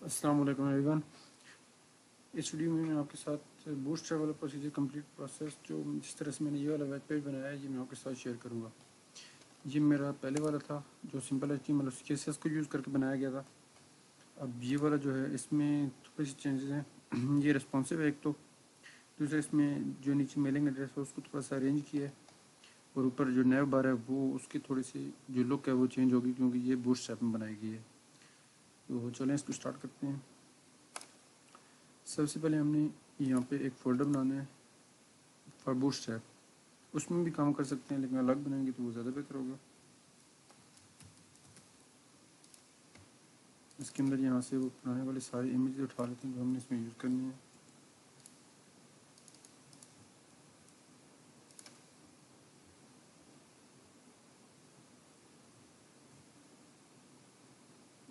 السلام علیکم every one. اس video میں آپ کے ساتھ بوٹ اسٹریپ والا پروسیجر کمپلیٹ پروسیس جو جس طرح سے میں نے یہ والا ویب پیج بنایا ہے یہ میں آپ کے ساتھ شیئر کروں گا. یہ میرا پہلے والا تھا جو سمپل HTML اور CSS کو یوز کر کے بنایا گیا تھا. اب یہ والا جو ہے اس میں تھوڑی سی چینجز ہیں. یہ رسپانسو ہے ایک تو. دوسرا اس میں جو نیچے میلنگ ایڈریس ہے اس کو تھوڑا سا ارینج کیا ہے اور اوپر جو نیو بار ہے وہ اس کی تھوڑی سی جو لک ہے وہ چینج ہوگی کیونکہ یہ بوٹ اسٹریپ میں بنائی گئی ہے. تو چلیں اس کو اسٹارٹ کرتے ہیں. سب سے پہلے ہم نے یہاں پہ ایک فولڈر بنانا ہے فار بوٹ اسٹریپ. اس میں بھی کام کر سکتے ہیں لیکن الگ بنائیں گے تو وہ زیادہ بہتر ہوگا. اس کے اندر یہاں سے وہ پرانے والے سارے امیجز اٹھا لیتے ہیں جو ہم نے اس میں یوز کرنی ہے.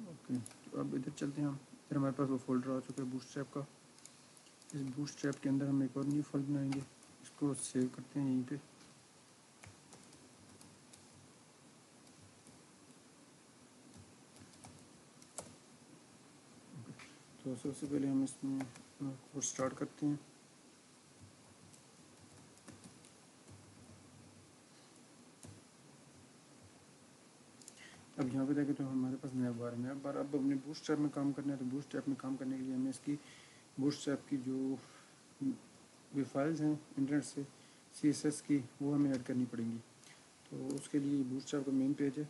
اوکے تو اب ادھر چلتے ہیں ہم. پھر ہمارے پاس وہ فولڈر آ چکا ہے بوٹ اسٹریپ کا. اس بوٹ اسٹریپ کے اندر ہم ایک اور نیو فائل بنائیں گے. اس کو سیو کرتے ہیں یہیں پہ. تو سب سے پہلے ہم اس میں کوڈ اسٹارٹ کرتے ہیں. اب یہاں پہ دیکھیں تو ہمارے پاس نیو بار ہے. نیو بار اب اپنے بوٹ اسٹریپ میں کام کرنا ہے تو بوٹ اسٹریپ میں کام کرنے کے لیے ہمیں اس کی بوٹ اسٹریپ کی جو فائلز ہیں انٹرنیٹ سے CSS کی وہ ہمیں ایڈ کرنی پڑیں گی. تو اس کے لیے بوٹ اسٹریپ کا مین پیج ہے.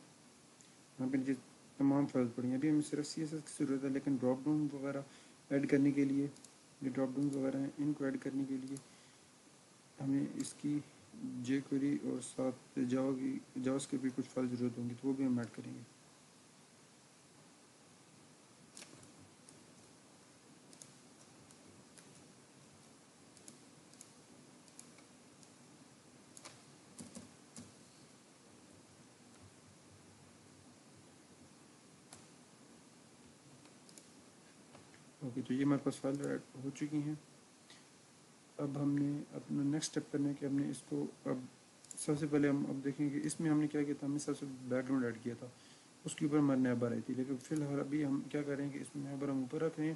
یہاں پہ نیچے تمام فائلز پڑیں گی. ابھی ہمیں صرف CSS کی ضرورت ہے لیکن ڈراپ ڈاؤن وغیرہ ایڈ کرنے کے لیے جو ڈراپ ڈاؤن وغیرہ ہیں ان کو ایڈ کرنے کے لیے ہمیں اس کی jQuery اور ساتھ جاواس کے بھی کچھ فائل ضرورت ہوں گی تو وہ بھی ہم ایڈ کریں گے. اوکے تو یہ ہمارے پاس فائل ایڈ ہو چکی ہیں. اب ہم نے اپنا نیکسٹ اسٹیپ کرنا ہے کہ ہم نے اس کو اب سب سے پہلے ہم اب دیکھیں گے اس میں ہم نے کیا کیا تھا. ہم نے سب سے بیک گراؤنڈ ایڈ کیا تھا. اس کے اوپر ہمارے نیو بار آئی تھی لیکن فی الحال ابھی ہم کیا کریں گے اس میں نیو بار ہم اوپر رکھ رہے ہیں.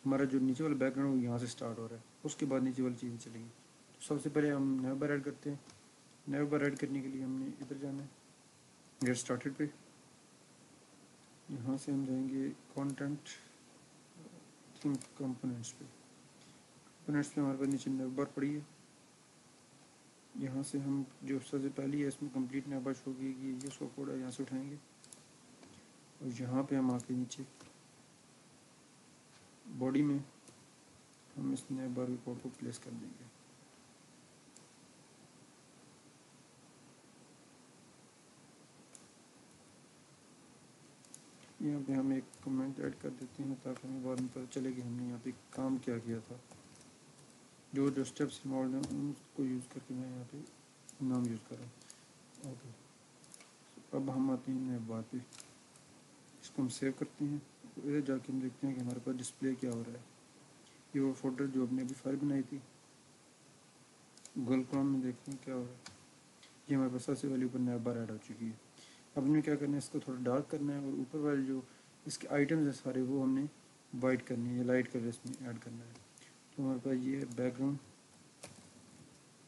ہمارا جو نیچے والا بیک گراؤنڈ یہاں سے اسٹارٹ ہو رہا ہے. اس کے بعد نیچے والی چیزیں چلیں گی. تو سب سے پہلے ہم نیو بار ایڈ کرتے ہیں. نیو بار ایڈ کرنے کے لیے ہم نے ادھر جانا ہے گیٹ اسٹارٹیڈ پہ. یہاں سے ہم جائیں گے کانٹینٹ کمپوننٹس پہ. کمپوننٹس پہ ہمارے پاس نیچے نیو بار پڑی ہے. یہاں سے ہم جو سب سے پہلی ہے اس میں کمپلیٹ نیو بار شو کی گئی یہ اس کا کوڈ ہے یہاں سے اٹھائیں گے اور یہاں پہ ہم آ کے نیچے باڈی میں ہم اس نیو بار کے کوڈ کو پلیس کر دیں گے. یہاں پہ ہم ایک کمنٹ ایڈ کر دیتے ہیں تاکہ ہمیں بعد میں پتہ چلے کہ ہم نے یہاں پہ کام کیا کیا تھا. جو اسٹیپس انوالوڈ ہیں ان کو یوز کر کے میں یہاں پہ نام یوز کر رہا ہوں. اوکے اب ہم آتے ہیں نیو بار پہ. اس کو ہم سیو کرتے ہیں. ادھر جا کے ہم دیکھتے ہیں کہ ہمارے پاس ڈسپلے کیا ہو رہا ہے. یہ وہ فولڈر جو ہم نے ابھی فائل بنائی تھی گوگل کروم میں دیکھتے ہیں کیا ہو رہا ہے. یہ ہمارے پاس سب سے پہلے اوپر نیو بار ایڈ ہو چکی ہے. اب ہمیں کیا کرنا ہے اس کو تھوڑا ڈارک کرنا ہے اور اوپر والے جو اس کے آئٹمز ہیں سارے وہ ہم نے وائٹ کرنی ہے یا لائٹ کلر اس میں ایڈ کرنا ہے. تو ہمارے پاس یہ بیک گراؤنڈ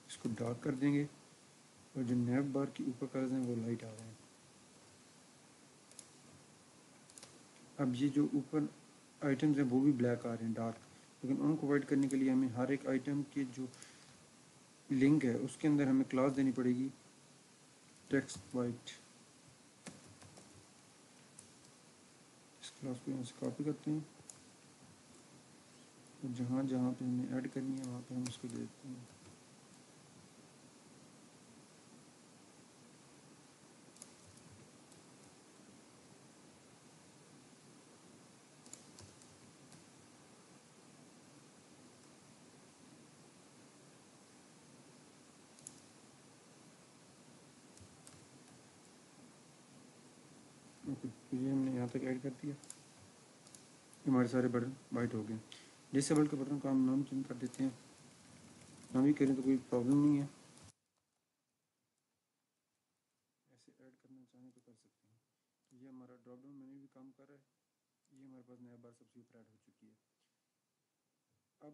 اس کو ڈارک کر دیں گے اور جو نیو بار کے اوپر کلرز ہیں وہ لائٹ آ رہے ہیں. اب یہ جو اوپر آئٹمز ہیں وہ بھی بلیک آ رہے ہیں ڈارک. لیکن ان کو وائٹ کرنے کے لیے ہمیں ہر ایک آئٹم کی جو لنک ہے اس کے اندر ہمیں کلاس دینی پڑے گی ٹیکسٹ وائٹ. اس کلاس کو یہاں سے کاپی کرتے ہیں اور جہاں جہاں پہ ہمیں ایڈ کرنی ہے وہاں پہ ہم اس کو دے دیتے ہیں. اوکے تو یہ ہم نے یہاں تک ایڈ کر دیا. ہمارے سارے بٹن وائٹ ہو گئے. ڈسیبل کے بٹن کا ہم نام چینج کر دیتے ہیں. نام ہی کریں تو کوئی پرابلم نہیں ہے. ایسے ایڈ کرنا چاہیں تو کر سکتے ہیں. تو یہ ہمارا ڈراپ ڈاؤن مینیو بھی کام کر رہا ہے. یہ ہمارے پاس نیا بار سب سے اوپر ایڈ ہو چکی ہے. اب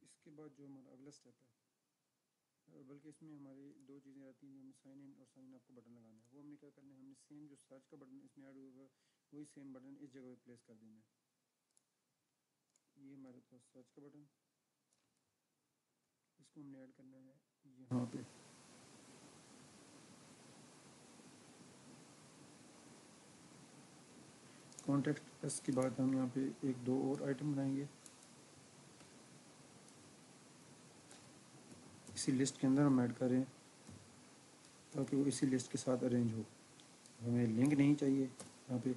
اس کے بعد جو ہمارا اگلا اسٹیپ ہے، بلکہ اس میں ہماری دو چیزیں آتی ہیں جو ہمیں سائن ان اور سائن اپ کا بٹن لگانا ہے. وہ ہم نے کیا کرنا ہے، ہم نے سیم جو سرچ کا بٹن اس میں ایڈ ہوگا وہی سیم بٹن اس جگہ پہ پلیس کر دینا ہے. یہ ہمارے پاس سرچ کا بٹن، اس کو ہم نے ایڈ کرنا ہے یہاں پہ. کانٹیکٹ پلس کے بعد ہم یہاں پہ ایک دو اور آئٹم بنائیں گے. اسی لسٹ کے اندر ہم ایڈ کریں تاکہ وہ اسی لسٹ کے ساتھ ارینج ہو. ہمیں لنک نہیں چاہیے یہاں پہ.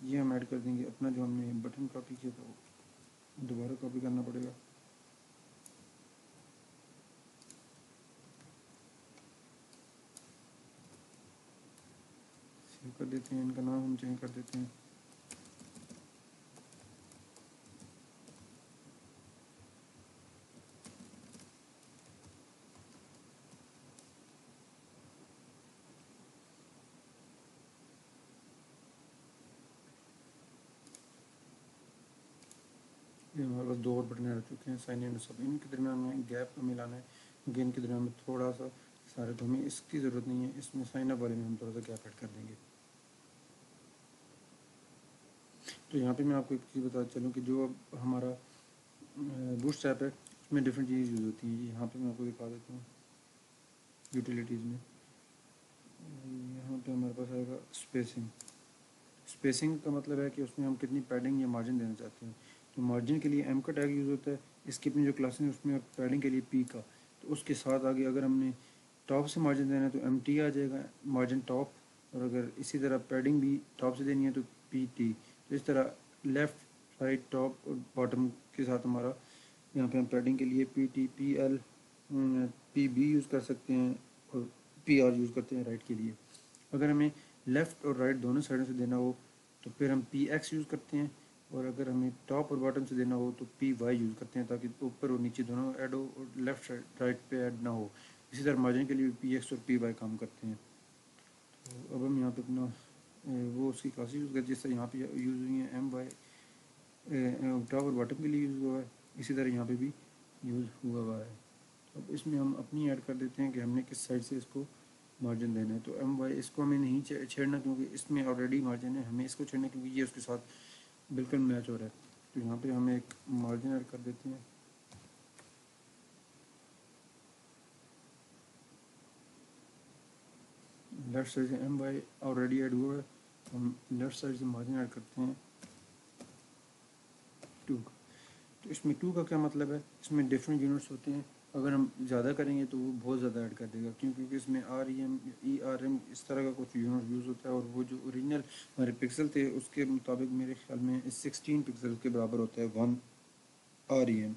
یہ ہم ایڈ کر دیں گے اپنا جو ہم نے بٹن کاپی کیا تھا وہ دوبارہ کاپی کرنا پڑے گا. سیو کر دیتے ہیں، ان کا نام ہم چینج کر دیتے ہیں. یہ ہمارے پاس دو اور بٹن آ چکے ہیں، سائن ان سب. ان کے درمیان میں گیپ ہمیں لانا ہے کیونکہ ان کے درمیان میں تھوڑا سا سارے تو ہمیں اس کی ضرورت نہیں ہے. اس میں سائن اپ والے میں ہم تھوڑا سا گیپ ایڈ کر دیں گے. تو یہاں پہ میں آپ کو ایک چیز بتا چلوں کہ جو اب ہمارا بوٹ اسٹریپ ہے اس میں ڈفرینٹ چیزیں یوز ہوتی ہیں. یہاں پہ میں آپ کو دکھا دیتا ہوں یوٹیلیٹیز میں. یہاں پہ ہمارے پاس آئے گا اسپیسنگ. اسپیسنگ کا مطلب ہے کہ اس میں ہم کتنی پیڈنگ یا مارجن دینا چاہتے ہیں. تو مارجن کے لیے ایم کا ٹیگ یوز ہوتا ہے. اس کی اپنی جو کلاسز ہیں اس میں پیڈنگ کے لیے پی کا. تو اس کے ساتھ آگے اگر ہم نے ٹاپ سے مارجن دینا ہے تو ایم ٹی آ جائے گا، مارجن ٹاپ. اور اگر اسی طرح پیڈنگ بھی ٹاپ سے دینی ہے تو پی ٹی. تو اس طرح لیفٹ رائٹ ٹاپ اور باٹم کے ساتھ ہمارا یہاں پہ ہم پیڈنگ کے لیے P T, P L, P be use کر سکتے ہیں اور پی آر یوز کرتے ہیں رائٹ کے لیے. اگر ہمیں لیفٹ اور رائٹ دونوں سائڈوں سے دینا ہو تو پھر ہم پی ایکس یوز کرتے ہیں. اور اگر ہمیں ٹاپ اور باٹم سے دینا ہو تو پی وائی یوز کرتے ہیں تاکہ اوپر اور نیچے دونوں ایڈ ہو اور لیفٹ رائٹ پہ ایڈ نہ ہو. اسی طرح مارجن کے لیے پی ایکس اور پی وائی کام کرتے ہیں. تو اب ہم یہاں پہ اپنا وہ اس کی کلاسز یوز کرتے ہیں جس طرح یہاں پہ یوز ہوئی ہیں ایم وائی ٹاپ اور باٹم کے لیے یوز ہوا ہے، اسی طرح یہاں پہ بھی یوز ہوا ہے. اب اس میں ہم اپنی ایڈ کر دیتے ہیں کہ ہم نے کس سائڈ سے اس کو مارجن دینا ہے. تو ایم وائی اس کو ہمیں نہیں چھیڑنا کیونکہ اس میں آلریڈی مارجن ہے. ہمیں اس کو چھیڑنا کیونکہ یہ اس کے ساتھ بالکل میچ ہو رہا ہے. تو یہاں پہ ہم ایک مارجن ایڈ کر دیتے ہیں. لیفٹ سائڈ سے ایم وائی آلریڈی ایڈ ہوا ہے، ہم لیفٹ سائڈ سے مارجن ایڈ کرتے ہیں 2 کا. تو اس میں 2 کا کیا مطلب ہے، اس میں ڈفرینٹ یونٹس ہوتے ہیں. اگر ہم زیادہ کریں گے تو وہ بہت زیادہ ایڈ کر دے گا کیونکہ اس میں R E M, E R M اس طرح کا کچھ یونٹ یوز ہوتا ہے. اور وہ جو اوریجنل ہمارے پکسل تھے اس کے مطابق میرے خیال میں 16 پکسل کے برابر ہوتا ہے 1 آر ای ایم.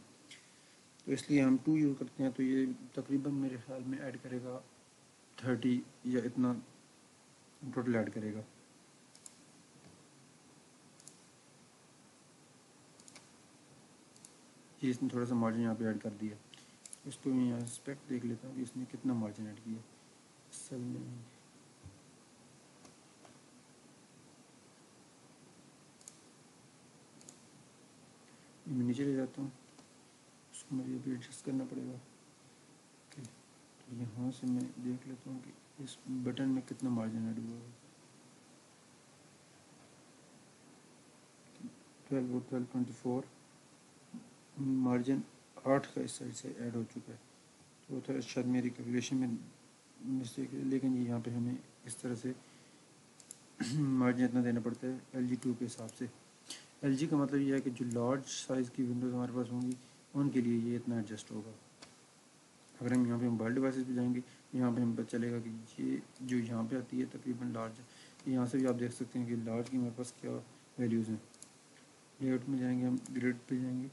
تو اس لیے ہم 2 یوز کرتے ہیں. تو یہ تقریباً میرے خیال میں ایڈ کرے گا 30 یا اتنا ٹوٹل ایڈ کرے گا. یہ اس نے تھوڑا سا مارجن یہاں پہ ایڈ کر دیا. اس کو میں یہاں اسپیکٹ دیکھ لیتا ہوں کہ اس نے کتنا مارجن ایڈ کیا. اصل میں میں نیچے لے جاتا ہوں، اس کو مجھے ابھی ایڈجسٹ کرنا پڑے گا. تو یہاں سے میں دیکھ لیتا ہوں کہ اس بٹن میں کتنا مارجن ایڈ ہوا ہے. 12 اور 12.24 مارجن 8 کا اس سائڈ سے ایڈ ہو چکا ہے. تو تھوڑا شاید میری کیلکولیشن میں مسٹیک ہے، لیکن یہاں پہ ہمیں اس طرح سے مارجن اتنا دینا پڑتا ہے ایل جی 2 کے حساب سے. ایل جی کا مطلب یہ ہے کہ جو لارج سائز کی ونڈوز ہمارے پاس ہوں گی ان کے لیے یہ اتنا ایڈجسٹ ہوگا. اگر ہم یہاں پہ موبائل ڈیوائسز پہ جائیں گے یہاں پہ ہم پتہ چلے گا کہ یہ جو یہاں پہ آتی ہے تقریباً لارج ہے. یہاں سے بھی آپ دیکھ سکتے ہیں کہ لارج کی ہمارے پاس کیا ویلیوز ہیں. لے آؤٹ میں جائیں گے، ہم گریڈ پہ جائیں گے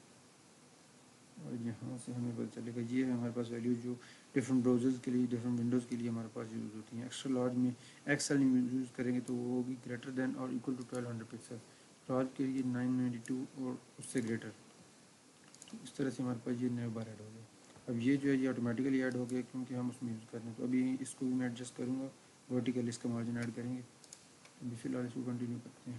اور یہاں سے ہمیں پتہ چلے گا یہ ہے ہمارے پاس ویلیو جو ڈفرینٹ براؤزرز کے لیے، ڈفرینٹ ونڈوز کے لیے ہمارے پاس یوز ہوتی ہیں. ایکسٹرا لارج میں ایکسل یوز کریں گے تو وہ ہوگی گریٹر دین اور ایکول ٹو 1200 پکسل. لارج کے لیے 992 اور اس سے گریٹر. تو اس طرح سے ہمارے پاس یہ نئے بار ایڈ ہو گیا. اب یہ جو ہے یہ آٹومیٹیکلی ایڈ ہو گیا کیونکہ ہم اس میں یوز کر رہے ہیں. تو ابھی اس کو بھی میں ایڈجسٹ کروں گا، ورٹیکل اس کا مارجن ایڈ کریں گے. ابھی فی الحال اس کو کنٹینیو کرتے ہیں.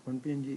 1 PNG।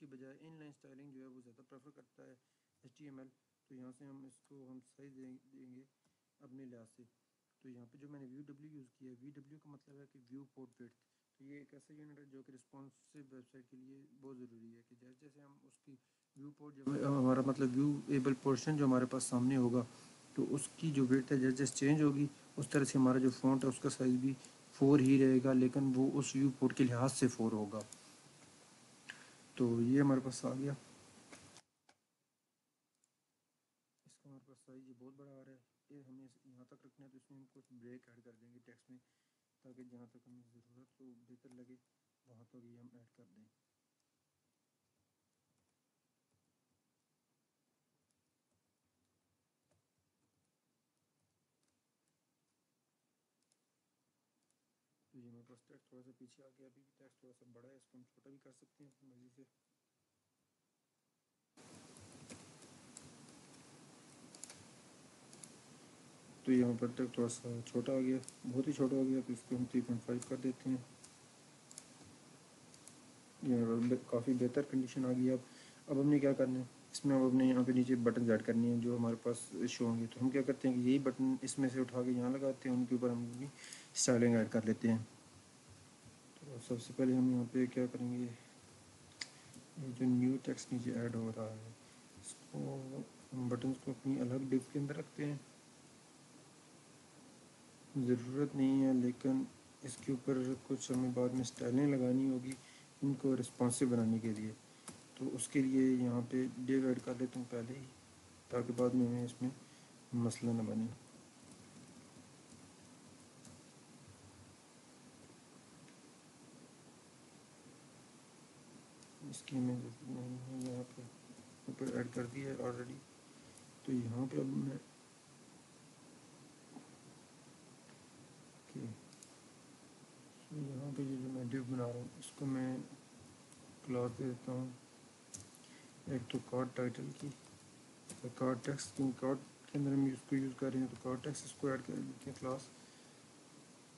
کی بجائے ان لائن اسٹائلنگ جو ہے وہ زیادہ پریفر کرتا ہے HTML. تو یہاں سے ہم اس کو ہم سائز دیں گے اپنے لحاظ سے. تو یہاں پہ جو میں نے VW یوز کیا ہے, VW کا مطلب ہے کہ ویو پورٹ ویڈتھ. تو یہ ایک ایسا یونٹ ہے جو کہ رسپانسو ویب سائٹ کے لیے بہت ضروری ہے کہ جیسے جیسے ہم اس کی ویو پورٹ جو ہمارا مطلب ویو ایبل پورشن جو ہمارے پاس سامنے ہوگا تو اس کی جو ویڈتھ ہے جیسے جیسے چینج ہوگی اس طرح سے ہمارا جو فونٹ ہے اس کا سائز بھی 4 ہی رہے گا, لیکن وہ اس ویو پورٹ کے لحاظ سے 4 ہوگا. تو یہ ہمارے پاس آ گیا. اس کا ہمارے پاس سائز یہ بہت بڑا آ رہا ہے. یہ ہمیں یہاں تک رکھنا ہے تو اس میں ہم کچھ بریک ایڈ کر دیں گے ٹیکسٹ میں, تاکہ جہاں تک ہمیں ضرورت تو بہتر لگے وہاں تک یہ ہم ایڈ کر دیں. تو یہ ہمارے پاس ٹیکسٹ تھوڑا سا پیچھے آ گیا. ابھی ٹیکسٹ تھوڑا سا بڑا ہے, اس کو ہم چھوٹا بھی کر سکتے ہیں اپنی مرضی سے. تو یہاں پر ٹیکسٹ تھوڑا سا چھوٹا ہو گیا, بہت ہی چھوٹا ہو گیا. تو اس کو ہم 3.5 کر دیتے ہیں. یہ کافی بہتر کنڈیشن آ گئی. اب ہم نے کیا کرنا ہے, اس میں اب ہم نے یہاں پہ نیچے بٹن ایڈ کرنی ہیں جو ہمارے پاس ایشو ہوں گے. تو ہم کیا کرتے ہیں کہ یہی بٹن اس میں سے اٹھا کے یہاں لگاتے ہیں, ان کے اوپر ہم اپنی اسٹائلنگ ایڈ کر لیتے ہیں. تو سب سے پہلے ہم یہاں پہ کیا کریں گے, یہ جو نیو ٹیکسٹ نیچے ایڈ ہو رہا ہے اس کو ہم بٹنس کو اپنی الگ ڈیو کے اندر رکھتے ہیں. ضرورت نہیں ہے, لیکن اس کے اوپر کچھ ہمیں بعد میں اسٹائلنگ لگانی ہوگی ان کو رسپانسو بنانے کے لیے. تو اس کے لیے یہاں پہ ڈیو ایڈ کر لیتا ہوں پہلے ہی, تاکہ بعد میں ہمیں اس میں مسئلہ نہ بنے. اس کی میں نے یہاں پہ اوپر ایڈ کر دی ہے آلریڈی. تو یہاں پہ اب میں یہاں پہ یہ جو میں ڈیو بنا رہا ہوں اس کو میں کلاس دے دیتا ہوں ایک تو کارڈ ٹائٹل کی, کارڈ ٹیکسٹ کی. کارڈ کے اندر ہم اس کو یوز کر رہے ہیں تو کارڈ ٹیکسٹ اس کو ایڈ کر دیتے ہیں کلاس,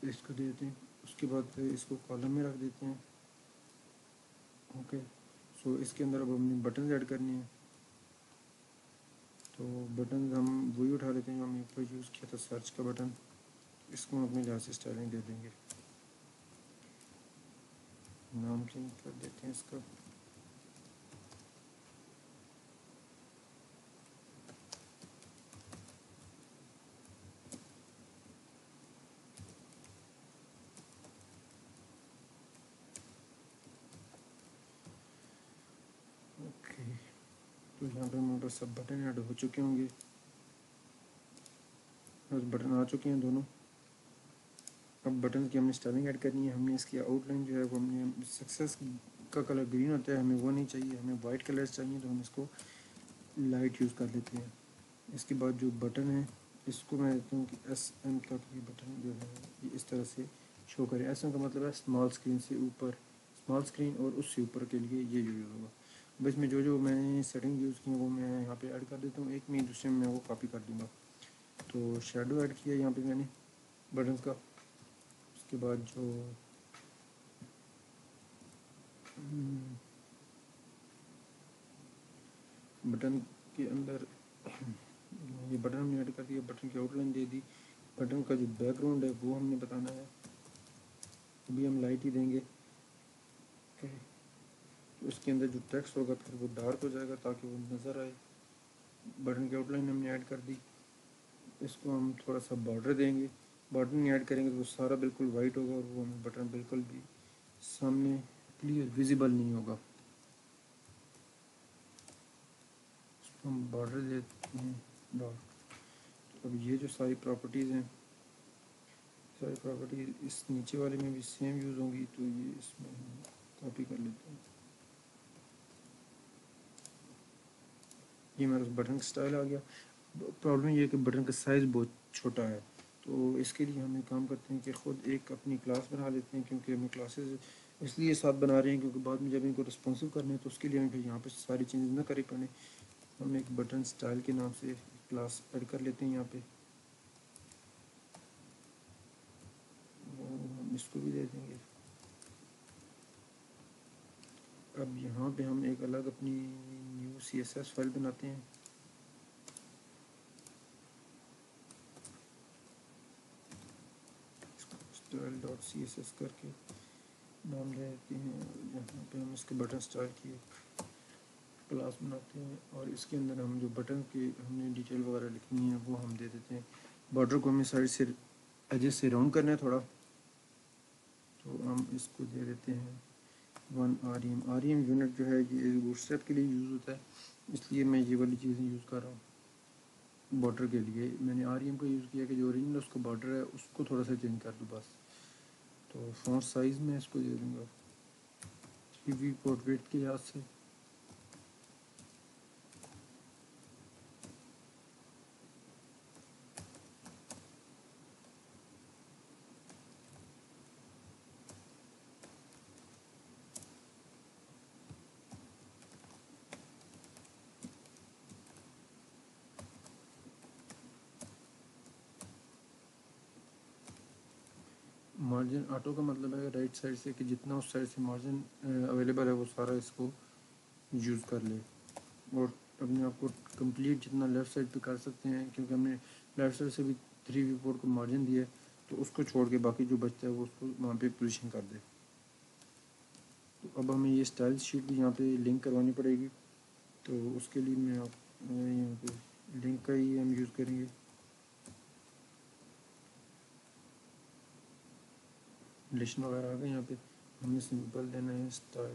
اس کو دے دیتے ہیں. اس کے بعد اس کو کالم میں رکھ دیتے ہیں. اوکے, سو اس کے اندر اب ہم نے بٹنز ایڈ کرنی ہیں. تو بٹنز ہم وہی اٹھا لیتے ہیں جو ہم نے اوپر یوز کیا تھا, سرچ کا بٹن. اس کو ہم اپنے لحاظ سے اسٹائلنگ دے دیں گے. نام چینج کر دیتے ہیں اس کا. اوکے, تو یہاں پہ ہمارے پاس سب بٹن ایڈ ہو چکے ہوں گے. بس بٹن آ چکے ہیں دونوں. اب بٹن کی ہم نے اسٹائلنگ ایڈ کرنی ہے. ہم نے اس کی آؤٹ لائن جو ہے وہ ہم نے سکسیس کا کلر گرین ہوتا ہے, ہمیں وہ نہیں چاہیے, ہمیں وائٹ کلرز چاہیے. تو ہم اس کو لائٹ یوز کر لیتے ہیں. اس کے بعد جو بٹن ہے اس کو میں دیتا ہوں کہ SN کا یہ بٹن جو ہے یہ اس طرح سے شو کرے. SN کا مطلب ہے اسمال اسکرین سے اوپر, اسمال اسکرین اور اس سے اوپر کے لیے یہ یوز ہوگا. اب اس میں جو میں نے سیٹنگ یوز کی ہیں وہ میں یہاں پہ ایڈ کر دیتا ہوں. ایک میں دوسرے میں وہ کاپی کر دوں گا. تو شیڈو ایڈ کیا یہاں پہ میں نے بٹنس کا. اس کے بعد جو بٹن کے اندر یہ بٹن ہم نے ایڈ کر دیا, بٹن کی آؤٹ لائن دے دی. بٹن کا جو بیک گراؤنڈ ہے وہ ہم نے بتانا ہے, ابھی ہم لائٹ ہی دیں گے. اس کے اندر جو ٹیکسٹ ہوگا پھر وہ ڈارک ہو جائے گا تاکہ وہ نظر آئے. بٹن کی آؤٹ لائن ہم نے ایڈ کر دی. اس کو ہم تھوڑا سا بارڈر دیں گے. بارڈر نہیں ایڈ کریں گے تو وہ سارا بالکل وائٹ ہوگا اور وہ ہمیں بٹن بالکل بھی سامنے کلیئر ویزیبل نہیں ہوگا. اس کو ہم بارڈر دیتے ہیں ڈارک. اب یہ جو ساری پراپرٹیز ہیں, ساری پراپرٹیز اس نیچے والے میں بھی سیم یوز ہوں گی. تو یہ اس میں ہم کاپی کر لیتے ہیں. یہ میرا بٹن کا اسٹائل آ گیا. پرابلم یہ ہے کہ بٹن کا سائز بہت چھوٹا ہے. تو اس کے لیے ہم ایک کام کرتے ہیں کہ خود ایک اپنی کلاس بنا لیتے ہیں, کیونکہ ہمیں کلاسز اس لیے ساتھ بنا رہے ہیں کیونکہ بعد میں جب ان کو رسپانسو کرنا ہے تو اس کے لیے ہمیں پھر یہاں پہ ساری چیزیں نہ کریں پڑیں. ہم ایک بٹن اسٹائل کے نام سے کلاس ایڈ کر لیتے ہیں یہاں پہ. ہم اس کو بھی دے دیں گے. اب یہاں پہ ہم ایک الگ اپنی نیو CSS فائل بناتے ہیں. style.css کر کے نام دے دیتے ہیں. یہاں پہ ہم اس کے بٹن اسٹائل کی ایک کلاس بناتے ہیں اور اس کے اندر ہم جو بٹن کی ہم نے ڈیٹیل وغیرہ لکھنی ہے وہ ہم دے دیتے ہیں. بارڈر کو ہمیں سائڈ سے ایجز سے راؤنڈ کرنا ہے تھوڑا, تو ہم اس کو دے دیتے ہیں 1 REM. REM یونٹ جو ہے یہ بوٹ اسٹریپ کے لیے یوز ہوتا ہے, اس لیے میں یہ والی چیزیں یوز کر رہا ہوں. بارڈر کے لیے میں نے REM کا یوز کیا کہ جو اوریجنل اس کا بارڈر ہے اس کو تھوڑا سا چینج کر دوں بس. تو فونٹ سائز میں اس کو دے دوں گا 3 پورٹ ویٹ کے لحاظ سے. مارجن آٹو کا مطلب ہے رائٹ سائڈ سے کہ جتنا اس سائڈ سے مارجن اویلیبل ہے وہ سارا اس کو یوز کر لے, اور اپنے آپ کو کمپلیٹ جتنا لیفٹ سائڈ پہ کر سکتے ہیں کیونکہ ہم نے لیفٹ سائڈ سے بھی 3 پورٹ کو مارجن دیا ہے, تو اس کو چھوڑ کے باقی جو بچتا ہے وہ اس کو وہاں پہ پوزیشن کر دے. تو اب ہمیں یہ اسٹائل شیٹ بھی یہاں پہ لنک کروانی پڑے گی, تو اس کے لیے میں آپ یہاں پہ لنک کا ہی ہم یوز کریں گے. لیشن وغیرہ آ گئے یہاں پہ, ہم نے سمپل دینا ہے اسٹائل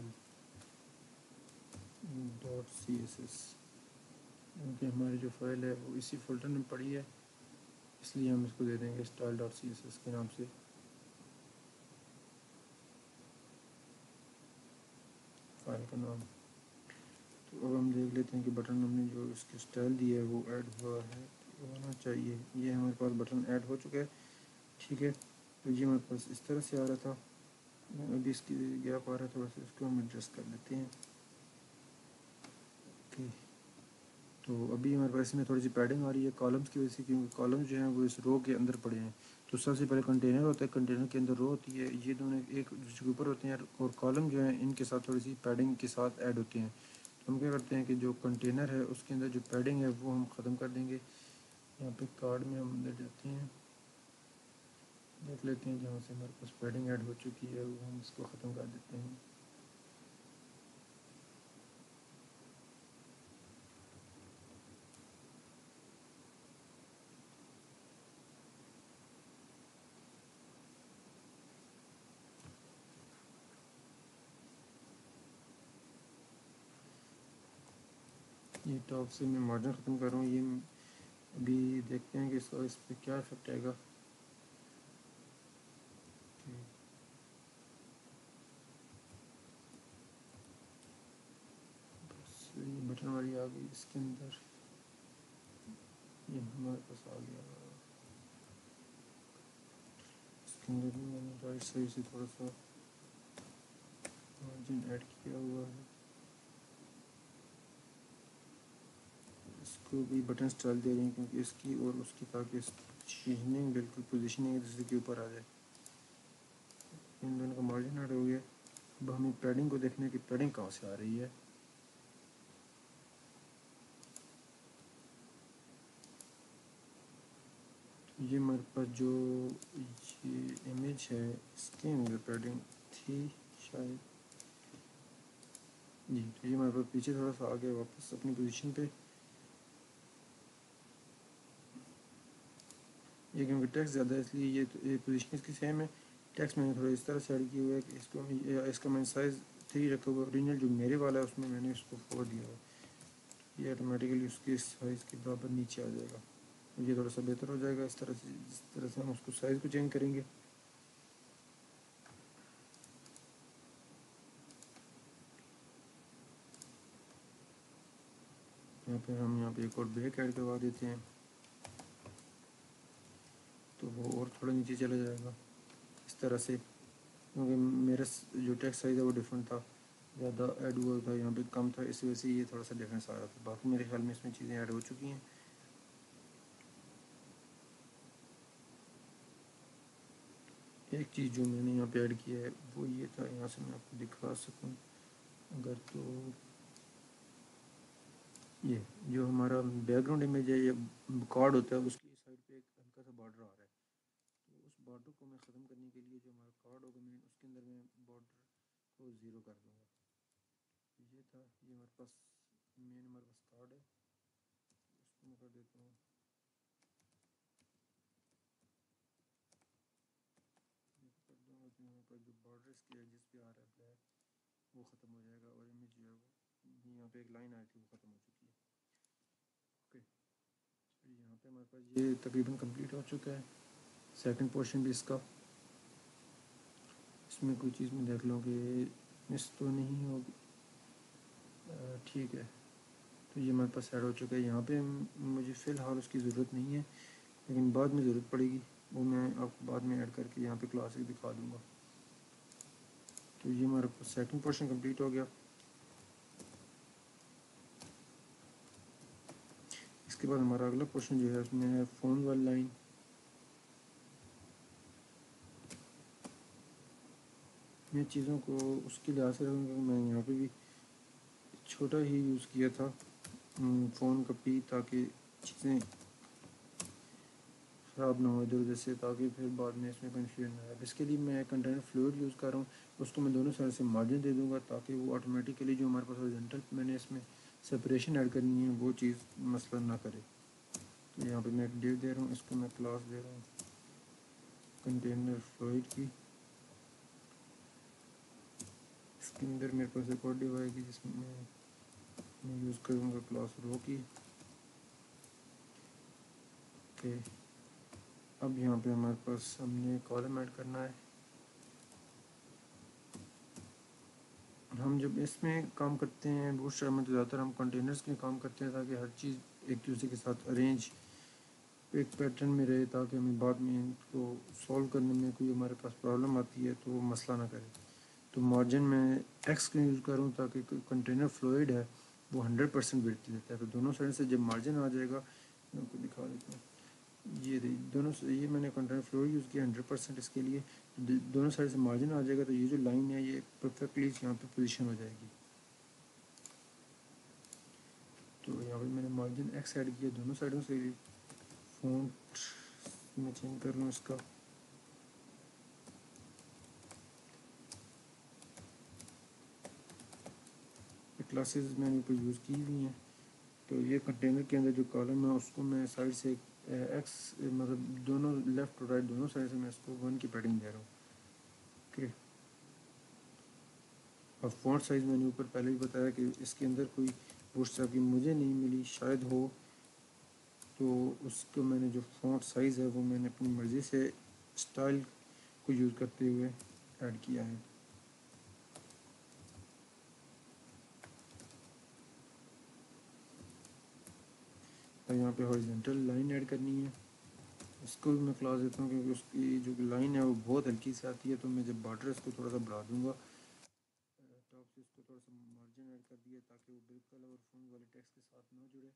.css, کیونکہ ہماری جو فائل ہے وہ اسی فولڈر میں پڑی ہے, اس لیے ہم اس کو دے دیں گے style.css کے نام سے فائل کا نام. تو اب ہم دیکھ لیتے ہیں کہ بٹن ہم نے جو اس کے اسٹائل دی ہے وہ ایڈ ہوا ہے, ہونا چاہیے. یہ ہمارے پاس بٹن ایڈ ہو چکا ہے, ٹھیک ہے. تو یہ ہمارے پاس اس طرح سے آ رہا تھا, ابھی اس کی گیپ آ رہا ہے تھوڑا سا, اس کو ہم ایڈجسٹ کر لیتے ہیں. اوکے, تو ابھی ہمارے پاس اس میں تھوڑی سی پیڈنگ آ رہی ہے کالمس کی وجہ سے, کیونکہ کالمس جو ہیں وہ اس رو کے اندر پڑے ہیں. تو سب سے پہلے کنٹینر ہوتا ہے, کنٹینر کے اندر رو ہوتی ہے, یہ دونوں ایک دوسرے کے اوپر ہوتے ہیں, اور کالم جو ہیں ان کے ساتھ تھوڑی سی پیڈنگ کے ساتھ ایڈ ہوتے ہیں. تو ہم کیا کرتے ہیں کہ جو کنٹینر ہے اس کے اندر جو پیڈنگ ہے وہ ہم ختم کر دیں گے. یہاں پہ کارڈ میں ہم اندر جاتے ہیں, دیکھ لیتے ہیں جہاں سے ہمارے پاس پیڈنگ ایڈ ہو چکی ہے وہ ہم اس کو ختم کر دیتے ہیں. یہ ٹاپ سے میں مارجن ختم کر رہا ہوں. یہ ابھی دیکھتے ہیں کہ اس پہ کیا افیکٹ آئے گا. بس یہ بٹن والی آ گئی اس کے اندر, یہ ہمارے پاس آ گیا. اس کے اندر بھی میں نے رائٹ سائڈ سے تھوڑا سا مارجن ایڈ کیا ہوا ہے. اس کو بھی بٹن اسٹائل دے رہے ہیں کیونکہ اس کی اور اس کی, تاکہ اس چیزنگ بالکل پوزیشننگ ایک دوسرے کے اوپر آ جائے. ان دونوں کا مارجن ایڈ ہو گیا. اب ہمیں پیڈنگ کو دیکھنا ہے کہ پیڈنگ کہاں سے آ رہی ہے. یہ ہمارے پاس جو یہ امیج ہے اس کے اندر پیڈنگ تھی شاید, جی. تو یہ ہمارے پاس پیچھے تھوڑا سا آ گیا واپس اپنی پوزیشن پہ. یہ کیونکہ ٹیکس زیادہ ہے اس لیے یہ پوزیشن اس کی سیم ہے. ٹیکس میں نے تھوڑا اس طرح سے ایڈ کیا ہوا ہے کہ اس کا میں نے سائز 3 رکھا ہوا ہے. اوریجنل جو میرے والا ہے اس میں نے اس کو 4 دیا ہوا ہے. یہ آٹومیٹیکلی اس کے سائز کے برابر نیچے آ جائے گا. یہ تھوڑا سا بہتر ہو جائے گا اس طرح سے, جس طرح سے ہم اس کو سائز کو چینج کریں گے. یہاں پہ ہم ایک اور بریک ایڈ کروا دیتے ہیں, تو وہ اور تھوڑا نیچے چلا جائے گا اس طرح سے, کیونکہ میرا جو ٹیکسٹ سائز ہے وہ ڈفرینٹ تھا, زیادہ ایڈ ہوا تھا, یہاں پہ کم تھا, اس وجہ سے یہ تھوڑا سا ڈفرینس آ رہا تھا. باقی میرے خیال میں اس میں چیزیں ایڈ ہو چکی ہیں. ایک چیز جو میں نے یہاں پہ ایڈ کیا ہے وہ یہ تھا, یہاں سے میں آپ کو دکھا سکوں, اگر تو یہ جو ہمارا بیک گراؤنڈ امیج ہے یہ کارڈ ہوتا ہے، اس کی سائڈ پہ ایک ہلکا سا بارڈر آ رہا ہے، تو اس بارڈر کو میں ختم کرنے کے لیے جو ہمارا کارڈ ہوگا میں اس کے اندر میں بارڈر کو 0 کر دوں گا. یہ تھا، یہ ہمارے پاس مین ہمارے پاس کارڈ ہے، اس کو میں کر دیتا ہوں کر دوں گا. تو یہاں پر جو بارڈر اس کے ایجز پہ آ رہا ہے بلیک، وہ ختم ہو جائے گا، اور امیج جو ہے وہ یہاں پہ ایک لائن آئی تھی وہ ختم ہو چکی ہے. اوکے، یہاں پہ ہمارے پاس یہ تقریباً کمپلیٹ ہو چکا ہے. سیکنڈ پورشن بھی اس کا، اس میں کوئی چیز میں دیکھ لوں کہ مس تو نہیں ہوگی. ٹھیک ہے، تو یہ ہمارے پاس ایڈ ہو چکا ہے. یہاں پہ مجھے فی الحال اس کی ضرورت نہیں ہے، لیکن بعد میں ضرورت پڑے گی، وہ میں آپ کو بعد میں ایڈ کر کے یہاں پہ کلاسز دکھا دوں گا. تو یہ ہمارا سیکنڈ پورشن کمپلیٹ ہو گیا. اس کے بعد ہمارا اگلا پورشن جو ہے اس میں ہے فون والی لائن. میں چیزوں کو اس کے لحاظ سے رکھوں گا کہ میں یہاں پہ بھی چھوٹا ہی یوز کیا تھا فون کا پی، تاکہ چیزیں خراب نہ ہو ادھر ادھر سے، تاکہ پھر بعد میں اس میں کنفیوژن نہ آئے. اس کے لیے میں کنٹینر فلوئڈ یوز کر رہا ہوں، اس کو میں دونوں سائڈ سے مارجن دے دوں گا، تاکہ وہ آٹومیٹیکلی جو ہمارے پاس ہارزونٹل میں نے اس میں سپریشن ایڈ کرنی ہے وہ چیز مسئلہ نہ کرے. تو یہاں پہ میں ایک ڈیو دے رہا ہوں، اس کو میں کلاس دے رہا ہوں کنٹینر فلوئڈ کی. اس کے اندر میرے پاس ایک اور ڈیو آئے گی جس میں میں یوز کروں گا کلاس رو کی. اوکے، اب یہاں پہ ہمارے پاس ہم نے کالم ایڈ کرنا ہے. ہم جب اس میں کام کرتے ہیں بوٹ اسٹریپ میں، تو زیادہ تر ہم کنٹینرز کے کام کرتے ہیں، تاکہ ہر چیز ایک دوسرے کے ساتھ ارینج ایک پیٹرن میں رہے، تاکہ ہمیں بعد میں ان کو سولو کرنے میں کوئی ہمارے پاس پرابلم آتی ہے تو وہ مسئلہ نہ کرے. تو مارجن میں ایکس کا یوز کروں، تاکہ کنٹینر فلوئڈ ہے وہ 100% ویٹ دیتا ہے. تو دونوں سائڈ سے جب مارجن آ جائے گا، میں آپ کو دکھا دیتا ہوں. یہ دونوں یہ میں نے کنٹینر فلوئڈ یوز کیا 100% اس کے لیے. دونوں سائڈ سے مارجن آ جائے گا، تو یہ جو لائن ہے یہ پرفیکٹلی یہاں پہ پوزیشن ہو جائے گی. تو یہاں پہ میں نے مارجن ایکس ایڈ کیا دونوں سائڈوں سے. فونٹ میں چینج کر لوں اس کا. کلاسز میں نے کوئی یوز کی ہوئی ہیں. تو یہ کنٹینر کے اندر جو کالم ہے اس کو میں سائڈ سے ایکس مطلب دونوں لیفٹ اور رائٹ دونوں سائڈ سے میں اس کو 1 کی پیڈنگ دے رہا ہوں. اوکے، اور فونٹ سائز میں نے اوپر پہلے بھی بتایا کہ اس کے اندر کوئی بوٹ اسٹریپ کی مجھے نہیں ملی، شاید ہو، تو اس کو میں نے جو فونٹ سائز ہے وہ میں نے اپنی مرضی سے اسٹائل کو یوز کرتے ہوئے ایڈ کیا ہے. اور یہاں پہ ہارزونٹل لائن ایڈ کرنی ہے، اس کو بھی میں کلاس دیتا ہوں، کیونکہ اس کی جو لائن ہے وہ بہت ہلکی سے آتی ہے. تو میں جب بارڈر اس کو تھوڑا سا بڑھا دوں گا، ٹاپ سے اس کو تھوڑا سا مارجن ایڈ کر دیا، تاکہ وہ بالکل اور فون والے ٹیکسٹ کے ساتھ نہ جڑے.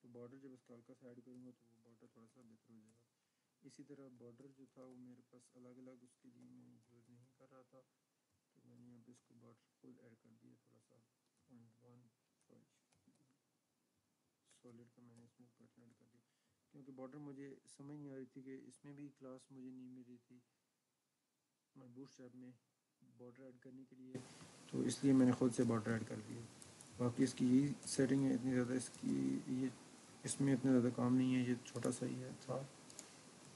تو بارڈر جب اس کا ہلکا سا ایڈ کروں گا تو وہ بارڈر تھوڑا سا بہتر ہو جائے گا. اسی طرح بارڈر جو تھا وہ میرے پاس الگ الگ اس کے لیے میں یوز نہیں کر رہا تھا، تو میں نے یہاں پہ اس کو بارڈر فل ایڈ کر دیا تھوڑا سا 0.1 سالڈ کا میں نے اس میں پیٹرن ایڈ کر دیا، کیونکہ بارڈر مجھے سمجھ نہیں آ رہی تھی کہ اس میں بھی کلاس مجھے نہیں مل رہی تھی بوٹ اسٹریپ میں بارڈر ایڈ کرنے کے لیے، تو اس لیے میں نے خود سے بارڈر ایڈ کر دیا. باقی اس کی یہی سیٹنگ ہے، اتنی زیادہ اس کی یہ اس میں اتنا زیادہ کام نہیں ہے، یہ چھوٹا سا ہی ہے تھا.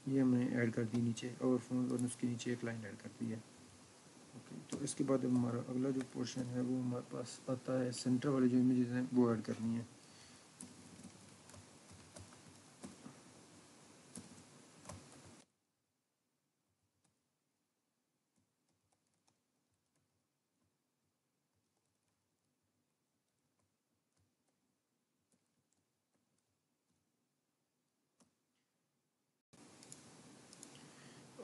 یہ ہم نے ایڈ کر دی نیچے، اور فون اور اس کے نیچے ایک لائن ایڈ کر دی ہے. اوکے، تو اس کے بعد ہمارا اگلا جو پورشن ہے وہ ہمارے پاس آتا ہے سینٹر والے جو امیجز ہیں وہ ایڈ کرنی ہے.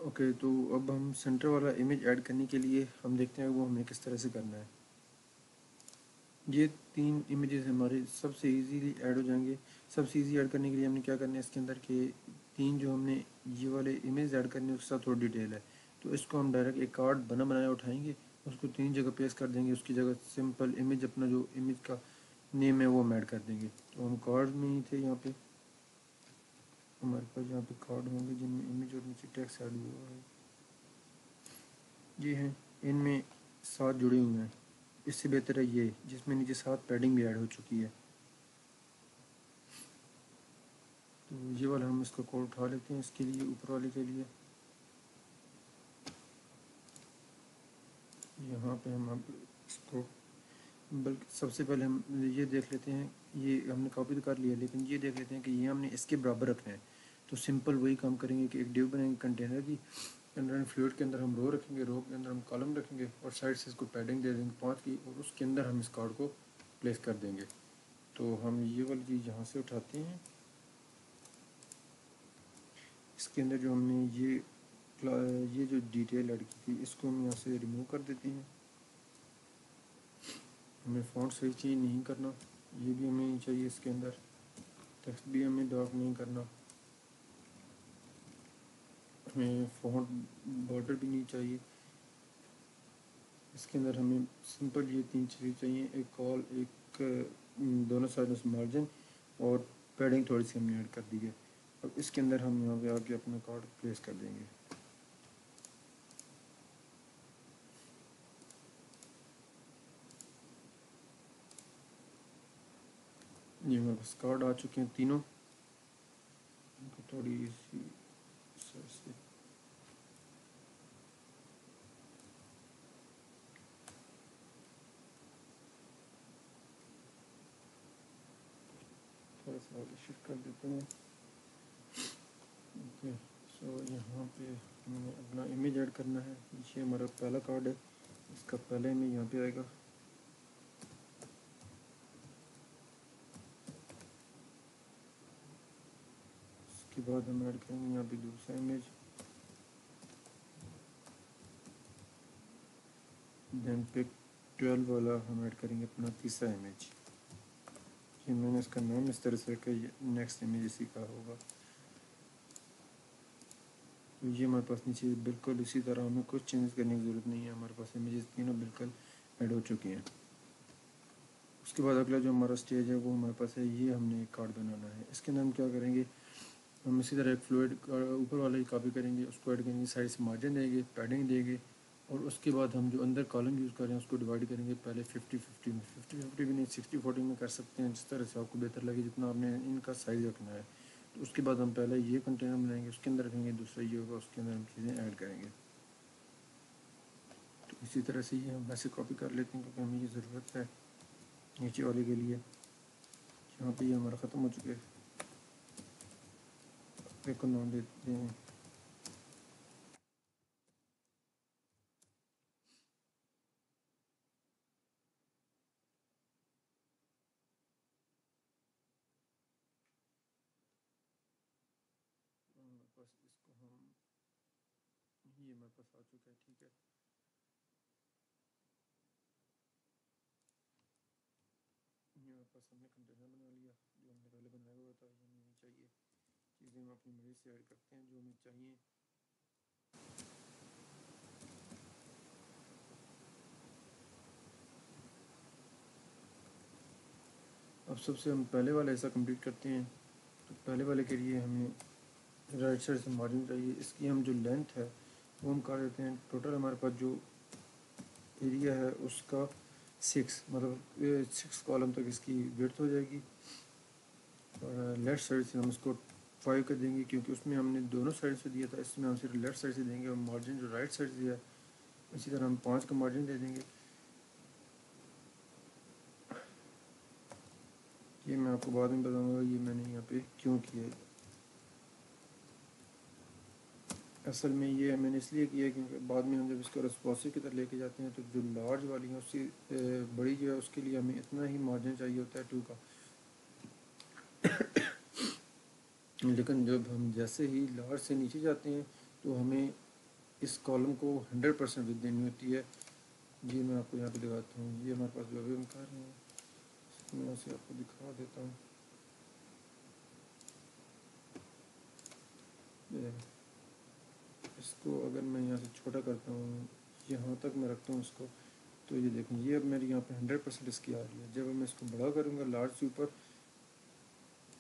اوکے، تو اب ہم سینٹر والا امیج ایڈ کرنے کے لیے ہم دیکھتے ہیں وہ ہمیں کس طرح سے کرنا ہے. یہ 3 امیجز ہمارے سب سے ایزیلی ایڈ ہو جائیں گے. سب سے ایزی ایڈ کرنے کے لیے ہم نے کیا کرنا ہے اس کے اندر کہ 3 جو ہم نے یہ والے امیج ایڈ کرنے اس کے ساتھ تھوڑی ڈیٹیل ہے، تو اس کو ہم ڈائریکٹ ایک کارڈ بنایا اٹھائیں گے اس کو 3 جگہ پیسٹ کر دیں گے. اس کی جگہ سمپل امیج اپنا جو امیج کا نیم ہے وہ ہم ایڈ کر دیں گے. تو ہم کارڈ میں ہی تھے, یہاں پہ ہمارے پاس یہاں پہ کارڈ ہوں گے جن میں امیج اور نیچے ٹیکسٹ ایڈ ہوا ہے. یہ ہیں, ان میں 7 جڑے ہوئے ہیں. اس سے بہتر ہے یہ جس میں نیچے 7 پیڈنگ بھی ایڈ ہو چکی ہے. تو یہ والا ہم اس کا کوڈ اٹھا لیتے ہیں اس کے لیے, اوپر والے کے لیے. یہاں پہ ہم اب اس کو بلکہ سب سے پہلے ہم یہ دیکھ لیتے ہیں, یہ ہم نے کاپی تو کر لیا لیکن یہ دیکھ لیتے ہیں کہ یہ ہم نے اس کے برابر رکھنا ہے. تو سمپل وہی کام کریں گے کہ ایک ڈیو بنائیں گے کنٹینر کی, کنٹینر فلوئڈ کے اندر ہم رو رکھیں گے, رو کے اندر ہم کالم رکھیں گے اور سائڈ سے اس کو پیڈنگ دے دیں گے 5 کی, اور اس کے اندر ہم اس کارڈ کو پلیس کر دیں گے. تو ہم یہ والی چیز یہاں سے اٹھاتے ہیں. اس کے اندر جو ہم نے یہ جو ڈیٹیل ایڈ کی تھی اس کو ہم یہاں سے ریموو کر دیتے ہیں. ہمیں فونٹ صحیح چینج نہیں کرنا, یہ بھی ہمیں نہیں چاہیے. اس کے اندر ٹیکسٹ بھی ہمیں ڈارک نہیں کرنا, ہمیں فونٹ بارڈر بھی نہیں چاہیے. اس کے اندر ہمیں سمپل یہ 3 چیزیں چاہیے, ایک کال, ایک دونوں سائڈوں سے مارجن, اور پیڈنگ تھوڑی سی ہم نے ایڈ کر دی ہے. اب اس کے اندر ہم یہاں پہ آ کے اپنا کارڈ پلیس کر دیں گے. یہ ہمارے پاس کارڈ آ چکے ہیں تینوں. ان کو تھوڑی سی سر سے تھوڑا سا آگے شفٹ کر دیتے ہیں. اوکے, سو یہاں پہ ہم نے اپنا امیج ایڈ کرنا ہے. یہ ہمارا پہلا کارڈ ہے, اس کا پہلا امیج یہاں پہ آئے گا. اس کے بعد ہم ایڈ کریں گے یہاں پہ دوسرا امیج, دین پک 12 والا ہم ایڈ کریں گے اپنا تیسرا امیج. یہ میں نے اس کا نام اس طرح سے رکھا ہے, نیکسٹ امیج اسی کا ہوگا. تو یہ ہمارے پاس نیچے بالکل اسی طرح, ہمیں کچھ چینج کرنے کی ضرورت نہیں ہے. ہمارے پاس امیجز تینوں بالکل ایڈ ہو چکی ہیں. اس کے بعد اگلا جو ہمارا اسٹیج ہے وہ ہمارے پاس ہے, یہ ہم نے ایک کارڈ بنانا ہے. اس کے اندر ہم کیا کریں گے, ہم اسی طرح ایک فلوئڈ اوپر والا ہی کاپی کریں گے, اس کو ایڈ کریں گے, سائڈ سے مارجن دیں گے, پیڈنگ دیں گے, اور اس کے بعد ہم جو اندر کالم یوز کر رہے ہیں اس کو ڈیوائڈ کریں گے. پہلے 50-50 میں, 50-50 بھی نہیں 60-40 میں کر سکتے ہیں, جس طرح سے آپ کو بہتر لگے, جتنا آپ نے ان کا سائز رکھنا ہے. تو اس کے بعد ہم پہلے یہ کنٹینر بنائیں گے, اس کے اندر رکھیں گے, دوسرا یہ ہوگا, اس کے اندر ہم چیزیں ایڈ کریں گے. تو اسی طرح سے یہ ہم ایسے کاپی کر لیتے ہیں کیونکہ ہمیں یہ ضرورت ہے نیچے والے کے لیے. یہاں پہ یہ ہمارا ختم ہو چکے, ایک کو نام دیتے ہیں. بس اس کو ہم, یہ ہمارے پاس آ چکا ہے, ٹھیک ہے. یہ ہمارے پاس ہم نے کنٹینر بنا لیا, جو ہم نے پہلے بنایا ہوا تھا. یہ ہمیں نہیں چاہیے, چیزیں ہم اپنی مرضی سے ایڈ کرتے ہیں جو ہمیں چاہیے. اب سب سے ہم پہلے والا ایسا کمپلیٹ کرتے ہیں. تو پہلے والے کے لیے ہمیں رائٹ سائڈ سے مارجن چاہیے. اس کی ہم جو لینتھ ہے وہ ہم کر دیتے ہیں, ٹوٹل ہمارے پاس جو ایریا ہے اس کا 6, مطلب 6 کالم تک اس کی ویڈتھ ہو جائے گی. اور لیفٹ سائڈ سے ہم اس کو 5 کر دیں گے, کیونکہ اس میں ہم نے دونوں سائڈ سے دیا تھا, اس میں ہم صرف لیفٹ سائڈ سے دیں گے. اور مارجن جو رائٹ سائڈ سے دیا اسی طرح ہم 5 کا مارجن دے دیں گے. یہ میں آپ کو بعد میں بتاؤں گا یہ میں نے یہاں پہ کیوں کیا ہے. اصل میں یہ میں نے اس لیے کیا ہے کیونکہ بعد میں ہم جب اس کو ریسپانسو کی طرح لے کے جاتے ہیں تو جو لارج والی ہیں اس سے بڑی جو ہے اس کے لیے ہمیں اتنا ہی مارجن چاہیے ہوتا ہے 2 کا. لیکن جب ہم جیسے ہی لارج سے نیچے جاتے ہیں تو ہمیں اس کالم کو 100% وڈ دینی ہوتی ہے. یہ میں آپ کو یہاں پہ دکھاتا ہوں. یہ ہمارے پاس جو ابھی ہم کر رہے ہیں میں اسے آپ کو دکھا دیتا ہوں. اس کو اگر میں یہاں سے چھوٹا کرتا ہوں یہاں تک میں رکھتا ہوں اس کو. تو یہ دیکھیں یہ اب میری یہاں پہ 100% اس کی آ رہی ہے. جب میں اس کو بڑا کروں گا لارج سے اوپر،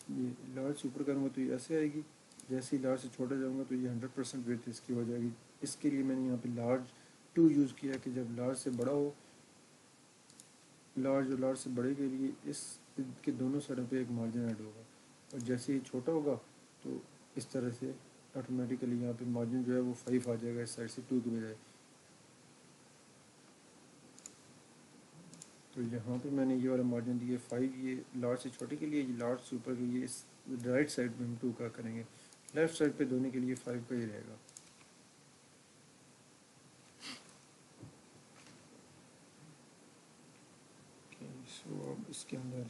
یہ لارج سے اوپر کروں گا تو یہ ایسے آئے گی. جیسے ہی لارج سے چھوٹا جاؤں گا تو یہ 100% ویٹ اس کی ہو جائے گی. اس کے لیے میں نے یہاں پہ لارج 2 یوز کیا کہ جب لارج سے بڑا ہو، لارج اور لارج سے بڑے کے لیے اس کے دونوں سائڈوں پہ ایک مارجن ایڈ ہوگا، اور جیسے ہی چھوٹا ہوگا تو اس طرح سے آٹومیٹیکلی یہاں پہ مارجن جو ہے وہ 5 آ جائے گا اس سائڈ سے 2 کی بجائے. تو یہاں پہ میں نے یہ والا مارجن دیا 5، یہ لارج سے چھوٹے کے لیے، یہ لارج سے اوپر کے لیے. اس رائٹ سائڈ پہ ہم 2 کا کریں گے، لیفٹ سائڈ پہ دونوں کے لیے 5 کا ہی رہے گا. سو اب اس کے اندر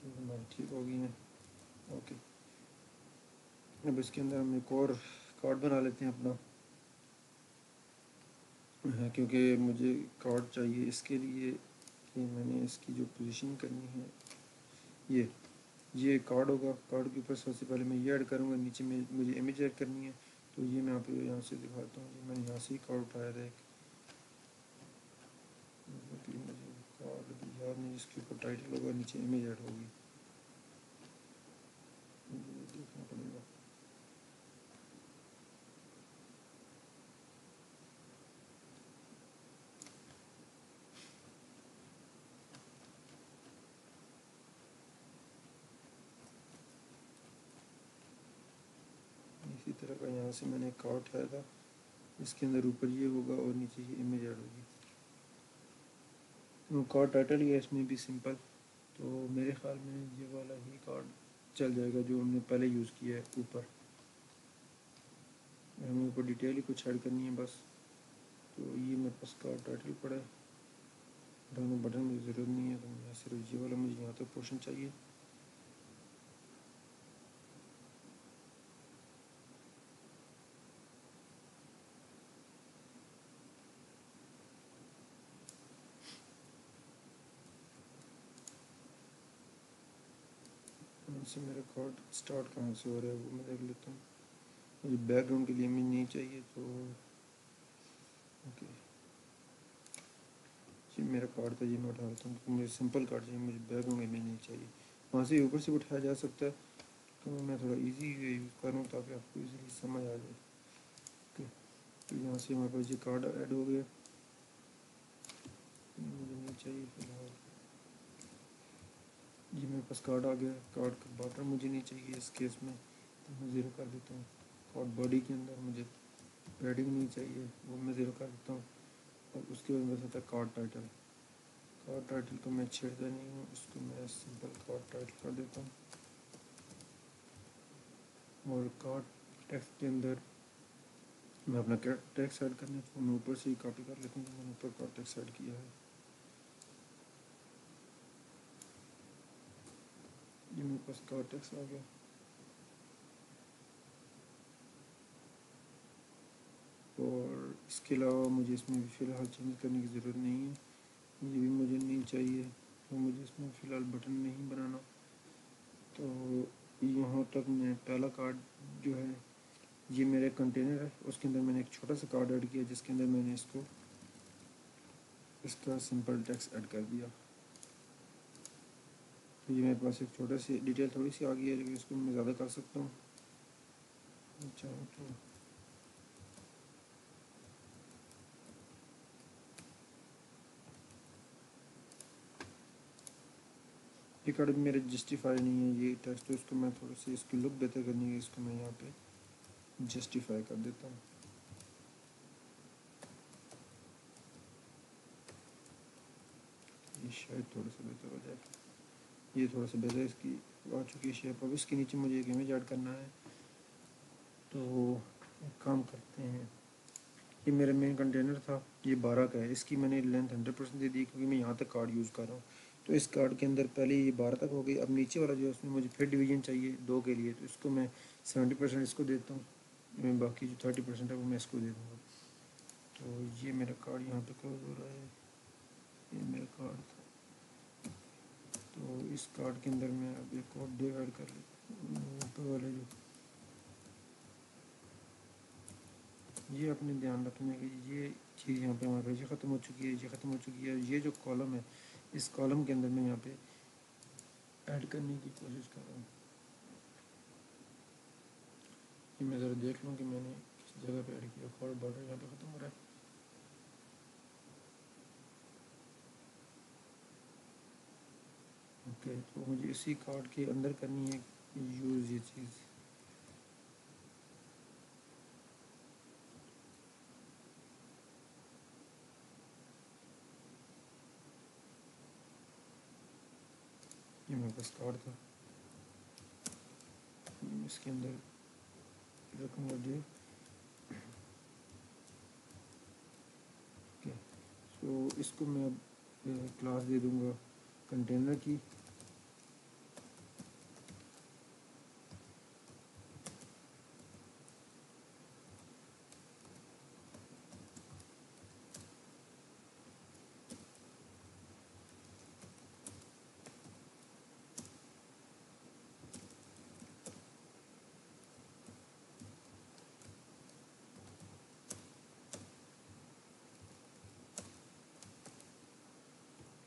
ہماری ٹھیک ہو گئی ہیں. اوکے، اب اس کے اندر ہم ایک اور کارڈ بنا لیتے ہیں اپنا، کیونکہ مجھے کارڈ چاہیے اس کے لیے کہ میں نے اس کی جو پوزیشن کرنی ہے، یہ کارڈ ہوگا. کارڈ کے اوپر سب سے پہلے میں یہ ایڈ کروں گا، نیچے میں مجھے امیج ایڈ کرنی ہے. تو یہ میں آپ کو یہاں سے دکھاتا ہوں. یہ میں نے یہاں سے ہی کارڈ اٹھایا تھا ایک، مجھے کارڈ بھی یاد نہیں، جس کے اوپر ٹائٹل ہوگا نیچے امیج ایڈ ہوگی. مجھے دیکھنا پڑے گا. اسی طرح کا یہاں سے میں نے کارڈ اٹھایا تھا، اس کے اندر اوپر یہ ہوگا اور نیچے یہ امیج ایڈ ہوگی. کارڈ ٹائٹل ہی ہے اس میں بھی سمپل. تو میرے خیال میں یہ والا ہی کارڈ چل جائے گا جو ہم نے پہلے یوز کیا ہے اوپر. ہمیں اوپر ڈیٹیل ہی کچھ ایڈ کرنی ہے بس. تو یہ میرے پاس کارڈ ٹائٹل پڑا ہے، دونوں بٹن کی ضرورت نہیں ہے. تو میں صرف یہ والا مجھے یہاں تک پورشن چاہیے. یہاں سے میرا کارڈ اسٹارٹ کہاں سے ہو رہا ہے وہ میں دیکھ لیتا ہوں. مجھے بیک گراؤنڈ کے لیے امیج نہیں چاہیے، تو اوکے یہ میرا کارڈ تھا، یہ میں اٹھا لیتا ہوں. مجھے سمپل کارڈ چاہیے، مجھے بیک گراؤنڈ امیج نہیں چاہیے. وہاں سے اوپر سے اٹھایا جا سکتا ہے، تو میں تھوڑا ایزی یوز کروں تاکہ آپ کو ایزیلی سمجھ آ جائے. اوکے، تو یہاں سے ہمارے پاس یہ کارڈ ایڈ ہو گیا. مجھے نہیں چاہیے فی الحال. یہ میرے پاس کارڈ آ گیا. کارڈ کا باٹم مجھے نہیں چاہیے اس کیس میں، تو میں 0 کر دیتا ہوں. اور باڈی کے اندر مجھے پیڈنگ نہیں چاہیے، وہ میں 0 کر دیتا ہوں. اور اس کے بعد میرے ساتھ ہے کارڈ ٹائٹل. کارڈ ٹائٹل کو میں چھیڑتا نہیں ہوں، اس کو میں سمپل کارڈ ٹائٹل کر دیتا ہوں. اور کارڈ ٹیکسٹ کے اندر میں اپنا ٹیکسٹ ایڈ کرنا ہے، تو میں اوپر سے ہی کاپی کر لیتا ہوں کہ میں نے اوپر کارڈ ٹیکسٹ ایڈ کیا ہے. یہ میرے پاس کارڈ ٹیکسٹ آ گیا. اور اس کے علاوہ مجھے اس میں فی الحال چینج کرنے کی ضرورت نہیں ہے. یہ بھی مجھے نہیں چاہیے، تو مجھے اس میں فی الحال بٹن نہیں بنانا. تو یہاں تک میں پہلا کارڈ جو ہے یہ میرا کنٹینر ہے، اس کے اندر میں نے ایک چھوٹا سا کارڈ ایڈ کیا جس کے اندر میں نے اس کا سمپل ٹیکسٹ ایڈ کر دیا. تو یہ میرے پاس ایک چھوٹا سی ڈیٹیل تھوڑی سی آ گئی ہے، لیکن اس کو میں زیادہ کر سکتا ہوں چاہوں تو. یہ کارڈ بھی میرے جسٹیفائی نہیں ہے یہ ٹیکسٹ، تو اس کو میں تھوڑی سی اس کی لک بہتر کرنی ہے، اس کو میں یہاں پہ جسٹیفائی کر دیتا ہوں. یہ شاید تھوڑا سا بہتر ہو جائے. یہ تھوڑا سا بہتر اس کی آ چکی ہے شیپ. اب اس کے نیچے مجھے ایک امیج ایڈ کرنا ہے، تو ایک کام کرتے ہیں. یہ میرا مین کنٹینر تھا، یہ 12 کا ہے. اس کی میں نے لینتھ 100% دے دی کیونکہ میں یہاں تک کارڈ یوز کر رہا ہوں. تو اس کارڈ کے اندر پہلے یہ 12 تک ہو گئی. اب نیچے والا جو ہے اس میں مجھے پھر ڈویژن چاہیے 2 کے لیے، تو اس کو میں 70% اس کو دیتا ہوں. میں باقی جو 30% ہے وہ میں اس کو دے دوں گا. تو یہ میرا کارڈ یہاں پہ کلوز ہو رہا ہے. یہ میرا کارڈ تھا، تو اس کارڈ کے اندر میں اب ایک اور ڈیو ایڈ کر لیتا ہوں. اوپر والے جو یہ اپنے دھیان رکھنے کی یہ چیز یہاں پہ ہمارے پاس یہ ختم ہو چکی ہے، یہ ختم ہو چکی ہے. یہ جو کالم ہے اس کالم کے اندر میں یہاں پہ ایڈ کرنے کی کوشش کر رہا ہوں. یہ میں ذرا دیکھ لوں کہ میں نے کس جگہ پہ ایڈ کیا. فور بارڈر یہاں پہ ختم ہو رہا ہے. اوکے تو مجھے اسی کارڈ کے اندر کرنی ہے یوز یہ چیز. یہ میرے پاس کارڈ تھا، اس کے اندر رکھوں گا جو تو اس کو میں اب کلاس دے دوں گا کنٹینر کی.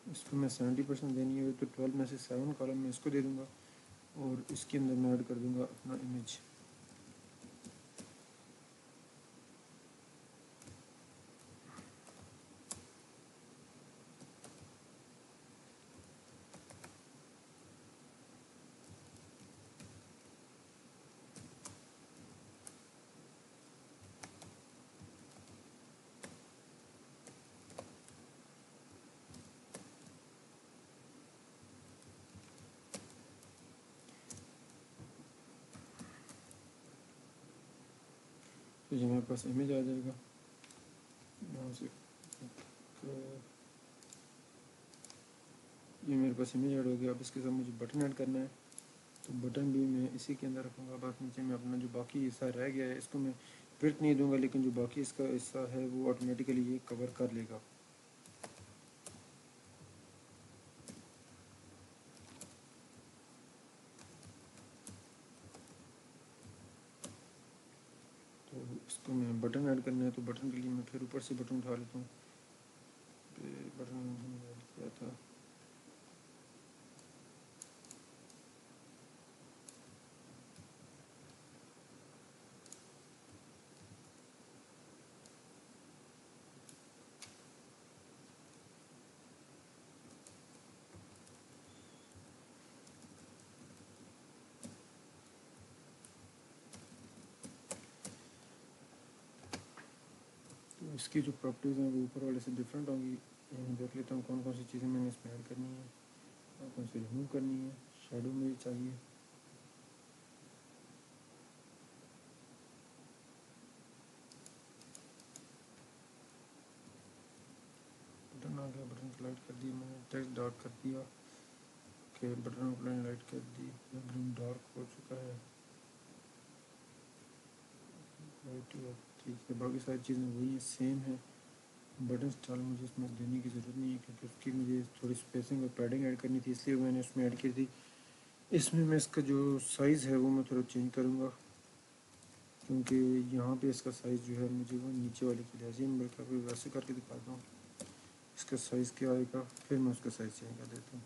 اس کو میں 70% دینی ہے تو 12 میں سے 7 کالم میں اس کو دے دوں گا اور اس کے اندر میں ایڈ کر دوں گا اپنا امیج. تو یہ میرے پاس امیج آ جائے گا یہاں سے. یہ میرے پاس امیج ایڈ ہو گیا. اب اس کے ساتھ مجھے بٹن ایڈ کرنا ہے تو بٹن بھی میں اسی کے اندر رکھوں گا. بس نیچے میں اپنا جو باقی حصہ رہ گیا ہے اس کو میں پرنٹ نہیں دوں گا لیکن جو باقی اس کا حصہ ہے وہ آٹومیٹیکلی یہ کور کر لے گا. تو اس کو میں بٹن ایڈ کرنا ہے تو بٹن کے لیے میں پھر اوپر سے بٹن اٹھا لیتا ہوں. بٹن ایڈ کیا تھا تو اس کی جو پراپرٹیز ہیں وہ اوپر والے سے ڈفرینٹ ہوں گی. میں دیکھ لیتا ہوں کون کون سی چیزیں میں نے اس میں ایڈ کرنی ہے اور کون سی ریموو کرنی ہے. شیڈو مجھے چاہیے. بٹن آ گیا. بٹن کو لائٹ کر دی میں نے. ٹیکسٹ ڈارک کر دیا کہ بٹن کو لائٹ کر دی. گرین ڈارک ہو چکا ہے. ٹھیک ہے باقی ساری چیزیں وہی ہیں سیم ہیں. بٹن اسٹائل مجھے اس میں دینے کی ضرورت نہیں ہے کیونکہ اس کی مجھے تھوڑی اسپیسنگ اور پیڈنگ ایڈ کرنی تھی اس لیے میں نے اس میں ایڈ کی تھی. اس میں اس کا جو سائز ہے وہ میں تھوڑا چینج کروں گا کیونکہ یہاں پہ اس کا سائز جو ہے مجھے وہ نیچے والے کی لحاظ میں بلکہ ویسے کر کے دکھاتا ہوں اس کا سائز کیا آئے گا پھر میں اس کا سائز چینج کر دیتا ہوں.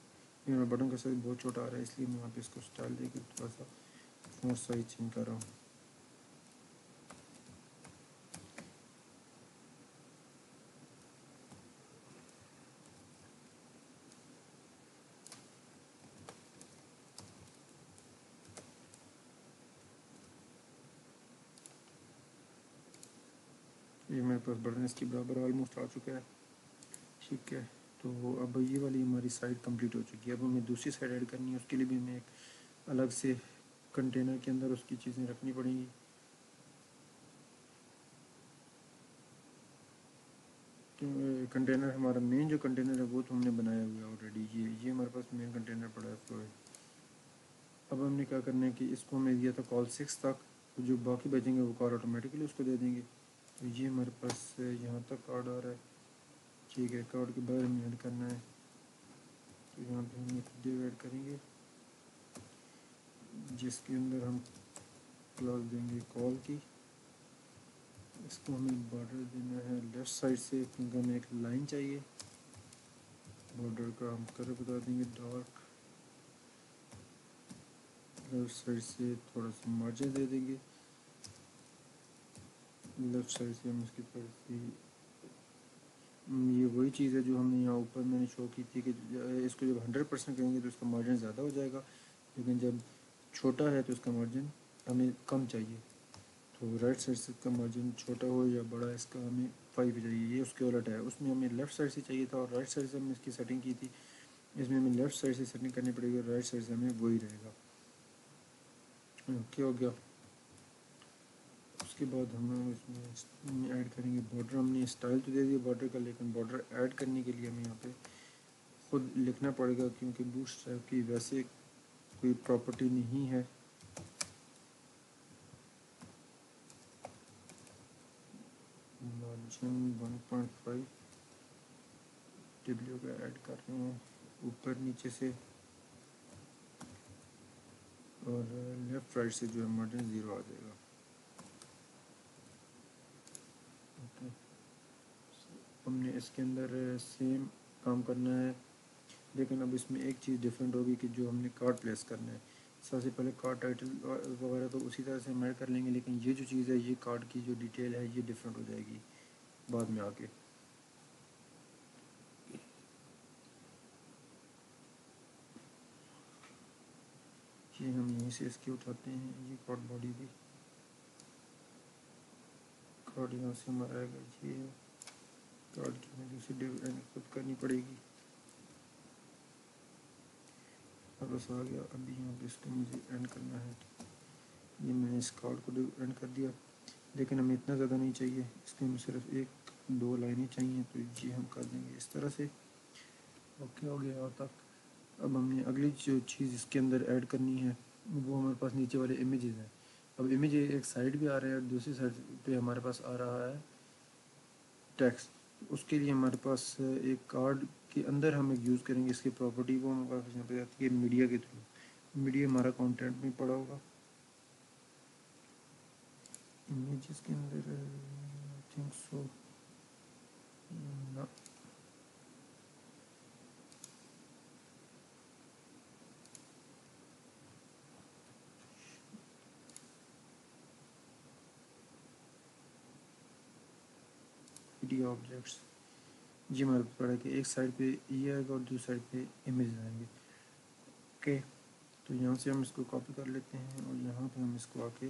میرا بٹن کا سائز بہت چھوٹا آ رہا ہے اس لیے میں یہاں پہ اس کو اسٹائل دے کے تھوڑا سا فونٹ سائز چینج کر رہا ہوں. یہ میرے پاس بٹن اس کی برابر آلموسٹ آ چکا ہے. ٹھیک ہے تو اب یہ والی ہماری سائڈ کمپلیٹ ہو چکی ہے. اب ہمیں دوسری سائڈ ایڈ کرنی ہے. اس کے لیے بھی ہمیں ایک الگ سے کنٹینر کے اندر اس کی چیزیں رکھنی پڑیں گی. کنٹینر ہمارا مین جو کنٹینر ہے وہ تو ہم نے بنایا ہوا ہے آلریڈی. یہ ہمارے پاس مین کنٹینر پڑا ہے فلوئڈ. اب ہم نے کیا کرنا ہے کہ اس کو ہم نے دیا تھا کال 6 تک. جو باقی بچیں گے وہ کال آٹومیٹکلی اس کو دے دیں گے. تو یہ ہمارے پاس یہاں تک کارڈ آ رہا ہے. ٹھیک ہے کارڈ کے بعد ہمیں ایڈ کرنا ہے تو یہاں پہ ہم ڈیو ایڈ کریں گے جس کے اندر ہم کلاس دیں گے کال کی. اس کو ہمیں بارڈر دینا ہے لیفٹ سائڈ سے کیونکہ ہمیں ایک لائن چاہیے. بارڈر کا ہم کلر بتا دیں گے ڈارک. لیفٹ سائڈ سے تھوڑا سا مارجن دے دیں گے. لیفٹ سائڈ سے ہم اس کی تھوڑی سی یہ وہی چیز ہے جو ہم نے یہاں اوپر میں نے شو کی تھی کہ اس کو جب 100% کریں گے تو اس کا مارجن زیادہ ہو جائے گا، لیکن جب چھوٹا ہے تو اس کا مارجن ہمیں کم چاہیے. تو رائٹ سائڈ سے اس کا مارجن چھوٹا ہو یا بڑا، اس کا ہمیں 5 چاہیے. یہ اس کے الٹ ہے، اس میں ہمیں لیفٹ سائڈ سے چاہیے تھا اور رائٹ سائڈ سے ہم نے اس کی سیٹنگ کی تھی. اس میں ہمیں لیفٹ سائڈ سے سیٹنگ کرنی پڑے گی اور رائٹ سائڈ سے ہمیں وہی رہے گا. اوکے ہو گیا. اس کے بعد ہم اس میں ایڈ کریں گے بارڈر. ہم نے اسٹائل تو دے دیا بارڈر کا، لیکن بارڈر ایڈ کرنے کے لیے ہمیں یہاں پہ خود لکھنا پڑے گا کیونکہ بوٹ اسٹریپ کی ویسے کوئی پراپرٹی نہیں ہے. مارجن 1.5 ڈبلیو کا ایڈ کر رہے ہیں اوپر نیچے سے، اور لیفٹ رائٹ سے جو ہے مارجن 0 آ جائے گا. اوکے. ہم نے اس کے اندر سیم کام کرنا ہے، لیکن اب اس میں ایک چیز ڈفرینٹ ہوگی کہ جو ہم نے کارڈ پلیس کرنا ہے. سب سے پہلے کارڈ ٹائٹل وغیرہ تو اسی طرح سے ہم ایڈ کر لیں گے، لیکن یہ جو چیز ہے یہ کارڈ کی جو ڈیٹیل ہے یہ ڈفرینٹ ہو جائے گی بعد میں آ کے. یہ ہم یہیں سے اس کی اٹھاتے ہیں، یہ کارڈ باڈی بھی کارڈ یہاں سے ہمارا آئے گا. یہ کارڈ کی ہمیں دوسری ڈیزائن خود کرنی پڑے گی. اب بس آ گیا. ابھی یہاں پہ اس کو مجھے اینڈ کرنا ہے. یہ میں نے اس کارڈ کو اینڈ کر دیا، لیکن ہمیں اتنا زیادہ نہیں چاہیے، اس کے ہمیں صرف 1-2 لائنیں چاہیے، تو یہ ہم کر دیں گے اس طرح سے. اوکے ہو گیا یہاں تک. اب ہم نے اگلی جو چیز اس کے اندر ایڈ کرنی ہے وہ ہمارے پاس نیچے والے امیجز ہیں. اب امیج ایک سائڈ بھی آ رہا ہے اور دوسری سائڈ پہ ہمارے پاس آ رہا ہے ٹیکسٹ. اس کے لیے ہمارے پاس ایک کارڈ کے اندر ہم ایک یوز کریں گے اس کی پراپرٹی. وہ ہمارے پاس یہاں پہ آتی ہے میڈیا کے تھرو. میڈیا ہمارا کانٹینٹ میں پڑا ہوگا امیجز کے اندر. آئی تھنک سو نہ میڈیا آبجیکٹس. جی ہمارے کو پڑا کہ ایک سائڈ پہ یہ آئے گا اور دوسری سائڈ پہ امیج آئیں گے. اوکے. تو یہاں سے ہم اس کو کاپی کر لیتے ہیں اور یہاں پہ ہم اس کو آ کے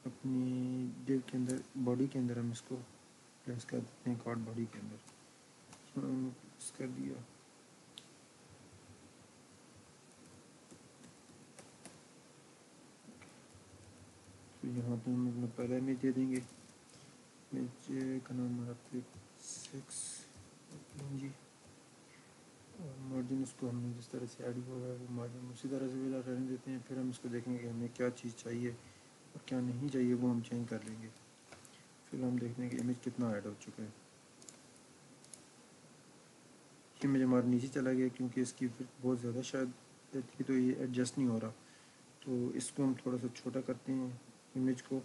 اپنی ڈیو کے اندر باڈی کے اندر ہم اس کو پلیس کر دیتے ہیں. کارڈ باڈی کے اندر ہم نے پلیس کر دیا. تو یہاں پہ ہم اپنا پہلا امیج دے دیں گے. امیج کا نام ہمارا پک 6 جی. اور مارجن اس کو ہم نے جس طرح سے ایڈ ہوا ہے وہ مارجن اسی طرح سے بھی رہنے دیتے ہیں. پھر ہم اس کو دیکھیں گے کہ ہمیں کیا چیز چاہیے اور کیا نہیں چاہیے، وہ ہم چینج کر لیں گے. پھر ہم دیکھتے ہیں کہ امیج کتنا ایڈ ہو چکا ہے. یہ امیج ہمارا نیچے چلا گیا کیونکہ اس کی پھر بہت زیادہ شاید تھی تو یہ ایڈجسٹ نہیں ہو رہا. تو اس کو ہم تھوڑا سا چھوٹا کرتے ہیں امیج کو.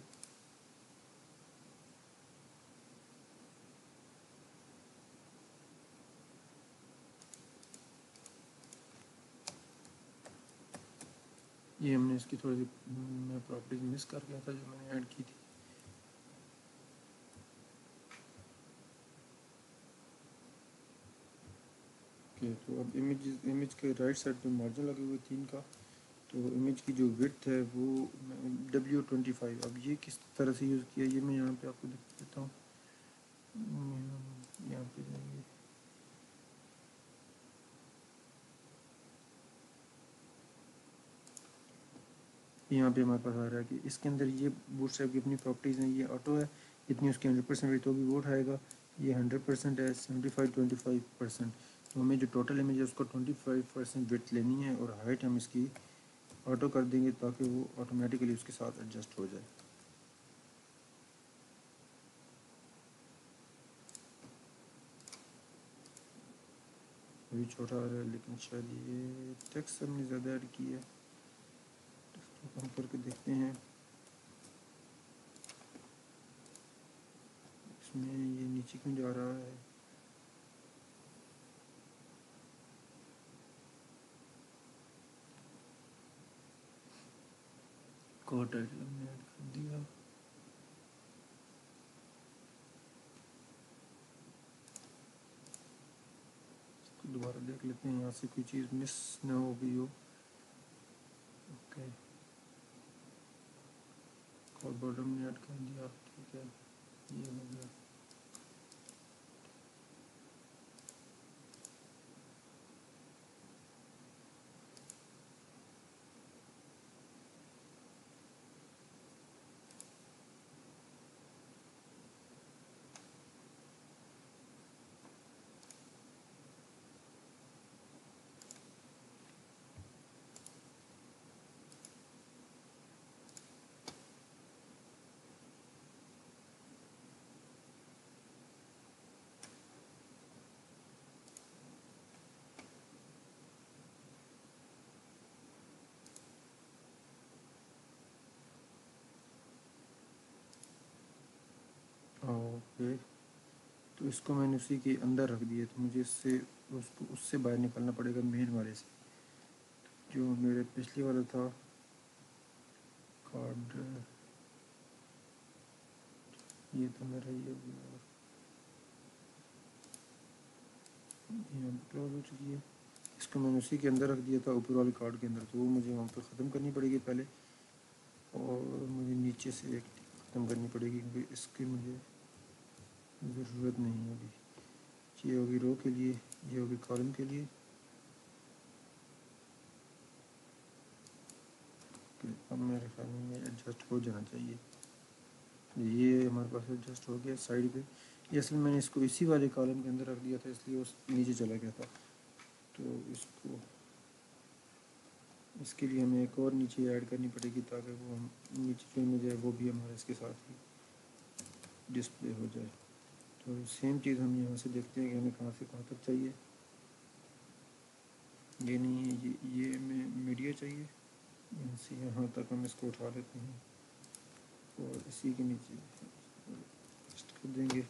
یہ ہم نے اس کی تھوڑی سی میں پراپرٹیز مس کر گیا تھا جو میں نے ایڈ کی تھی. اوکے. تو اب امیج کے رائٹ سائڈ پہ مارجن لگے ہوئے 3 کا. تو امیج کی جو وڈتھ ہے وہ W25. اب یہ کس طرح سے یوز کیا یہ میں یہاں پہ آپ کو دکھا دیتا ہوں. یہاں پہ جائیں گے. یہاں پہ ہمارے پاس آ رہا ہے کہ اس کے اندر یہ بوٹ اسٹریپ کی اپنی پراپرٹیز ہیں. یہ آٹو ہے، جتنی اس کی 100% وڈتھ ہوگی وہ اٹھائے گا. یہ 100% ہے، 75-25%. تو ہمیں جو ٹوٹل امیج ہے اس کو 25% وڈتھ لینی ہے اور ہائٹ ہم اس کی آٹو کر دیں گے تاکہ وہ آٹومیٹیکلی اس کے ساتھ ایڈجسٹ ہو جائے. ابھی چھوٹا آ رہا ہے لیکن شاید یہ ٹیکسٹ ہم نے زیادہ ایڈ کی ہے. ٹیکسٹ کو کم کر کے دیکھتے ہیں. اس میں یہ نیچے کیوں جا رہا ہے؟ کوٹ ٹائٹل ہم نے ایڈ کر دیا. اس کو دوبارہ دیکھ لیتے ہیں یہاں سے کوئی چیز مس نہ ہو گئی ہو. اوکے کوٹ بارڈر ہم نے ایڈ کر دیا. ٹھیک ہے یہ ہو گیا. اوکے تو اس کو میں نے اسی کے اندر رکھ دیا. تو مجھے اس سے باہر نکلنا پڑے گا مین والے سے. جو میرے پچھلے والا تھا کارڈ یہ تو میرا یہ کلوز ہو چکی ہے. اس کو میں نے اسی کے اندر رکھ دیا تھا اوپر والے کارڈ کے اندر. تو وہ مجھے وہاں پہ ختم کرنی پڑے گی پہلے اور مجھے نیچے سے ایک ختم کرنی پڑے گی کیونکہ اس کی مجھے ضرورت نہیں ہے ابھی. یہ ہوگی رو کے لیے یہ ہوگی کالم کے لیے. اب میرے خیال میں یہ ایڈجسٹ ہو جانا چاہیے. یہ ہمارے پاس ایڈجسٹ ہو گیا سائڈ پہ. یہ اصل میں نے اس کو اسی والے کالم کے اندر رکھ دیا تھا اس لیے اس نیچے چلا گیا تھا. تو اس کے لیے ہمیں ایک اور نیچے ایڈ کرنی پڑے گی تاکہ وہ ہم نیچے جو امیج ہے وہ بھی ہمارے اس کے ساتھ ہی ڈسپلے ہو جائے. تو سیم چیز ہم یہاں سے دیکھتے ہیں کہ ہمیں کہاں سے کہاں تک چاہیے. یہ نہیں ہے یہ ہمیں میڈیا چاہیے. یہاں سے یہاں تک ہم اس کو اٹھا لیتے ہیں اور اسی کے نیچے ایڈجسٹ کر دیں گے.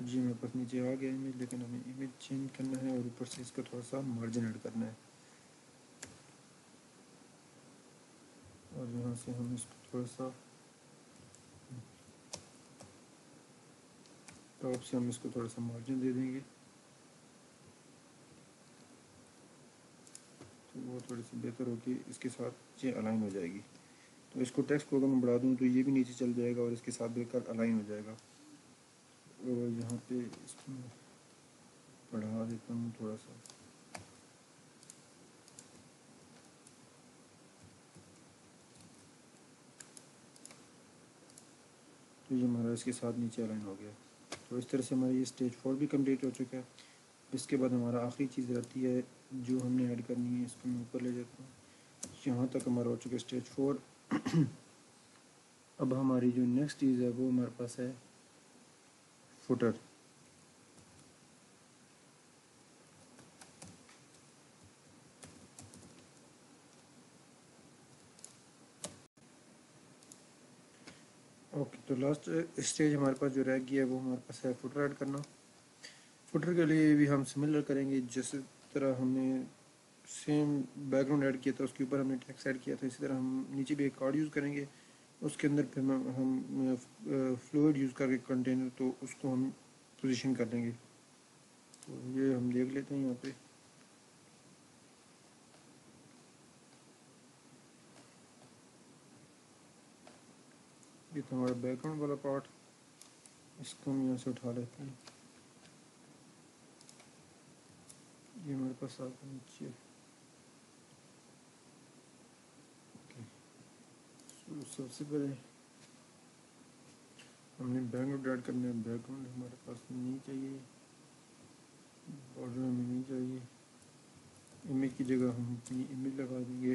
جی میرے پاس نیچے آ گیا امیج لیکن ہمیں امیج چینج کرنا ہے اور اوپر سے اس کا تھوڑا سا مارجن ایڈ کرنا ہے. اور یہاں سے ہم اس کو تھوڑا سا ٹاپ سے ہم اس کو تھوڑا سا مارجن دے دیں گے. تو وہ تھوڑی سی بہتر ہوگی اس کے ساتھ یہ الائن ہو جائے گی. تو اس کو ٹیکسٹ کو اگر میں بڑھا دوں تو یہ بھی نیچے چل جائے گا اور اس کے ساتھ بالکل الائن ہو جائے گا. اور یہاں پہ اس کو میں بڑھا دیتا ہوں تھوڑا سا. تو یہ ہمارا اس کے ساتھ نیچے الائن ہو گیا. تو اس طرح سے ہمارا یہ اسٹیج 4 بھی کمپلیٹ ہو چکا ہے. اس کے بعد ہمارا آخری چیز رہتی ہے جو ہم نے ایڈ کرنی ہے. اس کو میں اوپر لے جاتا ہوں. یہاں تک ہمارا ہو چکا ہے اسٹیج 4. اب ہماری جو نیکسٹ چیز ہے وہ ہمارے پاس ہے فوٹر. اوکے تو لاسٹ اسٹیج ہمارے پاس جو رہ گیا ہے وہ ہمارے پاس ہے فوٹر ایڈ کرنا. فوٹر کے لیے بھی ہم سملر کریں گے. جس طرح ہم نے سیم بیک گراؤنڈ ایڈ کیا تھا اس کے اوپر ہم نے ٹیکسٹ ایڈ کیا تھا اسی طرح ہم نیچے بھی ایک کارڈ یوز کریں گے. اس کے اندر پھر ہم فلوئڈ یوز کر کے کنٹینر تو اس کو ہم پوزیشن کر دیں گے. تو یہ ہم دیکھ لیتے ہیں یہاں پہ. یہ تو ہمارا بیک گراؤنڈ والا پارٹ. اس کو ہم یہاں سے اٹھا لیتے ہیں. یہ ہمارے پاس آ کے نیچے سب سے پہلے ہم نے بیک گراؤنڈ ایڈ کرنا ہے. بیک گراؤنڈ ہمارے پاس نہیں چاہیے. بارڈر ہمیں نہیں چاہیے. امیج کی جگہ ہم اپنی امیج لگا دیں گے.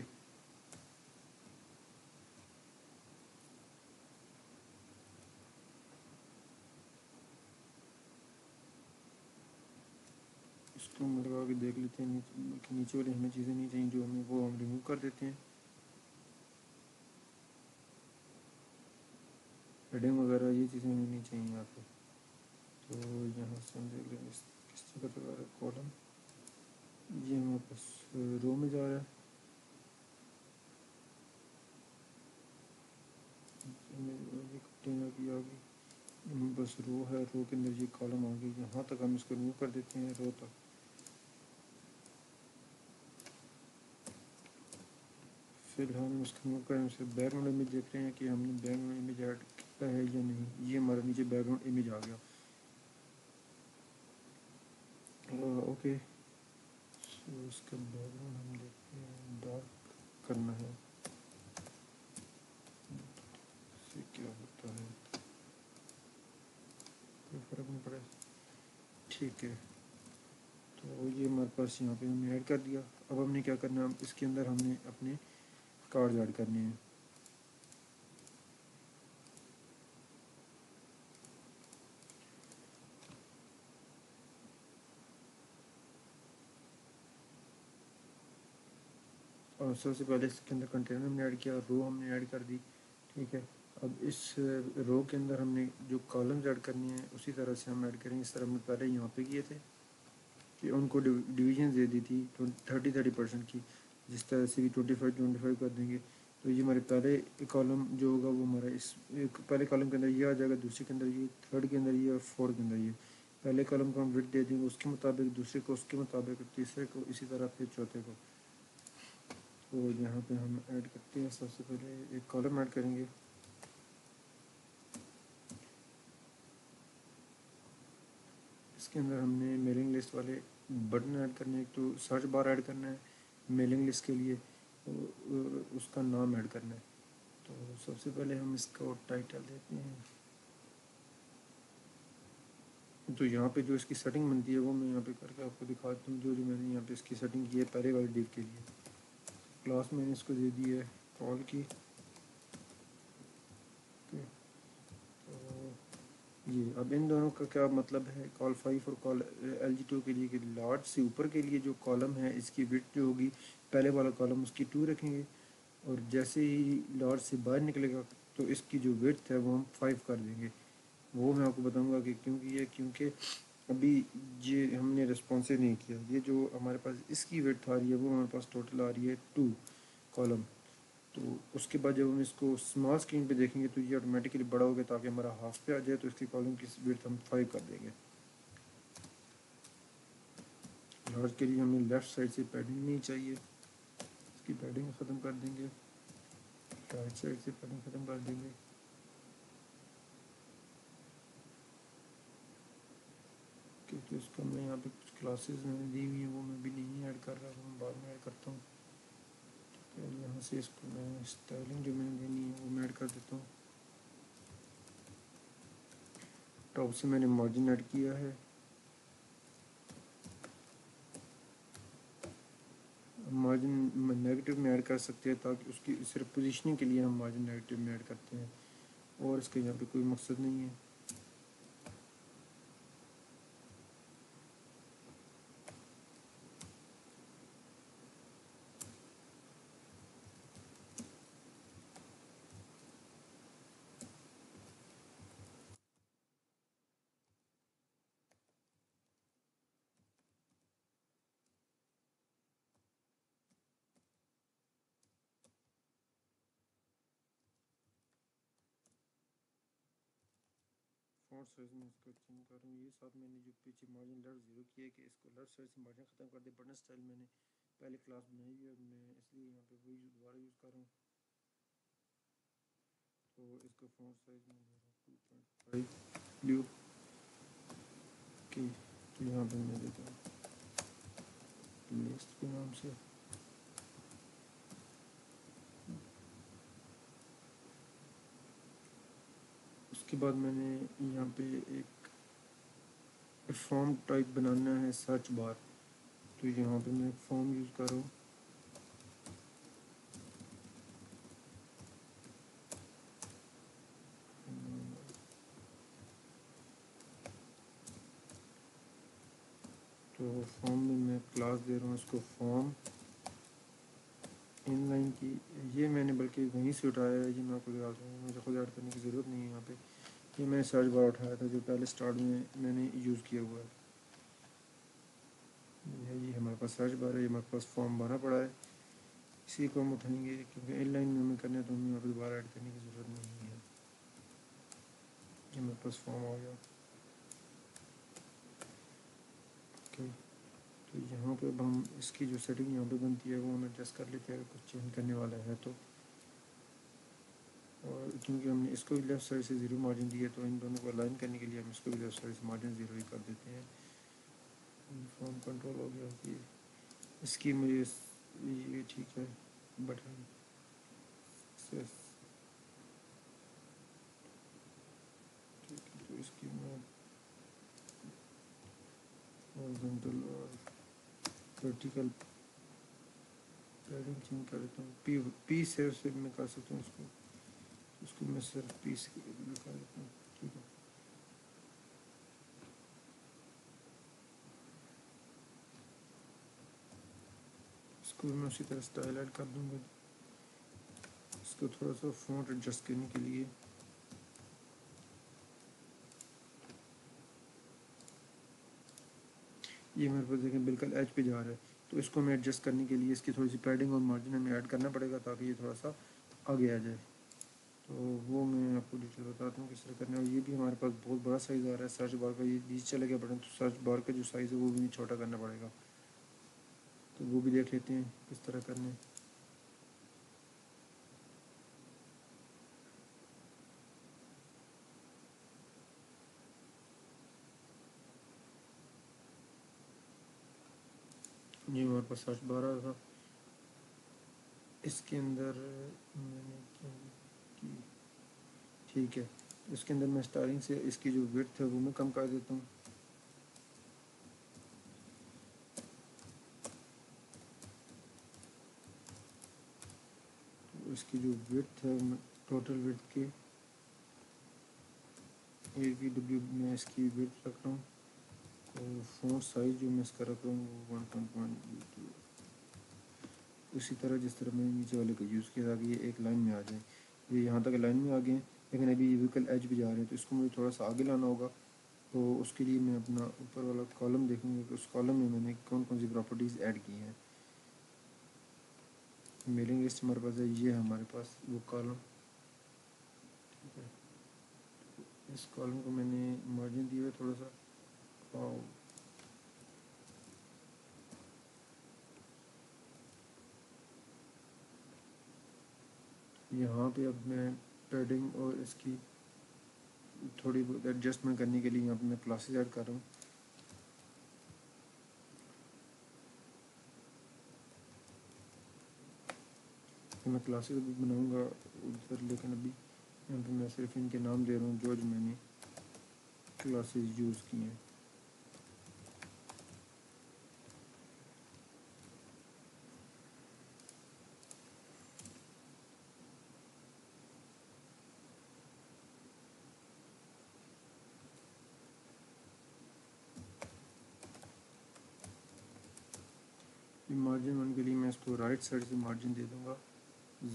اس کو ہم لگا کے دیکھ لیتے ہیں. نیچے والی ہمیں چیزیں نہیں چاہیے جو ہمیں وہ ہم ریموو کر دیتے ہیں. ہیڈنگ وغیرہ یہ چیزیں ہونی چاہیے یہاں پہ. تو یہاں سے ہم دیکھ لیں گے کس طرح کا ہے کالم. یہ ہمارے پاس رو میں جا رہا ہے. کنٹینر کی آ گئی بس رو ہے. رو کے اندر یہ کالم آ گئی. یہاں تک ہم اس کو ریموو کر دیتے ہیں رو تک. فی الحال ہم اس کو ریموو کریں. سے بیک گراؤنڈ امیج دیکھ رہے ہیں کہ ہم نے بیک گراؤنڈ امیج ایڈ کیا ہے یا نہیں. یہ ہمارا نیچے بیک گراؤنڈ امیج آ گیا. اوکے اس کا بیک گراؤنڈ ہم دیکھتے ہیں ڈارک کرنا ہے. اس سے کیا ہوتا ہے کوئی فرق نہیں پڑے. ٹھیک ہے تو یہ ہمارے پاس یہاں پہ ہم نے ایڈ کر دیا. اب ہم نے کیا کرنا ہے اس کے اندر ہم نے اپنے کارڈز ایڈ کرنے ہیں. اور سب سے پہلے اس کے اندر کنٹینر ہم نے ایڈ کیا. رو ہم نے ایڈ کر دی. ٹھیک ہے. اب اس رو کے اندر ہم نے جو کالمز ایڈ کرنی ہیں اسی طرح سے ہم ایڈ کریں گے. اس طرح ہم نے پہلے یہاں پہ کیے تھے کہ ان کو ڈویژن دے دی تھی 30% کی. جس طرح سے بھی 25 کر دیں گے. تو یہ ہمارے پہلے کالم جو ہوگا وہ ہمارا اس پہلے کالم کے اندر یہ آ جائے گا. دوسرے کے اندر یہ, تھرڈ کے اندر یہ, اور فورتھ کے اندر یہ. پہلے کالم کو ہم وڈتھ دے دیں گے اس کے مطابق, دوسرے کو اس کے مطابق, تیسرے کو اسی طرح, پھر چوتھے کو. تو یہاں پہ ہم ایڈ کرتے ہیں. سب سے پہلے ایک کالم ایڈ کریں گے. اس کے اندر ہم نے میلنگ لسٹ والے بٹن ایڈ کرنے ہیں. ایک تو سرچ بار ایڈ کرنا ہے میلنگ لسٹ کے لیے, اس کا نام ایڈ کرنا ہے. تو سب سے پہلے ہم اس کو ٹائٹل دیتے ہیں. تو یہاں پہ جو اس کی سیٹنگ بنتی ہے وہ میں یہاں پہ کر کے آپ کو دکھاتا ہوں. جو میں نے یہاں پہ اس کی سیٹنگ کی ہے پہلے والی ڈیو کے لیے. کلاس میں نے اس کو دے دی ہے کال کی. اوکے تو یہ اب ان دونوں کا کیا مطلب ہے کال 5 اور کال LG2 کے لیے کہ لارج سے اوپر کے لیے جو کالم ہے اس کی وڈتھ جو ہوگی پہلے والا کالم اس کی 2 رکھیں گے. اور جیسے ہی لارج سے باہر نکلے گا تو اس کی جو وڈتھ ہے وہ ہم 5 کر دیں گے. وہ میں آپ کو بتاؤں گا کہ کیونکہ ابھی یہ ہم نے رسپانسو نہیں کیا. یہ جو ہمارے پاس اس کی وڈتھ آ رہی ہے وہ ہمارے پاس ٹوٹل آ رہی ہے 2 کالم. تو اس کے بعد جب ہم اس کو اسمال اسکرین پہ دیکھیں گے تو یہ آٹومیٹکلی بڑا ہو گیا تاکہ ہمارا ہاف پہ آ جائے. تو اس کی کالم کی وڈتھ ہم 5 کر دیں گے. لارج کے لیے ہمیں لیفٹ سائڈ سے پیڈنگ نہیں چاہیے. اس کی پیڈنگ ختم کر دیں گے. رائٹ سائڈ سے پیڈنگ ختم کر دیں گے. کیونکہ اس کا میں یہاں پہ کچھ کلاسز میں نے دی ہوئی ہیں وہ میں بھی نہیں ایڈ کر رہا ہوں, بعد میں ایڈ کرتا ہوں. یہاں سے اس کو میں اسٹائلنگ جو میں نے دینی ہے وہ میں ایڈ کر دیتا ہوں. ٹاپ سے میں نے مارجن ایڈ کیا ہے. مارجن نیگیٹو میں ایڈ کر سکتے ہیں تاکہ اس کی صرف پوزیشننگ کے لیے ہم مارجن نیگیٹو میں ایڈ کرتے ہیں, اور اس کا یہاں پہ کوئی مقصد نہیں ہے. فونٹ سائز میں اس کو چینج کر رہا ہوں. یہ ساتھ میں نے جو پیچھے مارجن لیفٹ 0 کیا ہے کہ اس کو لیفٹ سائڈ سے مارجن ختم کر دے. بٹن اسٹائل میں نے پہلے کلاس بنائی ہوئی ہے اور میں اس لیے یہاں پہ وہی دوبارہ یوز کر رہا ہوں. تو اس کا فونٹ سائز میں دے رہا ہوں 2.5 بلیو کی. تو یہاں پہ میں دیتا ہوں لسٹ کے نام سے. اس کے بعد میں نے یہاں پہ ایک فارم ٹائپ بنانا ہے سرچ بار. تو یہاں پہ میں ایک فارم یوز کر رہا ہوں. تو فارم میں کلاس دے رہا ہوں اس کو فارم ان لائن کی یہ میں نے بلکہ وہیں سے اٹھایا ہے، یہ میں آپ کو دکھاتا ہوں، مجھے خود ایڈ کرنے کی ضرورت نہیں ہے یہاں پہ. یہ میں نے سرچ بار اٹھایا تھا جو پہلے اسٹارٹ میں نے یوز کیا ہوا ہے. یہ ہمارے پاس سرچ بار ہے، یہ ہمارے پاس فارم بھرا پڑا ہے، اسی کو ہم اٹھائیں گے کیونکہ ان لائن میں ہمیں کرنا ہے تو ہمیں یہاں پہ دوبارہ ایڈ کرنے کی ضرورت نہیں ہے. یہ میرے پاس فارم آ گیا. اوکے، تو یہاں پہ اب ہم اس کی جو سیٹنگ یہاں پہ بنتی ہے وہ ہم ایڈجسٹ کر لیتے ہیں اگر کچھ چینج کرنے والا ہے تو. اور کیونکہ ہم نے اس کو بھی لیفٹ سائڈ سے 0 مارجن دی ہے تو ان دونوں کو الائن کرنے کے لیے ہم اس کو بھی لیفٹ سائڈ سے مارجن 0 ہی کر دیتے ہیں. فارم کنٹرول ہو گیا کہ اس کی مجھے یہ ٹھیک ہے بٹن سیس ٹھیک ہے. تو اس کی میں ہارزونٹل اور ورٹیکل پیڈنگ چینج کر دیتا ہوں. پی صرف سے میں کر سکتا ہوں اس کو میں صرف پی سے لکھا دیتا ہوں. ٹھیک ہے، اس کو میں اسی طرح اسٹائل ایڈ کر دوں گا. اس کو تھوڑا سا فونٹ ایڈجسٹ کرنے کے لیے یہ میرے پاس دیکھیں بالکل ایج پہ جا رہا ہے، تو اس کو میں ایڈجسٹ کرنے کے لیے اس کی تھوڑی سی پیڈنگ اور مارجن ہمیں ایڈ کرنا پڑے گا تاکہ یہ تھوڑا سا آگے آ جائے. تو وہ میں آپ کو ڈیٹیل بتاتا ہوں کس طرح کرنا ہے. اور یہ بھی ہمارے پاس بہت بڑا سائز آ رہا ہے سرچ بار کا، یہ نیچے چلے گیا بٹن تو سرچ بار کا جو سائز ہے وہ بھی چھوٹا کرنا پڑے گا. تو وہ بھی دیکھ لیتے ہیں کس طرح کرنا ہے. یہ ہمارے پاس سرچ بار آ رہا تھا، اس کے اندر میں نے کیا کی ٹھیک ہے. اس کے اندر میں اسٹارٹنگ سے اس کی جو وڈتھ ہے وہ میں کم کر دیتا ہوں. اس کی جو وڈتھ ہے ٹوٹل وڈتھ کی 8 میں اس کی وڈتھ رکھ رہا ہوں. اور فونٹ سائز جو میں اس کا رکھ رہا ہوں وہ 1.1 اسی طرح جس طرح میں نے نیچے والے کو یوز کیا تاکہ یہ ایک لائن میں آ جائیں. یہ یہاں تک لائن میں آ گئے ہیں لیکن ابھی یہ ویکل ایج بھی جا رہے ہیں تو اس کو مجھے تھوڑا سا آگے لانا ہوگا. تو اس کے لیے میں اپنا اوپر والا کالم دیکھوں گا کہ اس کالم میں نے کون کون سی پراپرٹیز ایڈ کی ہیں. میلنگ لسٹ ہمارے پاس ہے، یہ ہے ہمارے پاس وہ کالم. ٹھیک ہے، اس کالم کو میں نے مارجن دیا ہے تھوڑا سا. یہاں پہ اب میں پیڈنگ اور اس کی تھوڑی بہت ایڈجسٹمنٹ کرنے کے لیے یہاں پہ میں کلاسز ایڈ کر رہا ہوں. میں کلاسز بھی بناؤں گا ادھر، لیکن ابھی یہاں پہ میں صرف ان کے نام دے رہا ہوں جو میں نے کلاسز یوز کی ہیں. مارجن 1 کے لیے میں اس کو رائٹ سائڈ سے مارجن دے دوں گا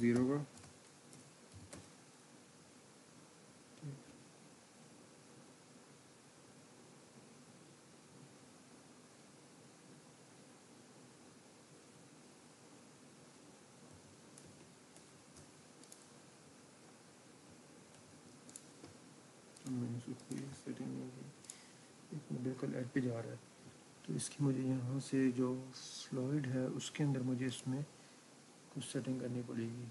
0 کا. میں نے اس کو سیٹنگ نہیں کی، بالکل ایڈ پہ جا رہا ہے. تو اس کی مجھے یہاں سے جو فلوئڈ ہے اس کے اندر مجھے اس میں کچھ سیٹنگ کرنی پڑے گی.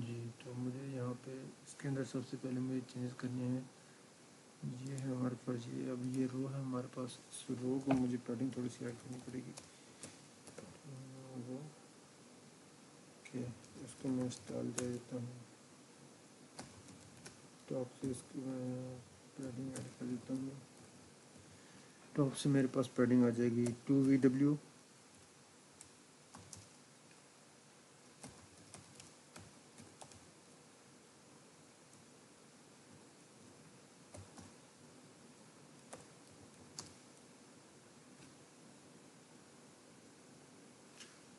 جی، تو مجھے یہاں پہ اس کے اندر سب سے پہلے مجھے چینج کرنے ہیں. یہ ہے ہمارے پاس، یہ اب یہ رو ہے ہمارے پاس. اس رو کو مجھے پیڈنگ تھوڑی سی ایڈ کرنی پڑے گی. وہ کہ اس کو میں اسٹائل دے دیتا ہوں. ٹاپ سے اس کو میں پیڈنگ ایڈ کر دیتا ہوں. ٹاپ سے میرے پاس پیڈنگ آ جائے گی 2VW.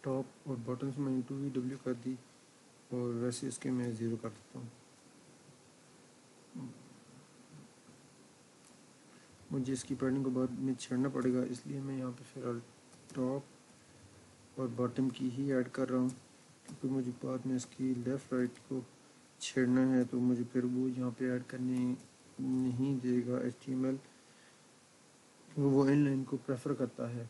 ٹاپ اور باٹمس میں 2 کر دی اور ویسے اس کے میں 0 کر دیتا ہوں. مجھے اس کی پیڈنگ کو بعد میں چھیڑنا پڑے گا، اس لیے میں یہاں پہ فی الحال ٹاپ اور باٹم کی ہی ایڈ کر رہا ہوں، کیونکہ مجھے بعد میں اس کی لیفٹ رائٹ کو چھیڑنا ہے تو مجھے پھر وہ یہاں پہ ایڈ کرنے نہیں دے گا HTML، وہ ان لائن کو پریفر کرتا ہے.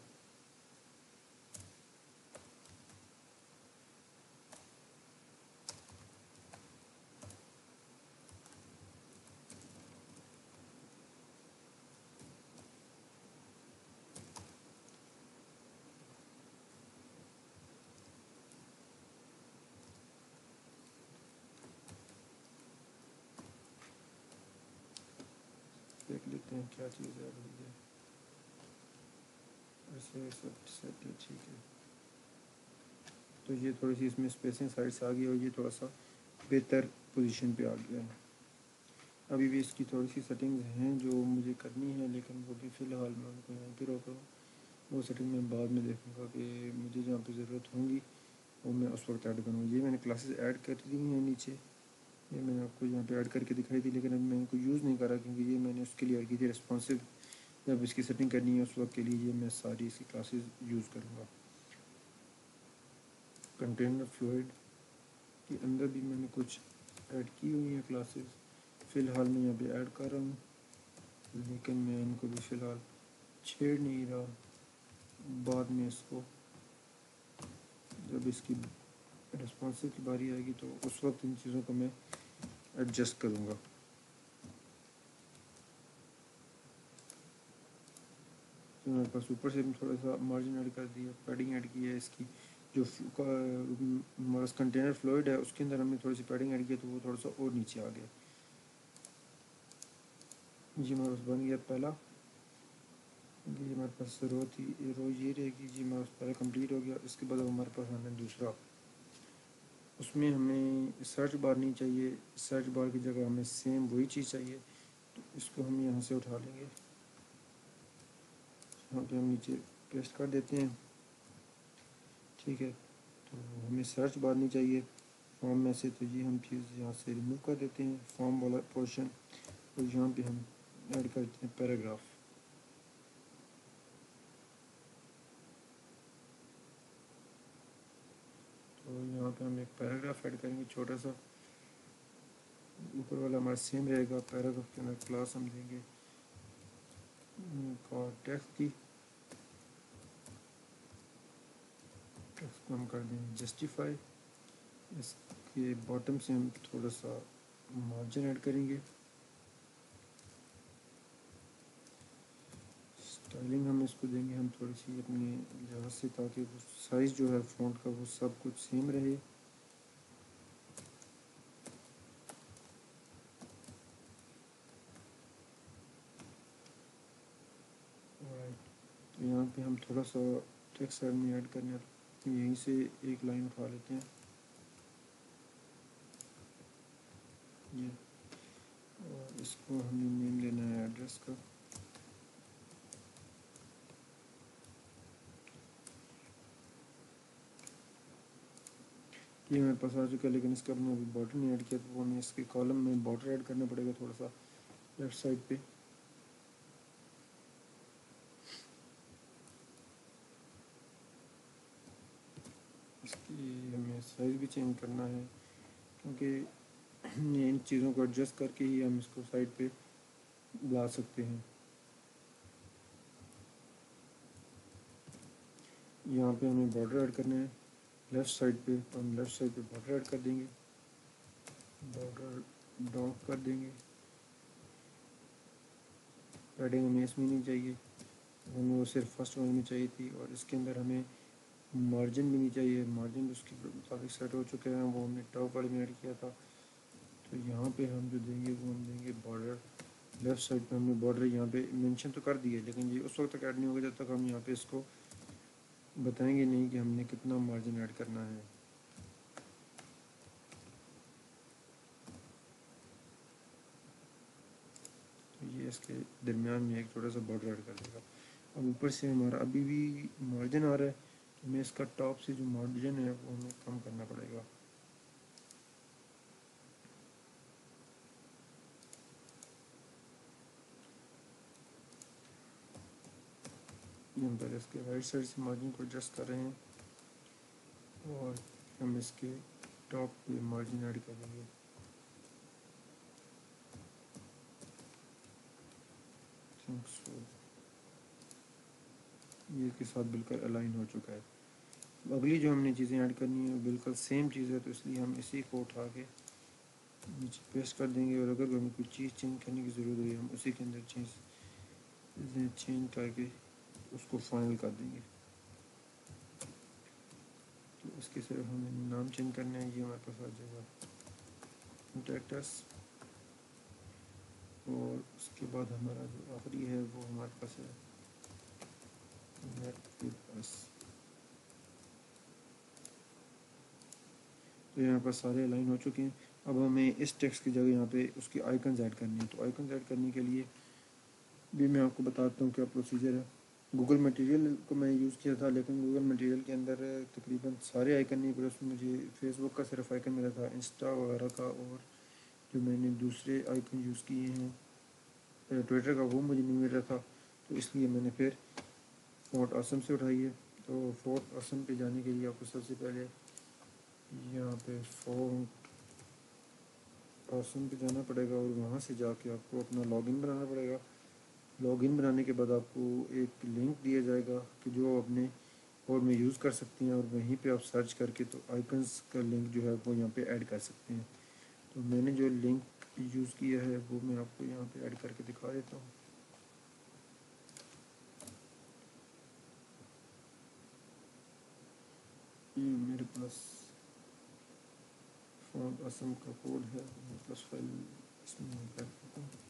دیکھ لیتے ہیں کیا چیز ہے. ایسے سب سیٹ ہے، ٹھیک ہے. تو یہ تھوڑی سی اس میں اسپیسنگ سائڈ سے آ گئی اور یہ تھوڑا سا بہتر پوزیشن پہ آ گیا ہے. ابھی بھی اس کی تھوڑی سی سیٹنگز ہیں جو مجھے کرنی ہے، لیکن وہ بھی فی الحال میں ان کو یہاں پہ روک رہا ہوں. وہ سیٹنگ میں بعد میں دیکھوں گا کہ مجھے جہاں پہ ضرورت ہوں گی وہ میں اس وقت ایڈ کروں گا. یہ میں نے کلاسز ایڈ کر دی ہیں نیچے، یہ میں نے آپ کو یہاں پہ ایڈ کر کے دکھائی دی، لیکن اب میں ان کو یوز نہیں کر رہا کیونکہ یہ میں نے اس کے لیے ایڈ کی تھی ریسپانسو. جب اس کی سیٹنگ کرنی ہے اس وقت کے لیے یہ میں ساری اس کی کلاسز یوز کروں گا. کنٹینر فلوئڈ کے اندر بھی میں نے کچھ ایڈ کی ہوئی ہیں کلاسز، فی الحال میں یہاں پہ ایڈ کر رہا ہوں، لیکن میں ان کو بھی فی الحال چھیڑ نہیں رہا. بعد میں اس کو جب اس کی ریسپانسو کی باری آئے گی تو اس وقت ان چیزوں کو میں ایڈجسٹ کروں گا. تو میرے پاس اوپر سے تھوڑا سا مارجن ایڈ کر دیا، پیڈنگ ایڈ کی ہے اس کی. جو ہمارا کنٹینر فلوئڈ ہے اس کے اندر ہم نے تھوڑی سی پیڈنگ ایڈ کیا تو وہ تھوڑا سا اور نیچے آ گیا. جی ہمارے پاس بن گیا پہلا. جی ہمارے پاس رو یہ رہے گی. جی ہمارے پاس پہلا کمپلیٹ ہو گیا. اس کے بعد ہمارے پاس آنا ہے دوسرا. اس میں ہمیں سرچ بار نہیں چاہیے، سرچ بار کی جگہ ہمیں سیم وہی چیز چاہیے. تو اس کو ہم یہاں سے اٹھا لیں گے، یہاں پہ ہم نیچے پیسٹ کر دیتے ہیں. ٹھیک ہے، تو ہمیں سرچ بار نہیں چاہیے فارم میں سے، تو یہ ہم چیز یہاں سے ریموو کر دیتے ہیں فارم والا پورشن، اور یہاں پہ ہم ایڈ کرتے ہیں پیراگراف. تو یہاں پہ ہم ایک پیراگراف ایڈ کریں گے چھوٹا سا. اوپر والا ہمارا سیم رہے گا. پیراگراف کے اندر کلاس ہم دیں گے ٹیکسٹ کی. ٹیکسٹ کو ہم کر دیں گے جسٹیفائی. اس کے باٹم سے ہم تھوڑا سا مارجن ایڈ کریں گے. اسٹائلنگ ہم اس کو دیں گے ہم تھوڑی سی اپنے لحاظ سے، تاکہ وہ سائز جو ہے فونٹ کا وہ سب کچھ سیم رہے. تو یہاں پہ ہم تھوڑا سا ٹیکسٹ سائڈ میں ایڈ کرنے یہیں سے ایک لائن اٹھا لیتے ہیں یہ، اور اس کو ہم نے نیم لینا ہے ایڈریس کا. یہ میرے پاس آ چکا ہے، لیکن اس کا ہم نے ابھی باٹر نہیں ایڈ کیا، تو وہ ہمیں اس کے کالم میں باٹر ایڈ کرنا پڑے گا تھوڑا سا لیفٹ سائڈ پہ. اس کی ہمیں سائز بھی چینج کرنا ہے، کیونکہ ان چیزوں کو ایڈجسٹ کر کے ہی ہم اس کو سائڈ پہ لا سکتے ہیں. یہاں پہ ہمیں باڈر ایڈ کرنا ہے لیفٹ سائڈ پہ، ہم لیفٹ سائڈ پہ باڈر ایڈ کر دیں گے. باڈر ڈاک کر دیں گے. پیڈنگ ہمیں اس میں نہیں چاہیے، ہمیں وہ صرف فرسٹ ون میں چاہیے تھی. اور اس کے اندر ہمیں مارجن بھی نہیں چاہیے، مارجن اس کے مطابق سیٹ ہو چکے ہیں، وہ ہم نے ٹاپ والے میں ایڈ کیا تھا. تو یہاں پہ ہم جو دیں گے وہ ہم دیں گے باڈر. لیفٹ سائڈ پہ ہم نے باڈر یہاں پہ مینشن تو کر دی ہے، لیکن یہ اس وقت تک ایڈ نہیں ہوگا جب تک ہم یہاں پہ اس کو بتائیں گے نہیں کہ ہم نے کتنا مارجن ایڈ کرنا ہے. تو یہ اس کے درمیان میں ایک چھوٹا سا باڈر ایڈ کر دے گا. اب اوپر سے ہمارا ابھی بھی مارجن آ رہا ہے، تو ہمیں اس کا ٹاپ سے جو مارجن ہے وہ ہمیں کم کرنا پڑے گا. ہم پہلے اس کے رائٹ سائڈ سے مارجن کو ایڈجسٹ کر رہے ہیں اور ہم اس کے ٹاپ پہ مارجن ایڈ کر دیں گے. یہ اس کے ساتھ بالکل الائن ہو چکا ہے. اگلی جو ہم نے چیزیں ایڈ کرنی ہیں وہ بالکل سیم چیز ہے، تو اس لیے ہم اسی کو اٹھا کے نیچے پیسٹ کر دیں گے، اور اگر ہمیں کوئی چیز چینج کرنے کی ضرورت ہوئی ہم اسی کے اندر چینج کر کے اس کو فائنل کر دیں گے. تو اس کے صرف ہمیں نام چینج کرنا ہے، یہ ہمارے پاس آ جائے گا کنٹیکٹس. اور اس کے بعد ہمارا جو آخری ہے وہ ہمارے پاس ہے نیٹ بس. تو یہاں پر سارے لائن ہو چکے ہیں. اب ہمیں اس ٹیکسٹ کی جگہ یہاں پہ اس کی آئیکنز ایڈ کرنی ہے. تو آئیکنز ایڈ کرنے کے لیے بھی میں آپ کو بتاتا ہوں کیا پروسیجر ہے. گوگل مٹیریل کو میں یوز کیا تھا، لیکن گوگل مٹیریل کے اندر تقریباً سارے آئیکن نہیں پڑے. اس میں مجھے فیس بک کا صرف آئیکن ملا تھا، انسٹا وغیرہ کا، اور جو میں نے دوسرے آئیکن یوز کیے ہیں ٹویٹر کا وہ مجھے نہیں مل رہا تھا. تو اس لیے میں نے پھر فونٹ آسم سے اٹھائی ہے. تو فونٹ آسم پہ جانے کے لیے آپ کو سب سے پہلے یہاں پہ فونٹ آسم پہ جانا پڑے گا، اور وہاں سے جا کے آپ کو اپنا لاگ ان بنانا پڑے گا. لاگ ان بنانے کے بعد آپ کو ایک لنک دیا جائے گا کہ جو اپنے اور میں یوز کر سکتی ہیں، اور وہیں پہ آپ سرچ کر کے تو آئیکنس کا لنک جو ہے وہ یہاں پہ ایڈ کر سکتے ہیں. تو میں نے جو لنک یوز کیا ہے وہ میں آپ کو یہاں پہ ایڈ کر کے دکھا دیتا ہوں. یہ میرے پاس فونٹ آسم کا کوڈ ہے، میرے پاس فائل اس میں کر دیتا ہوں.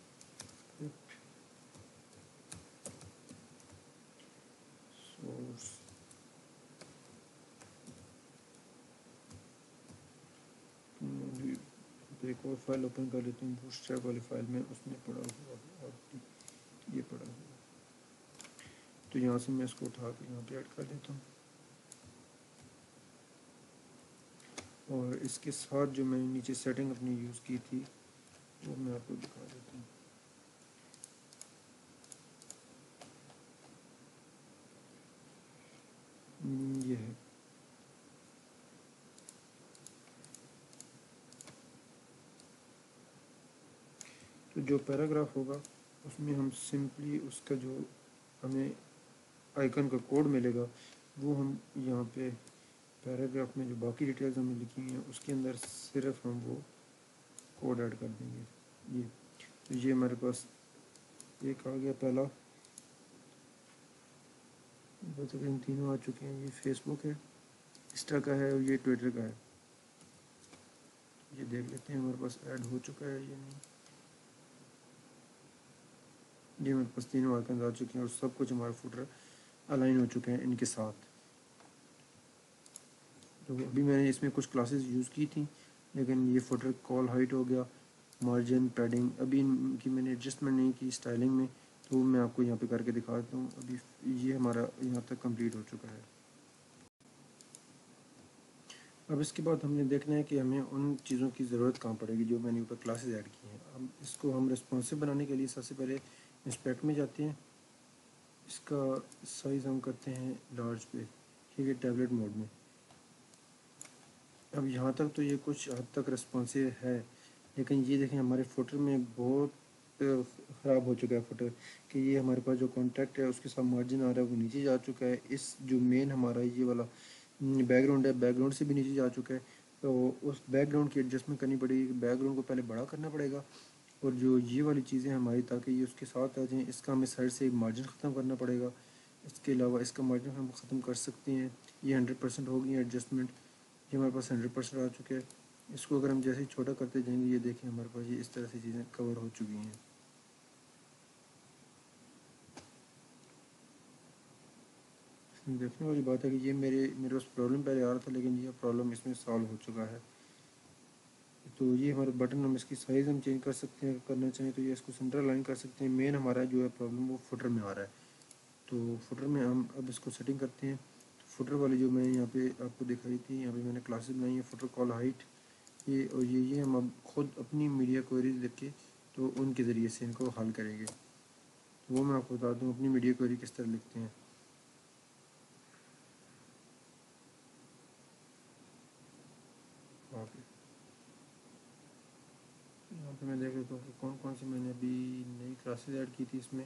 سورس ایک اور فائل اوپن کر لیتا ہوں، بوٹ اسٹریپ والی فائل میں اس میں پڑا ہوا اور یہ پڑا ہوا. تو یہاں سے میں اس کو اٹھا کے یہاں پہ ایڈ کر دیتا ہوں. اور اس کے ساتھ جو میں نے نیچے سیٹنگ اپنی یوز کی تھی وہ میں آپ کو دکھا دیتا ہوں. یہ ہے. تو جو پیراگراف ہوگا اس میں ہم سمپلی اس کا جو ہمیں آئیکن کا کوڈ ملے گا وہ ہم یہاں پہ پیراگراف میں جو باقی ڈیٹیلز ہمیں لکھی ہیں اس کے اندر صرف ہم وہ کوڈ ایڈ کر دیں گے. تو یہ ہمارے پاس ایک آ گیا پہلا، تقریباً تینوں آ چکے ہیں. یہ فیس بک ہے، انسٹا کا ہے، اور یہ ٹویٹر کا ہے. یہ دیکھ لیتے ہیں ہمارے پاس ایڈ ہو چکا ہے یا نہیں. یہ ہمارے پاس تینوں آئیکنز آ چکے ہیں اور سب کچھ ہمارا فوٹر الائن ہو چکے ہیں ان کے ساتھ. تو ابھی میں نے اس میں کچھ کلاسز یوز کی تھیں، لیکن یہ فوٹر کال ہائٹ ہو گیا، مارجن، پیڈنگ ابھی ان کی میں نے ایڈجسٹمنٹ نہیں کی اسٹائلنگ میں، تو میں آپ کو یہاں پہ کر کے دکھا دیتا ہوں. ابھی یہ ہمارا یہاں تک کمپلیٹ ہو چکا ہے. اب اس کے بعد ہم نے دیکھنا ہے کہ ہمیں ان چیزوں کی ضرورت کہاں پڑے گی جو میں نے اوپر کلاسز ایڈ کی ہیں. اب اس کو ہم ریسپانسو بنانے کے لیے سب سے پہلے انسپیکٹ میں جاتے ہیں. اس کا سائز ہم کرتے ہیں لارج پہ، ٹھیک ہے، ٹیبلٹ موڈ میں. اب یہاں تک تو یہ کچھ حد تک ریسپانسو ہے، لیکن یہ دیکھیں ہمارے فوٹر میں بہت خراب ہو چکا ہے فوٹر، کہ یہ ہمارے پاس جو کانٹیکٹ ہے اس کے ساتھ مارجن آ رہا ہے وہ نیچے جا چکا ہے. اس جو مین ہمارا یہ والا بیک گراؤنڈ ہے، بیک گراؤنڈ سے بھی نیچے جا چکا ہے. تو اس بیک گراؤنڈ کی ایڈجسٹمنٹ کرنی پڑے گی. بیک گراؤنڈ کو پہلے بڑا کرنا پڑے گا، اور جو یہ والی چیزیں ہماری تاکہ یہ اس کے ساتھ آ جائیں اس کا ہمیں سائڈ سے ایک مارجن ختم کرنا پڑے گا. اس کے علاوہ اس کا مارجن ہم ختم کر سکتے ہیں. یہ 100% ہوگی ایڈجسٹمنٹ. یہ ہمارے پاس 100% آ چکے ہیں. اس کو اگر ہم جیسے ہی چھوٹا کرتے جائیں گے یہ دیکھیں ہمارے پاس یہ اس طرح سے چیزیں کور ہو چکی ہیں. دیکھنے والی بات ہے کہ یہ میرے پاس پرابلم پہلے آ رہا تھا، لیکن یہ پرابلم اس میں سالو ہو چکا ہے. تو یہ ہمارا بٹن، ہم اس کی سائز ہم چینج کر سکتے ہیں کرنا چاہیں تو. یہ اس کو سینٹر لائن کر سکتے ہیں. مین ہمارا جو ہے پرابلم وہ فوٹر میں آ رہا ہے. تو فوٹر میں ہم اب اس کو سیٹنگ کرتے ہیں. فوٹر والی جو میں یہاں پہ آپ کو دکھائی تھی، یہاں پہ میں نے کلاسز بنائی ہیں فوٹر کال ہائٹ، یہ اور یہ ہم اب خود اپنی میڈیا کوئریز لکھ کے تو ان کے ذریعے سے ان کو حل کریں گے. وہ میں آپ کو بتا دوں اپنی میڈیا کوئری کس طرح لکھتے ہیں. اوکے، یہاں پہ میں دیکھ لیتا ہوں کہ کون کون سی میں نے ابھی نئی کلاسز ایڈ کی تھی اس میں.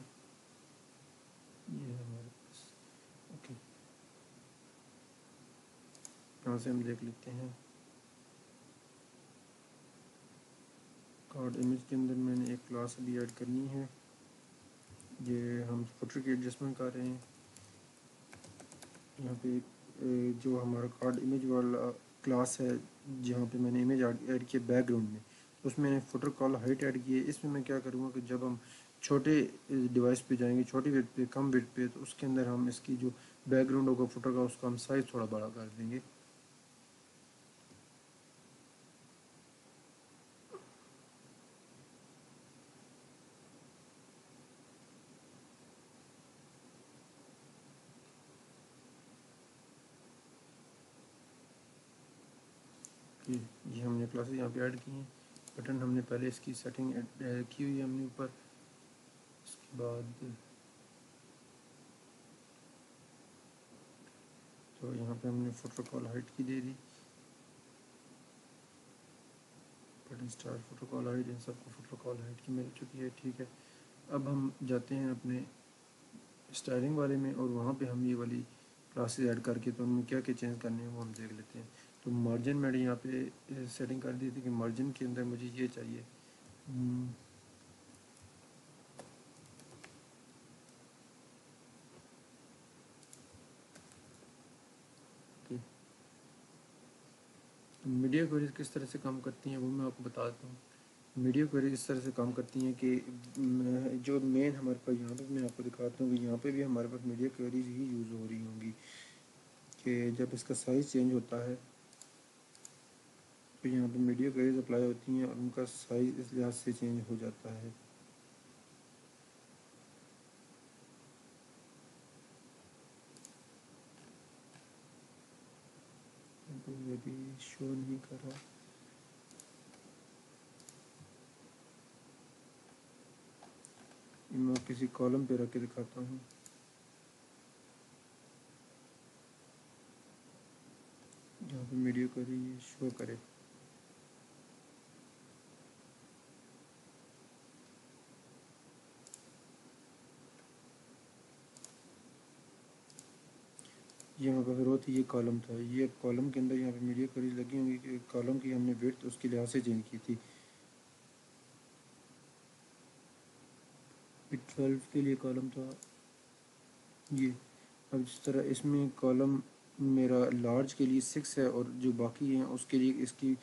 یہ ہے ہمارے پاس. اوکے، یہاں سے ہم دیکھ لیتے ہیں. کارڈ امیج کے اندر میں نے ایک کلاس ابھی ایڈ کرنی ہے. یہ ہم فوٹر کی ایڈجسٹمنٹ کر رہے ہیں. یہاں پہ جو ہمارا کارڈ امیج والا کلاس ہے جہاں پہ میں نے امیج ایڈ کیا بیک گراؤنڈ میں، اس میں نے فوٹر کال ہائٹ ایڈ کی ہے. اس میں کیا کروں گا کہ جب ہم چھوٹے ڈیوائس پہ جائیں گے، چھوٹی ویٹ پہ، کم ویٹ پہ، تو اس کے اندر ہم اس کی جو بیک گراؤنڈ ہوگا فوٹر کا اس کا ہم سائز تھوڑا بڑا کر دیں گے. یہ ہم نے کلاسز یہاں پہ ایڈ کی ہیں. بٹن ہم نے پہلے اس کی سیٹنگ کی ہوئی ہے ہم نے اوپر. اس کے بعد تو یہاں پہ ہم نے فوٹر کال ہائٹ کی دے دی. بٹن اسٹار فوٹر کال ہائٹ، ان سب کو فوٹر کال ہائٹ کی مل چکی ہے. ٹھیک ہے، اب ہم جاتے ہیں اپنے اسٹائلنگ والے میں اور وہاں پہ ہم یہ والی کلاسز ایڈ کر کے تو ان میں کیا کیا چینج کرنے ہیں وہ ہم دیکھ لیتے ہیں. تو مارجن میں نے یہاں پہ سیٹنگ کر دی تھی کہ مارجن کے اندر مجھے یہ چاہیے. میڈیا کوئریز کس طرح سے کام کرتی ہیں وہ میں آپ کو بتا دیتا ہوں. میڈیا کوئریز اس طرح سے کام کرتی ہیں کہ جو مین ہمارے پاس یہاں پہ میں آپ کو دکھاتا ہوں کہ یہاں پہ بھی ہمارے پاس میڈیا کوئریز ہی یوز ہو رہی ہوں گی کہ جب اس کا سائز چینج ہوتا ہے تو یہاں پہ میڈیا کوئریز اپلائی ہوتی ہیں اور ان کا سائز اس لحاظ سے چینج ہو جاتا ہے. یہ بھی شو نہیں کر رہا. میں کسی کالم پہ رکھ کے دکھاتا ہوں. جہاں پہ میڈیا کوئری شو کرے. یہ ہمارے پاس رو تھی، یہ کالم تھا. یہ کالم کے اندر یہاں پہ میڈیا کوئریز لگی ہوں گی کہ کالم کی ہم نے ویڈتھ اس کے لحاظ سے چینج کی تھی. 12 کے لیے کالم تھا یہ. اب جس طرح اس میں کالم میرا لارج کے لیے 6 ہے اور جو باقی ہیں اس کے لیے اس کی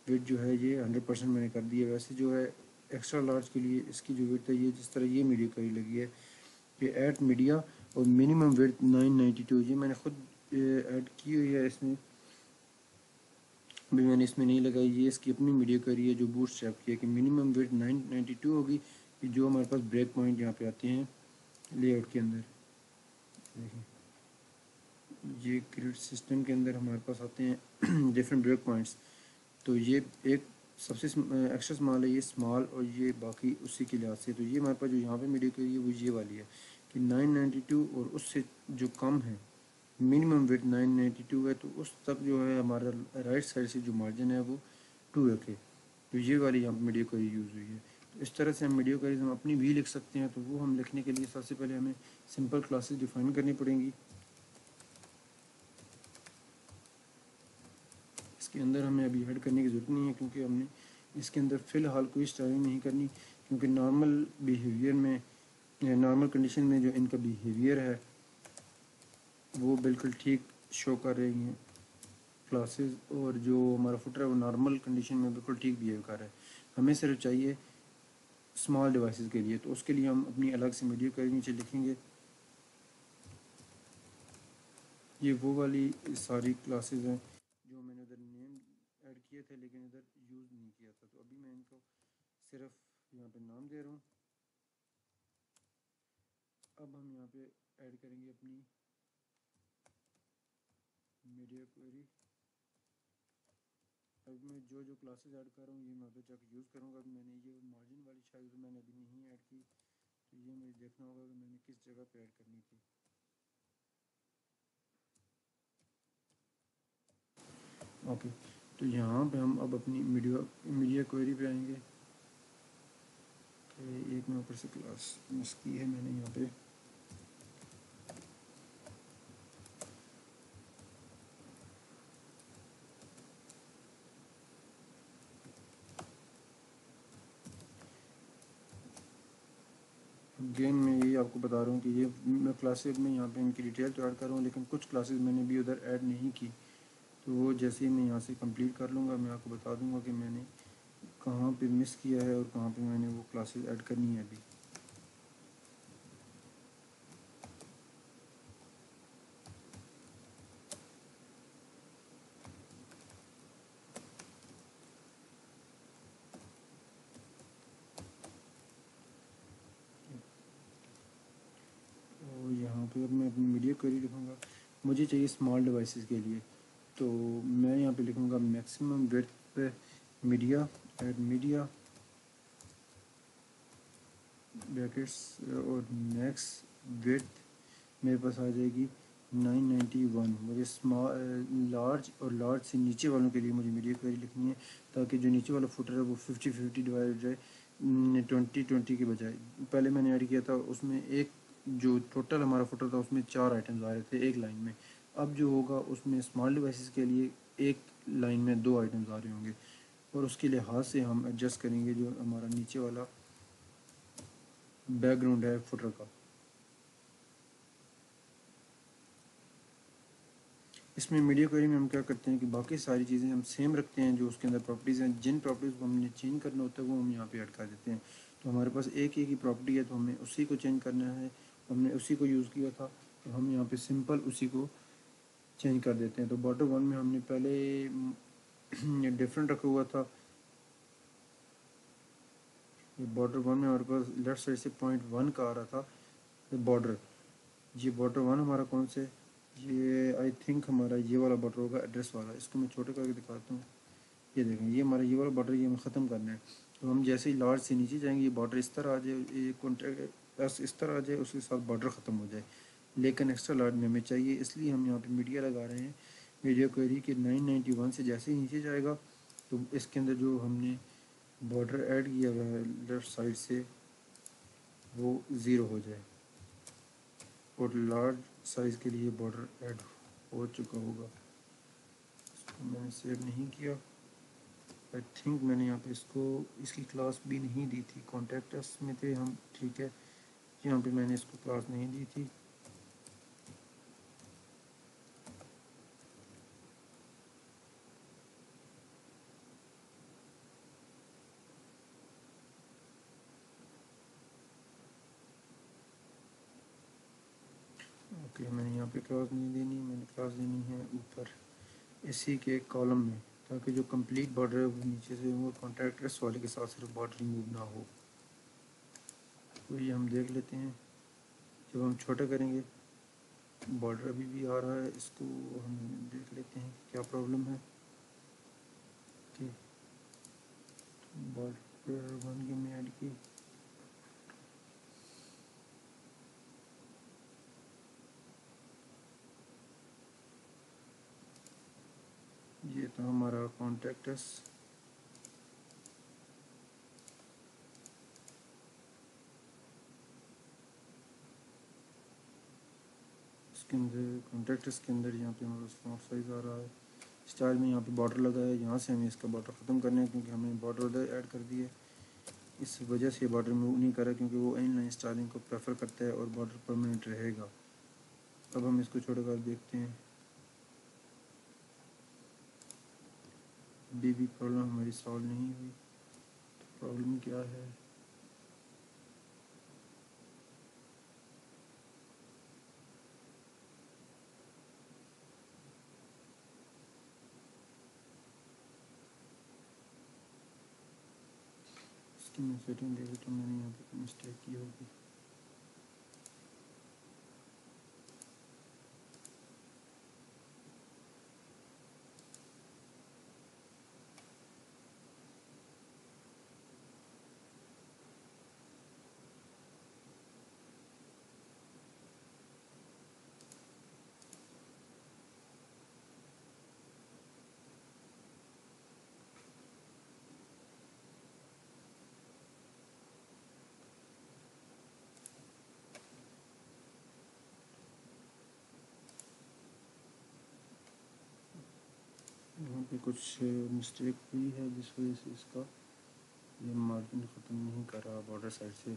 ویٹ جو ہے یہ 100% میں نے کر دی ہے. ویسے جو ہے ایکسٹرا لارج کے لیے اس کی جو ویٹ ہے یہ جس طرح یہ میڈیا کوئری لگی ہے کہ ایٹ میڈیا اور منیمم ویٹ 992. یہ میں نے خود ایڈ کی ہوئی ہے اس میں، ابھی میں نے اس میں نہیں لگائی. یہ اس کی اپنی میڈیا کوئری ہے جو بوٹ اسٹریپ کی ہے کہ منیمم ویٹ 992 ہوگی. جو ہمارے پاس بریک پوائنٹ یہاں پہ آتے ہیں لے آؤٹ کے اندر. دیکھیں یہ کریڈٹ سسٹم کے اندر ہمارے پاس آتے ہیں ڈفرینٹ بریک پوائنٹس. تو یہ ایک سب سے ایکسٹرا اسمال ہے، یہ اسمال، اور یہ باقی اسی کے لحاظ سے. تو یہ ہمارے پاس جو یہاں پہ میڈیا کوئری ہے وہ یہ والی ہے کہ 992 اور اس سے جو کم ہے منیمم ویٹ 992 ہے تو اس تک جو ہے ہمارا رائٹ سائڈ سے جو مارجن ہے وہ 2 ہے. تو یہ والی یہاں پہ میڈیا کوئری یوز ہوئی ہے. تو اس طرح سے ہم میڈیا کوئریز ہم اپنی بھی لکھ سکتے ہیں. تو وہ ہم لکھنے کے لیے سب سے پہلے ہمیں سمپل کلاسز ڈیفائن کرنی پڑیں گی. اس کے اندر ہمیں ابھی ایڈ کرنے کی ضرورت نہیں ہے کیونکہ ہم نے اس کے اندر فی الحال کوئی اسٹائلنگ نہیں کرنی، کیونکہ نارمل بیہیویئر میں، نارمل کنڈیشن میں جو ان کا بیہیویئر ہے وہ بالکل ٹھیک شو کر رہی ہیں کلاسز، اور جو ہمارا فوٹر ہے وہ نارمل کنڈیشن میں بالکل ٹھیک بیہیو کر رہا ہے. ہمیں صرف چاہیے اسمال ڈیوائسز کے لیے، تو اس کے لیے ہم اپنی الگ سے میڈیا کوئری نیچے لکھیں گے. یہ وہ والی ساری کلاسز ہیں جو میں نے ادھر نیم ایڈ کیے تھے لیکن ادھر یوز نہیں کیا تھا. تو ابھی میں ان کو صرف یہاں پہ نام دے رہا ہوں. اب ہم یہاں پہ ایڈ کریں گے اپنی میڈیا کوئری. اب میں جو کلاسز ایڈ کر رہا ہوں یہ میں ادھر جا کے یوز کروں گا. میں نے یہ مارجن والی شاید میں نے ابھی نہیں ایڈ کی، تو یہ مجھے دیکھنا ہوگا کہ میں نے کس جگہ پہ ایڈ کرنی تھی. اوکے، تو یہاں پہ ہم اب اپنی میڈیا کوئری پہ آئیں گے. کہ ایک میں اوپر سے کلاس مس کی ہے میں نے یہاں پہ. گین میں یہی آپ کو بتا رہا ہوں کہ یہ میں کلاسز میں یہاں پہ ان کی ڈیٹیل تو ایڈ کر رہا ہوں، لیکن کچھ کلاسز میں نے بھی ادھر ایڈ نہیں کی. تو وہ جیسے ہی میں یہاں سے کمپلیٹ کر لوں گا میں آپ کو بتا دوں گا کہ میں نے کہاں پہ مس کیا ہے اور کہاں پہ میں نے وہ کلاسز ایڈ کرنی ہے ابھی. تو یہاں پہ اب میں اپنی میڈیا کوئری لکھوں گا. مجھے چاہیے اسمال ڈیوائسز کے لیے، تو میں یہاں پہ لکھوں گا میکسیمم ویڈتھ پہ میڈیا ایڈ میڈیا بریکٹس اور میکس ویڈتھ میرے پاس آ جائے گی 991. مجھے لارج اور لارج سے نیچے والوں کے لیے مجھے میڈیا کوئری لکھنی ہے، تاکہ جو نیچے والا فوٹر ہے وہ 50-50 ڈیوائڈ ہو جائے 20-20 کے بجائے. پہلے میں نے ایڈ کیا تھا اس میں ایک جو ٹوٹل ہمارا فوٹر تھا اس میں 4 آئٹمز آ رہے تھے ایک لائن میں. اب جو ہوگا اس میں اسمال ڈیوائسز کے لیے ایک لائن میں 2 آئٹمز آ رہے ہوں گے، اور اس کے لحاظ سے ہم ایڈجسٹ کریں گے جو ہمارا نیچے والا بیک گراؤنڈ ہے فوٹر کا. اس میں میڈیا کوئری میں ہم کیا کرتے ہیں کہ باقی ساری چیزیں ہم سیم رکھتے ہیں. جو اس کے اندر پراپرٹیز ہیں، جن پراپرٹیز کو ہم نے چینج کرنا ہوتا ہے وہ ہم یہاں پہ ایڈ کر دیتے ہیں. تو ہمارے پاس ایک ہی پراپرٹی ہے تو ہمیں اسی کو چینج کرنا ہے. ہم نے اسی کو یوز کیا تھا تو ہم یہاں پہ سمپل اسی کو چینج کر دیتے ہیں. تو بارڈر 1 میں ہم نے پہلے ڈفرینٹ رکھا ہوا تھا. یہ بارڈر 1 میں ہمارے پاس لیفٹ سائڈ سے 0.1 کا آ رہا تھا بارڈر. یہ بارڈر 1 ہمارا کون سے، یہ آئی تھنک ہمارا یہ والا بارڈر ہوگا ایڈریس والا. اس کو میں چھوٹے کر کے دکھاتا ہوں. یہ دیکھیں یہ ہمارا یہ والا بارڈر یہ ہمیں ختم کرنا ہے. تو ہم جیسے ہی لارج سے نیچے جائیں گے یہ بارڈر اس طرح آ جائے، یہ کانٹیکٹ اس طرح آ جائے، اس کے ساتھ بارڈر ختم ہو جائے. لیکن ایکسٹرا لارج میں ہمیں چاہیے، اس لیے ہم یہاں پہ میڈیا لگا رہے ہیں. میڈیا کوئری کے 991 سے جیسے ہی نیچے جائے گا تو اس کے اندر جو ہم نے بارڈر ایڈ کیا ہوا ہے لیفٹ سائڈ سے وہ 0 ہو جائے، اور لارج سائز کے لیے بارڈر ایڈ ہو چکا ہوگا. اس کو میں نے سیو نہیں کیا. آئی تھنک میں نے یہاں پہ اس کی کلاس بھی نہیں دی تھی. کانٹیکٹس میں تھے ہم، ٹھیک ہے. یہاں پہ میں نے اس کو کلاس نہیں دی تھی. اوکے، میں نے یہاں پہ کلاس نہیں دینی، میں نے کلاس دینی ہے اوپر اسی کے کالم میں، تاکہ جو کمپلیٹ بارڈر ہے وہ نیچے سے وہ کانٹیکٹس والے کے ساتھ صرف بارڈر ریموو نہ ہو. تو یہ ہم دیکھ لیتے ہیں. جب ہم چھوٹا کریں گے بارڈر ابھی بھی آ رہا ہے، اس کو ہم دیکھ لیتے ہیں کیا پرابلم ہے. کہ بارڈر 1 کی میں ایڈ کی. یہ تو ہمارا کانٹیکٹس. اس کے اندر کانٹیکٹس کے اندر یہاں پہ ہمارا فونٹ سائز آ رہا ہے. اسٹائل میں یہاں پہ بارڈر لگا ہے، یہاں سے ہمیں اس کا بارڈر ختم کرنا ہے کیونکہ ہمیں بارڈر ادھر ایڈ کر دی ہے. اس وجہ سے بارڈر موو نہیں کرا کیونکہ وہ ان لائن اسٹائلنگ کو پریفر کرتا ہے اور بارڈر پرماننٹ رہے گا. اب ہم اس کو چھوڑ کر دیکھتے ہیں. ابھی بھی پرابلم ہماری سالو نہیں ہوئی. پرابلم کیا ہے؟ اس کی میں سیٹنگ دیکھ لیتا ہوں، میں نے یہاں پہ مسٹیک کی ہوگی. پہ کچھ مسٹیک ہوئی ہے جس وجہ سے اس کا یہ مارجن ختم نہیں کر رہا بارڈر سائڈ سے.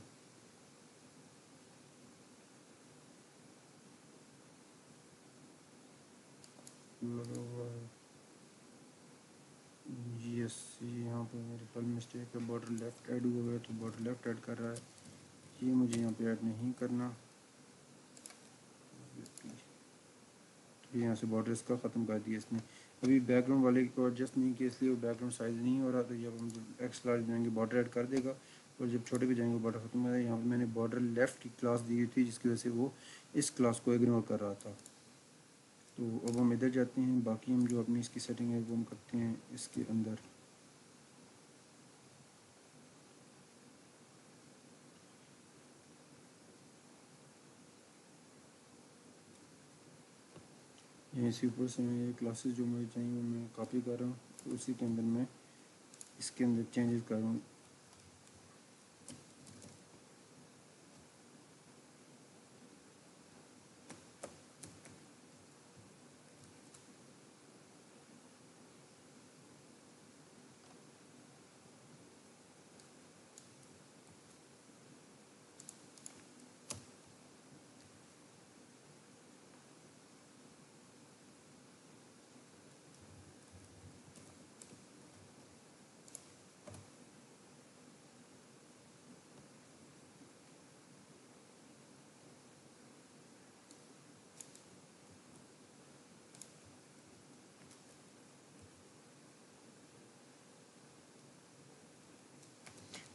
لگا ہوا ہے یس یہاں پہ میرے خیال مسٹیک ہے. بارڈر لیفٹ ایڈ ہوا ہے تو بارڈر لیفٹ ایڈ کر رہا ہے. یہ مجھے یہاں پہ ایڈ نہیں کرنا. تو یہاں سے بارڈر اس کا ختم کر دیا اس نے. ابھی بیک گراؤنڈ والے کو ایڈجسٹ نہیں کیا اس لیے وہ بیک گراؤنڈ سائز نہیں ہو رہا. تو جب ہم ایکس لارج جائیں گے بارڈر ایڈ کر دے گا اور جب چھوٹے بھی جائیں گے بارڈر ختم کر دے گا. یہاں پہ میں نے بارڈر لیفٹ کی کلاس دی ہوئی تھی جس کی وجہ سے وہ اس کلاس کو اگنور کر رہا تھا. تو اب ہم ادھر جاتے ہیں. باقی ہم جو اپنی اس کی سیٹنگ ہے وہ ہم کرتے ہیں اس کے اندر. یہیں سے اوپر سے میں یہ کلاسز جو مجھے چاہیے وہ میں کاپی کر رہا ہوں. تو اسی کے اندر میں اس کے اندر چینجز کر رہا ہوں.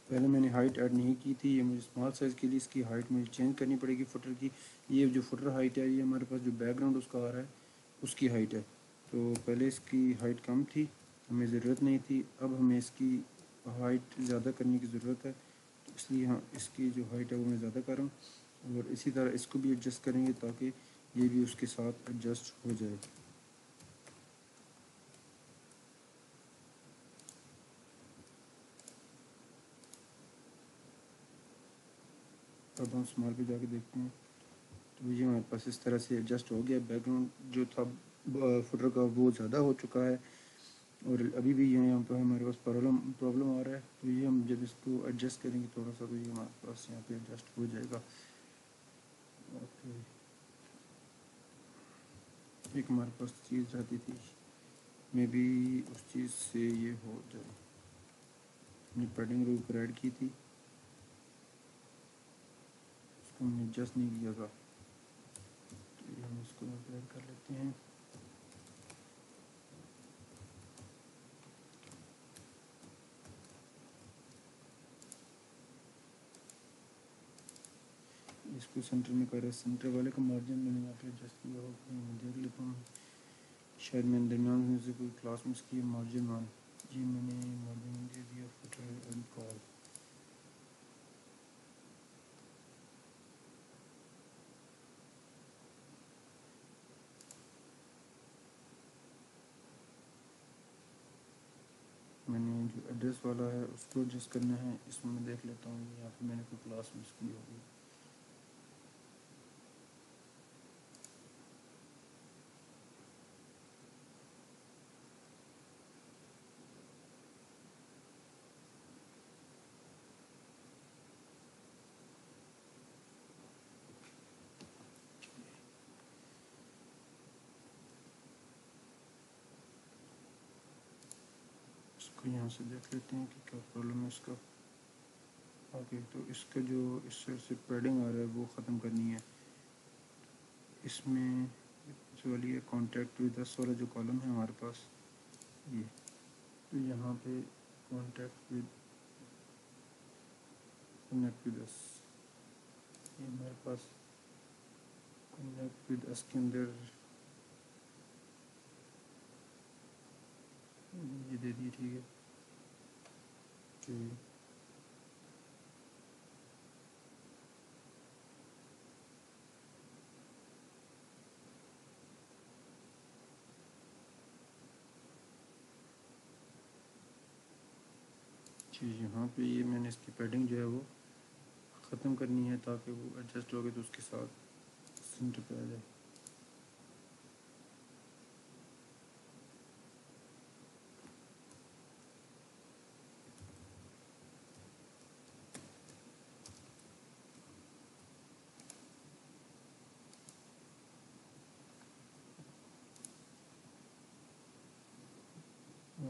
پہلے میں نے ہائٹ ایڈ نہیں کی تھی. یہ مجھے اسمال سائز کے لیے اس کی ہائٹ مجھے چینج کرنی پڑے گی فٹر کی. یہ جو فٹر ہائٹ ہے یہ ہمارے پاس جو بیک گراؤنڈ اس کا آ رہا ہے اس کی ہائٹ ہے. تو پہلے اس کی ہائٹ کم تھی, ہمیں ضرورت نہیں تھی. اب ہمیں اس کی ہائٹ زیادہ کرنے کی ضرورت ہے. تو اس لیے ہاں اس کی جو ہائٹ ہے وہ میں زیادہ کر رہا ہوں. اور اسی طرح اس کو بھی ایڈجسٹ کریں گے تاکہ یہ بھی اس کے ساتھ ایڈجسٹ ہو جائے. اب ہم اسمال پہ جا کے دیکھتے ہیں. تو یہ ہمارے پاس اس طرح سے ایڈجسٹ ہو گیا. بیک گراؤنڈ جو تھا فٹر کا وہ زیادہ ہو چکا ہے اور ابھی بھی یہاں پہ ہمارے پاس پرابلم آ رہا ہے. تو یہ ہم جب اس کو ایڈجسٹ کریں گے تھوڑا سا تو یہ ہمارے پاس یہاں پہ ایڈجسٹ ہو جائے گا. اوکے, ایک ہمارے پاس چیز رہتی تھی میں بھی اس چیز سے یہ ہو جائے. ہم نے پیڈنگ رو پر ایڈ کی تھی, اس کو ہم نے ایڈجسٹ نہیں کیا تھا. تو یہ ہم اس کو ایڈ کر لیتے ہیں. اس کو سینٹر میں کر رہے. سینٹر والے کا مارجن میں نے یہاں پہ ایڈجسٹ کیا ہو. میں دیکھ لیتا ہوں شاید میں نے درمیان میں سے کوئی کلاس مس کی ہے. مارجن ون جی میں نے مارجن دے دیا فٹر اینڈ کال. میں نے جو ایڈریس والا ہے اس کو ایڈجسٹ کرنا ہے. اس میں دیکھ لیتا ہوں یہاں پہ میں نے کوئی کلاس مس کی ہوگی. اس کو یہاں سے دیکھ لیتے ہیں کہ کیا پرابلم ہے اس کا. اوکے, تو اس کا جو اس سائڈ سے پیڈنگ آ رہا ہے وہ ختم کرنی ہے. اس میں جو والی ہے کانٹیکٹ ود اس والا جو کالم ہے ہمارے پاس یہ, تو یہاں پہ contact with connect with us, یہ ہمارے پاس کنیکٹ ود اس کے اندر یہ دے دی. ٹھیک ہے کہ جی یہاں پہ یہ میں نے اس کی پیڈنگ جو ہے وہ ختم کرنی ہے تاکہ وہ ایڈجسٹ ہوگی تو اس کے ساتھ سینٹر پہ آ جائے.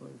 5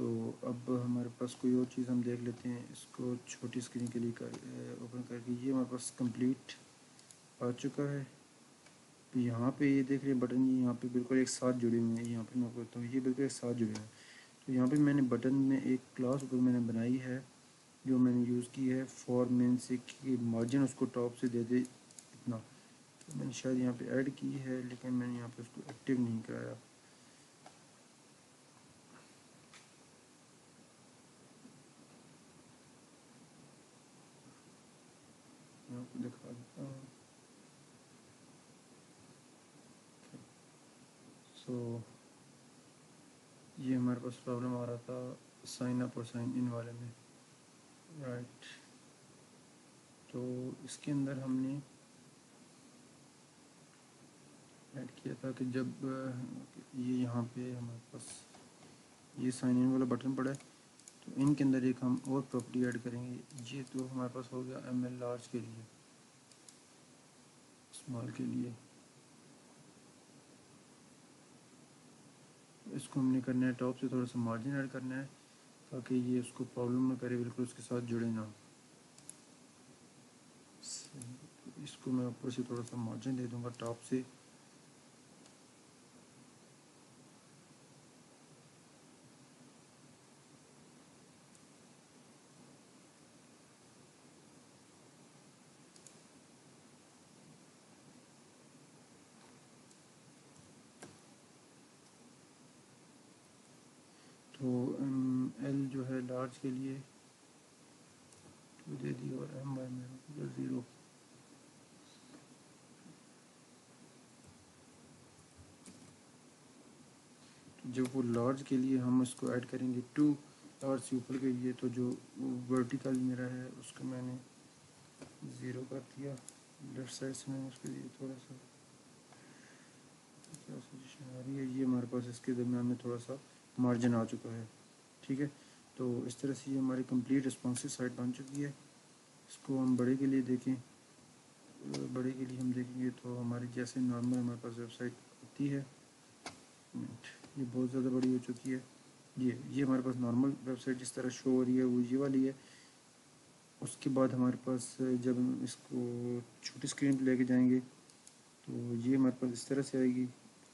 تو اب ہمارے پاس کوئی اور چیز ہم دیکھ لیتے ہیں، اس کو چھوٹی اسکرین کے لیے اوپن کر کے یہ ہمارے پاس کمپلیٹ آ چکا ہے۔ یہاں پہ یہ دیکھ رہے ہیں بٹن، یہاں پہ بالکل ایک ساتھ جڑے ہوئے ہیں، یہاں پہ میں آپ کو بتاؤں یہ بالکل ایک ساتھ جڑے ہیں۔ تو یہاں پہ میں نے بٹن میں ایک کلاس اوپر میں نے بنائی ہے جو میں نے یوز کی ہے فار مین سے کہ مارجن اس کو ٹاپ سے دے دے اتنا، تو میں نے شاید یہاں پہ ایڈ کی ہے لیکن میں نے یہاں پہ اس کو ایکٹیو نہیں کرایا۔ میں آپ کو دکھا دیتا ہوں۔ سو یہ ہمارے پاس پرابلم آ رہا تھا سائن اپ اور سائن ان والے میں، رائٹ۔ تو اس کے اندر ہم نے ایڈ کیا تھا کہ جب یہ یہاں پہ ہمارے پاس یہ سائن ان والا بٹن پڑا ہے تو ان کے اندر ایک ہم اور پراپرٹی ایڈ کریں گے۔ یہ تو ہمارے پاس ہو گیا ایم ایل لارج کے لیے، اسمال کے لیے اس کو ہم نے کرنا ہے ٹاپ سے تھوڑا سا مارجن ایڈ کرنا ہے تاکہ یہ اس کو پرابلم نہ کرے، بالکل اس کے ساتھ جڑے نہ۔ اس کو میں اوپر سے تھوڑا سا مارجن دے دوں گا ٹاپ سے۔ تو ایل جو ہے لارج کے لیے دے دی اور ایم بائی میں 0۔ جب وہ لارج کے لیے ہم اس کو ایڈ کریں گے 2 لارج سے اوپر کے لیے، تو جو ورٹیکل میرا ہے اس کو میں نے 0 کر دیا۔ لیفٹ سائڈ سے میں نے اس کے لیے تھوڑا سا آ رہی ہے، یہ ہمارے پاس اس کے درمیان میں تھوڑا سا مارجن آ چکا ہے، ٹھیک ہے۔ تو اس طرح سے یہ ہماری کمپلیٹ رسپانسو سائٹ بن چکی ہے۔ اس کو ہم بڑے کے لیے دیکھیں، بڑے کے لیے ہم دیکھیں گے تو ہماری جیسے نارمل ہمارے پاس ویب سائٹ ہوتی ہے، یہ بہت زیادہ بڑی ہو چکی ہے۔ یہ ہمارے پاس نارمل ویب سائٹ جس طرح شو ہو رہی ہے وہ یہ والی ہے۔ اس کے بعد ہمارے پاس جب ہم اس کو چھوٹی اسکرین پہ لے کے جائیں گے تو یہ ہمارے پاس اس طرح سے آئے گی،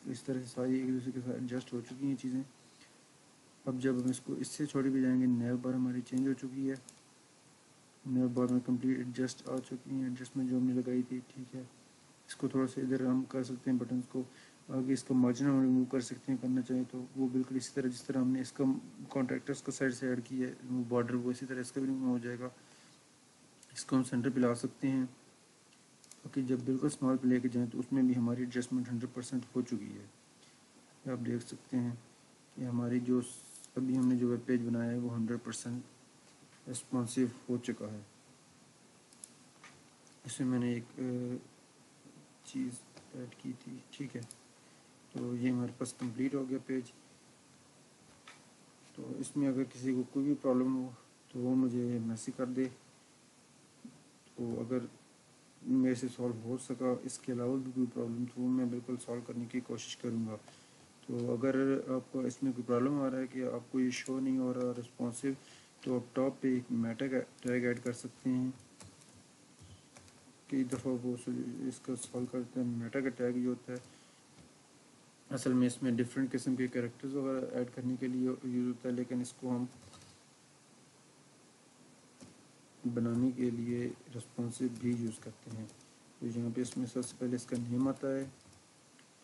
اس طرح سے ساری ایک دوسرے کے ساتھ ایڈجسٹ ہو چکی ہیں چیزیں۔ اب جب ہم اس کو اس سے چھوڑی پہ جائیں گے، نیو بار ہماری چینج ہو چکی ہے، نیو بار میں کمپلیٹ ایڈجسٹ آ چکی ہیں، ایڈجسٹمنٹ جو ہم نے لگائی تھی، ٹھیک ہے۔ اس کو تھوڑا سا ادھر ہم کر سکتے ہیں بٹنس کو آگے، اس کا مارجن ہم ریموو کر سکتے ہیں کرنا چاہیں تو، وہ بالکل اسی طرح جس طرح ہم نے اس کا کانٹریکٹرس کو سائڈ سے ایڈ کیا ہے بارڈر، وہ اسی طرح اس کا بھی ریموو ہو جائے گا۔ اس کو ہم سینٹر پہ لا سکتے ہیں تاکہ جب بالکل اسمال پہ لے کے جائیں تو اس میں بھی ہماری ایڈجسٹمنٹ 100% ہو چکی ہے۔ آپ دیکھ سکتے ہیں کہ ہماری جو ابھی ہم نے جو ویب پیج بنایا ہے وہ 100% رسپانسو ہو چکا ہے۔ اس میں نے ایک چیز ایڈ کی تھی، ٹھیک ہے۔ تو یہ ہمارے پاس کمپلیٹ ہو گیا پیج۔ تو اس میں اگر کسی کو کوئی بھی پرابلم ہو تو وہ مجھے میسیج کر دے، تو اگر میرے سے سالو ہو سکا اس کے علاوہ بھی کوئی پرابلم تو وہ میں بالکل سالو کرنے کی کوشش کروں گا۔ تو اگر آپ کو اس میں کوئی پرابلم آ رہا ہے کہ آپ کو یہ شو نہیں ہو رہا رسپانسو، تو آپ ٹاپ پہ ایک میٹا کا ٹیگ ایڈ کر سکتے ہیں۔ کئی دفعہ وہ اس کا سالو کرتے ہیں۔ میٹا کا ٹیگ جو ہوتا ہے اصل میں اس میں ڈفرینٹ قسم کے کریکٹرز وغیرہ ایڈ کرنے کے لیے یوز ہوتا ہے، لیکن اس کو ہم بنانے کے لیے رسپانسو بھی یوز کرتے ہیں۔ تو یہاں پہ اس میں سب سے پہلے اس کا نیم آتا ہے،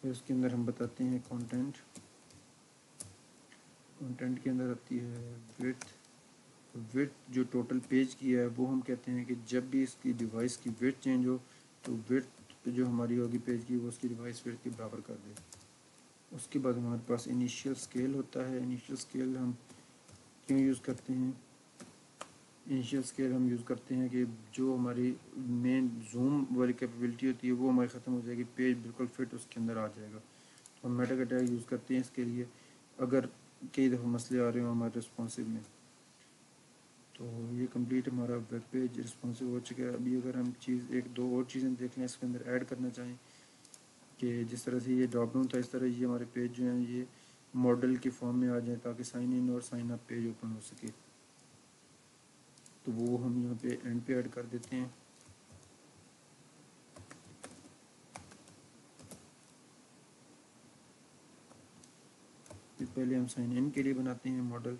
پھر اس کے اندر ہم بتاتے ہیں کانٹینٹ کے اندر آتی ہے ویڈتھ جو ٹوٹل پیج کی ہے وہ ہم کہتے ہیں کہ جب بھی اس کی ڈیوائس کی ویڈتھ چینج ہو تو ویڈتھ جو ہماری ہوگی پیج کی وہ اس کی ڈیوائس ویڈتھ کے برابر کر دے۔ اس کے بعد ہمارے پاس انیشیل اسکیل ہوتا ہے۔ انیشیل اسکیل ہم کیوں یوز کرتے ہیں؟ انیشیل اسکیل ہم یوز کرتے ہیں کہ جو ہماری مین زوم والی کیپیبلٹی ہوتی ہے وہ ہماری ختم ہو جائے گی، پیج بالکل فٹ اس کے اندر آ جائے گا۔ تو ہم میٹا کا ٹیگ یوز کرتے ہیں اس کے لیے اگر کئی دفعہ مسئلے آ رہے ہوں ہمارے رسپانسو میں۔ تو یہ کمپلیٹ ہمارا ویب پیج رسپانسو ہو چکا ہے۔ ابھی اگر ہم ایک دو اور چیزیں دیکھ لیں اس کے اندر ایڈ کرنا چاہیں کہ جس طرح سے یہ ڈراپ ڈاؤن تھا، اس طرح یہ ہمارے پیج جو ہیں یہ ماڈل کی فارم میں آ جائیں تاکہ سائن ان اور سائن اپ پیج اوپن ہو سکے. تو وہ ہم یہاں پہ اینڈ پہ ایڈ کر دیتے ہیں. پہلے ہم سائن ان کے لیے بناتے ہیں ماڈل،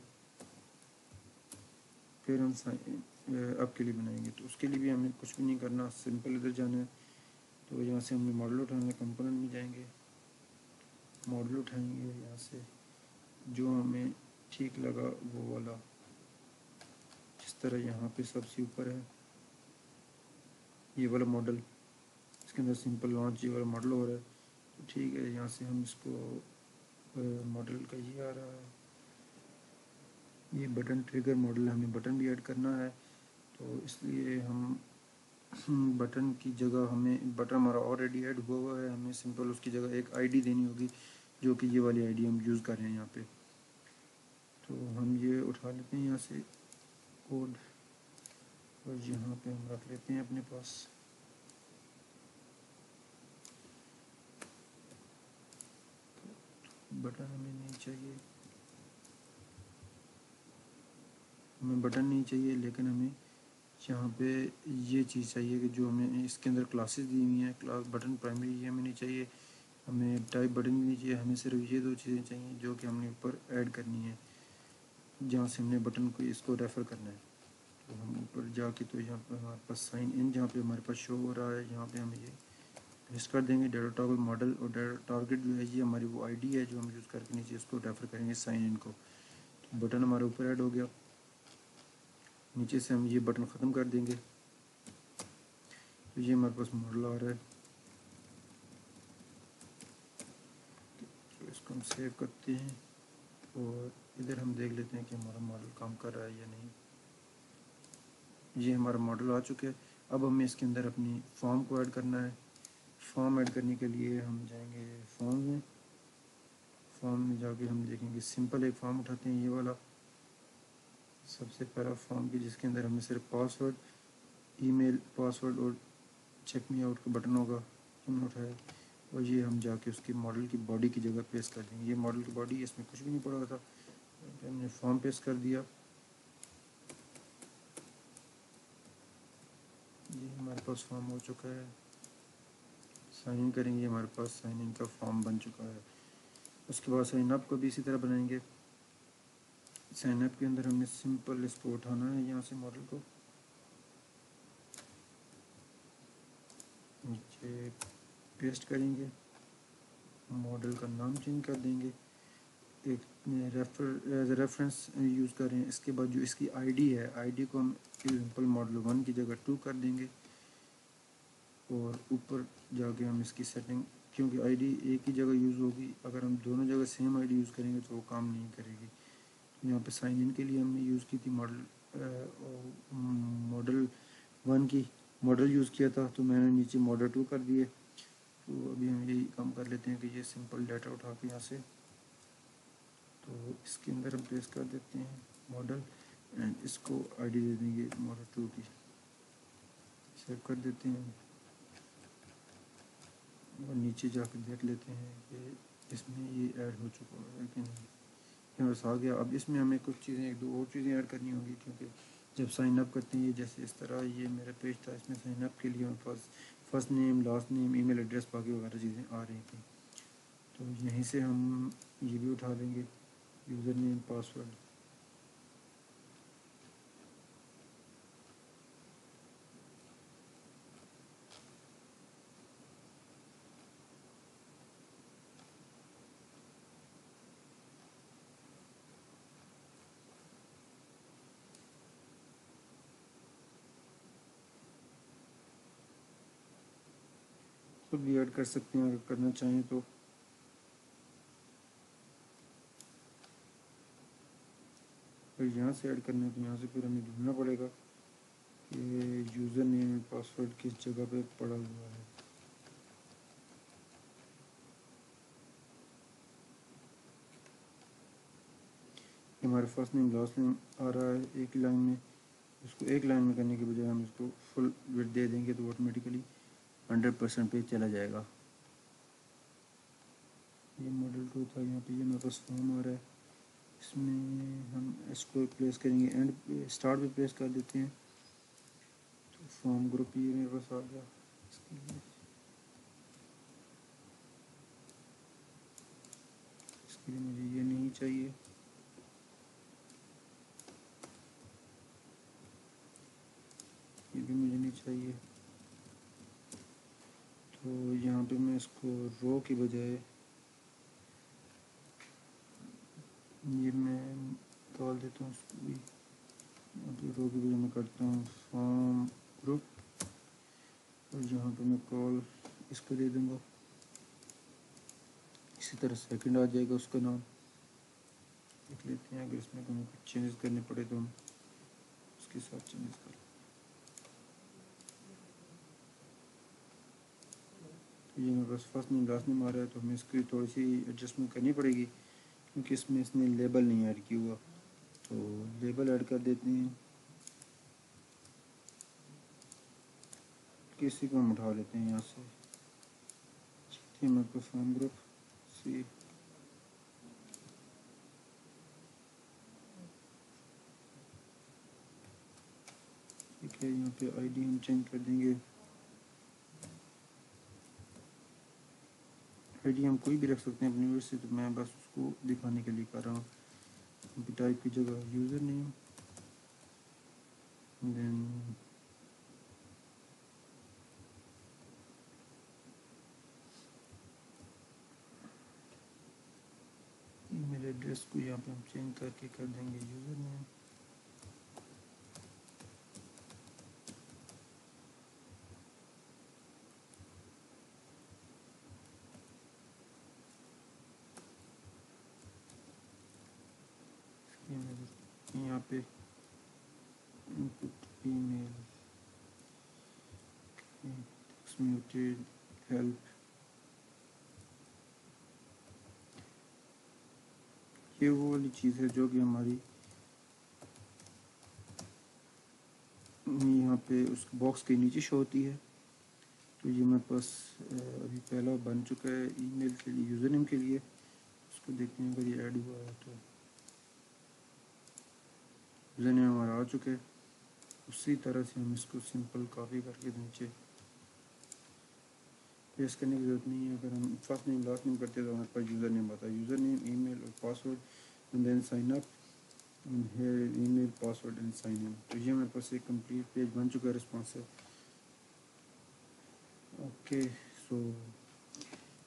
پھر ہم سائن اپ کے لیے بنائیں گے. تو اس کے لیے بھی ہمیں کچھ بھی نہیں کرنا، سمپل ادھر جانا ہے. تو یہاں سے ہم نے ماڈل اٹھانا ہے، کمپوننٹ میں جائیں گے، ماڈل اٹھائیں گے یہاں سے جو ہمیں ٹھیک لگا وہ والا، جس طرح یہاں پہ سب سے اوپر ہے یہ والا ماڈل، اس کے اندر سمپل لانچ یہ والا ماڈل ہو رہا ہے. تو ٹھیک ہے، یہاں سے ہم اس کو ماڈل کا یہ آ رہا ہے، یہ بٹن ٹریگر ماڈل، ہمیں بٹن بھی ایڈ کرنا ہے. تو اس لیے ہم بٹن کی جگہ، ہمیں بٹن ہمارا آلریڈی ایڈ ہوا ہوا ہے، ہمیں سمپل اس کی جگہ ایک آئی ڈی دینی ہوگی، جو کہ یہ والی آئی ڈی ہم یوز کر رہے ہیں یہاں پہ. تو ہم یہ اٹھا لیتے ہیں یہاں سے کوڈ، اور یہاں پہ ہم رکھ لیتے ہیں اپنے پاس. بٹن ہمیں نہیں چاہیے، ہمیں بٹن نہیں چاہیے، لیکن ہمیں یہاں پہ یہ چیز چاہیے کہ جو ہمیں اس کے اندر کلاسز دی ہوئی ہیں، کلاس بٹن پرائمری یہ ہمیں نہیں چاہیے، ہمیں ٹائپ بٹن بھی نہیں چاہیے. ہمیں صرف یہ دو چیزیں چاہیے جو کہ ہم نے اوپر ایڈ کرنی ہے، جہاں سے ہم نے بٹن کو اس کو ریفر کرنا ہے. تو ہم اوپر جا کے، تو یہاں پہ ہمارے پاس سائن ان جہاں پہ ہمارے پاس شو ہو رہا ہے، یہاں پہ ہم یہ پیسٹ کر دیں گے ڈیٹا ٹاگل ماڈل، اور ڈیٹا ٹارگیٹ جو ہے یہ ہماری وہ آئی ڈی ہے جو ہم یوز کر کے نیچے اس کو ریفر کریں گے سائن ان کو. بٹن ہمارے اوپر ایڈ ہو گیا، نیچے سے ہم یہ بٹن ختم کر دیں گے. تو یہ ہمارے پاس ماڈل آ رہا ہے، تو اس کو ہم سیو کرتے ہیں، اور ادھر ہم دیکھ لیتے ہیں کہ ہمارا ماڈل کام کر رہا ہے یا نہیں. یہ ہمارا ماڈل آ چکا ہے. اب ہمیں اس کے اندر اپنی فارم کو ایڈ کرنا ہے. فارم ایڈ کرنے کے لیے ہم جائیں گے فارم میں، فارم میں جا کے ہم دیکھیں گے سمپل ایک فارم اٹھاتے ہیں، یہ والا سب سے پہلا فارم کی، جس کے اندر ہمیں صرف پاسورڈ، ای میل پاسورڈ اور چیک می آؤٹ کا بٹن ہوگا، ہم نے اٹھایا. اور یہ ہم جا کے اس کی ماڈل کی باڈی کی جگہ پیسٹ کر دیں گے. یہ ماڈل کی باڈی، اس میں کچھ بھی نہیں پڑا تھا، ہم نے فارم پیسٹ کر دیا. یہ ہمارے پاس فارم ہو چکا ہے. سائن ان کریں گے، ہمارے پاس سائن ان کا فارم بن چکا ہے. اس کے بعد سائن اپ کو بھی اسی طرح بنائیں گے. سائن اپ کے اندر ہم نے سمپل اس کو اٹھانا ہے، یہاں سے ماڈل کو نیچے پیسٹ کریں گے، ماڈل کا نام چینج کر دیں گے، ایک ریفرنس یوز کر رہے ہیں. اس کے بعد جو اس کی آئی ڈی ہے، آئی ڈی کو ہم سمپل ماڈل 1 کی جگہ 2 کر دیں گے. اور اوپر جا کے ہم اس کی سیٹنگ، کیونکہ آئی ڈی ایک ہی جگہ یوز ہوگی، اگر ہم دونوں جگہ سیم آئی ڈی یوز کریں گے تو وہ کام نہیں کرے گی. یہاں پہ سائن ان کے لیے ہم نے یوز کی تھی ماڈل 1 کی، ماڈل یوز کیا تھا، تو میں نے نیچے ماڈل 2 کر دیے. تو ابھی ہم یہی کام کر لیتے ہیں کہ یہ سمپل ڈیٹا اٹھا کے یہاں سے، تو اس کے اندر ہم پیسٹ کر دیتے ہیں ماڈل، اینڈ اس کو آئی ڈی دے دیں گے ماڈل 2 کی. سیو کر دیتے ہیں، اور نیچے جا کے دیکھ لیتے ہیں کہ اس میں یہ ایڈ ہو چکا ہے کہ نہیں. یہ بس آ گیا. اب اس میں ہمیں کچھ چیزیں، ایک دو اور چیزیں ایڈ کرنی ہوں گی، کیونکہ جب سائن اپ کرتے ہیں، جیسے اس طرح یہ میرا پیج تھا، اس میں سائن اپ کے لیے ہمارے پاس فرسٹ نیم، لاسٹ نیم، ای میل ایڈریس، باقی وغیرہ چیزیں آ رہی تھیں. تو یہیں سے ہم یہ بھی اٹھا لیں گے، یوزر نیم، پاسورڈ. خود بھی ایڈ کر سکتے ہیں اگر کرنا چاہیں تو. اگر یہاں سے ایڈ کرنا ہے تو یہاں سے پھر ہمیں ڈھونڈنا پڑے گا کہ یوزر نیم پاسورڈ کس جگہ پہ پڑا ہوا ہے. ہمارے فرسٹ نیم لاسٹ نیم آ رہا ہے ایک لائن میں، اس کو ایک لائن میں کرنے کے بجائے ہم اس کو فل وڈ دے دیں گے تو آٹومیٹیکلی 100% پہ چلا جائے گا. یہ ماڈل 2 تھا. یہاں پہ یہ میرے پاس فارم آ رہا ہے. اس میں ہم اس کو پلیس کریں گے اینڈ پہ اسٹارٹ پہ پلیس کر دیتے ہیں. تو فارم گروپ یہ میرے پاس آ گیا. اس کے لیے مجھے یہ نہیں چاہیے. یہ بھی مجھے نہیں چاہیے. تو یہاں پہ میں اس کو رو کی بجائے یہ میں کال دیتا ہوں اس کو بھی. یہاں پہ رو کی بجائے میں کرتا ہوں فارم گروپ اور یہاں پہ میں کال اس کو دے دوں گا. اسی طرح سیکنڈ آ جائے گا اس کا نام. دیکھ لیتے ہیں اگر اس میں ہمیں کچھ چینجز کرنے پڑے تو ہم اس کے ساتھ چینجز کر لیں. تو یہ میرے پاس فرسٹ نیم لاسٹ نیم آ رہا ہے تو ہمیں اس کی تھوڑی سی ایڈجسٹمنٹ کرنی پڑے گی کیونکہ اس میں اس نے لیبل نہیں ایڈ کیا ہوا. تو لیبل ایڈ کر دیتے ہیں. کسی کو ہم اٹھا لیتے ہیں یہاں سے. ٹھیک ہے میرے کو فارم گروپ سی ٹھیک ہے. یہاں پہ آئی ڈی ہم چینج کر دیں گے. آئی ڈی ہم کوئی بھی رکھ سکتے ہیں اپنی وجہ سے. تو میں بس اس کو دکھانے کے لیے کر رہا ہوں. ٹائپ کی جگہ یوزر نیم دین ای میل ایڈریس کو یہاں پہ ہم چینج کر کے کر دیں گے یوزر نیم. یہاں پہ انپٹ ای میل میوٹیڈ ہیلپ. یہ وہ والی چیز ہے جو کہ ہماری یہاں پہ اس باکس کے نیچے شو ہوتی ہے. تو یہ میرے پاس ابھی پہلا بن چکا ہے ای میل کے لیے یوزر نیم کے لیے. اس کو دیکھتے ہیں اگر یہ ایڈ ہوا ہے تو یوزر نیم ہمارا آ چکا ہے. اسی طرح سے ہم اس کو سمپل کاپی کر کے نیچے پیسٹ کرنے کی ضرورت نہیں ہے. اگر ہم فرسٹ نیم لاسٹ نیم کرتے ہیں تو ہمارے پاس یوزر نیم آتا ہے. یوزر نیم ای میل اور password and then sign up email password and sign in. تو یہ میرے پاس ایک کمپلیٹ پیج بن چکا ہے رسپانس سے. اوکے سو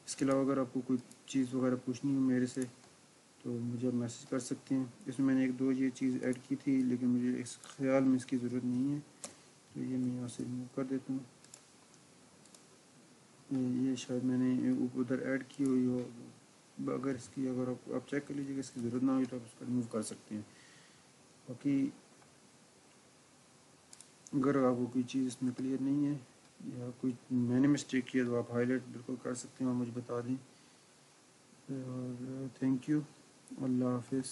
اس کے علاوہ اگر آپ کو کوئی چیز وغیرہ پوچھنی ہو میرے سے تو مجھے میسیج کر سکتے ہیں. اس میں نے ایک دو یہ چیز ایڈ کی تھی لیکن مجھے اس خیال میں اس کی ضرورت نہیں ہے. تو یہ میں یہاں سے ریموو کر دیتا ہوں. یہ شاید میں نے ادھر ایڈ کی ہوئی ہو. اگر اس کی اگر آپ چیک کر لیجیے کہ اس کی ضرورت نہ ہوئی تو آپ اس کو ریموو کر سکتے ہیں. باقی اگر آپ کو کوئی چیز اس میں کلیئر نہیں ہے یا کوئی میں نے مسٹیک کی ہے تو آپ ہائی لائٹ بالکل کر سکتے ہیں اور مجھے بتا دیں. اور تھینک یو. اللہ حافظ.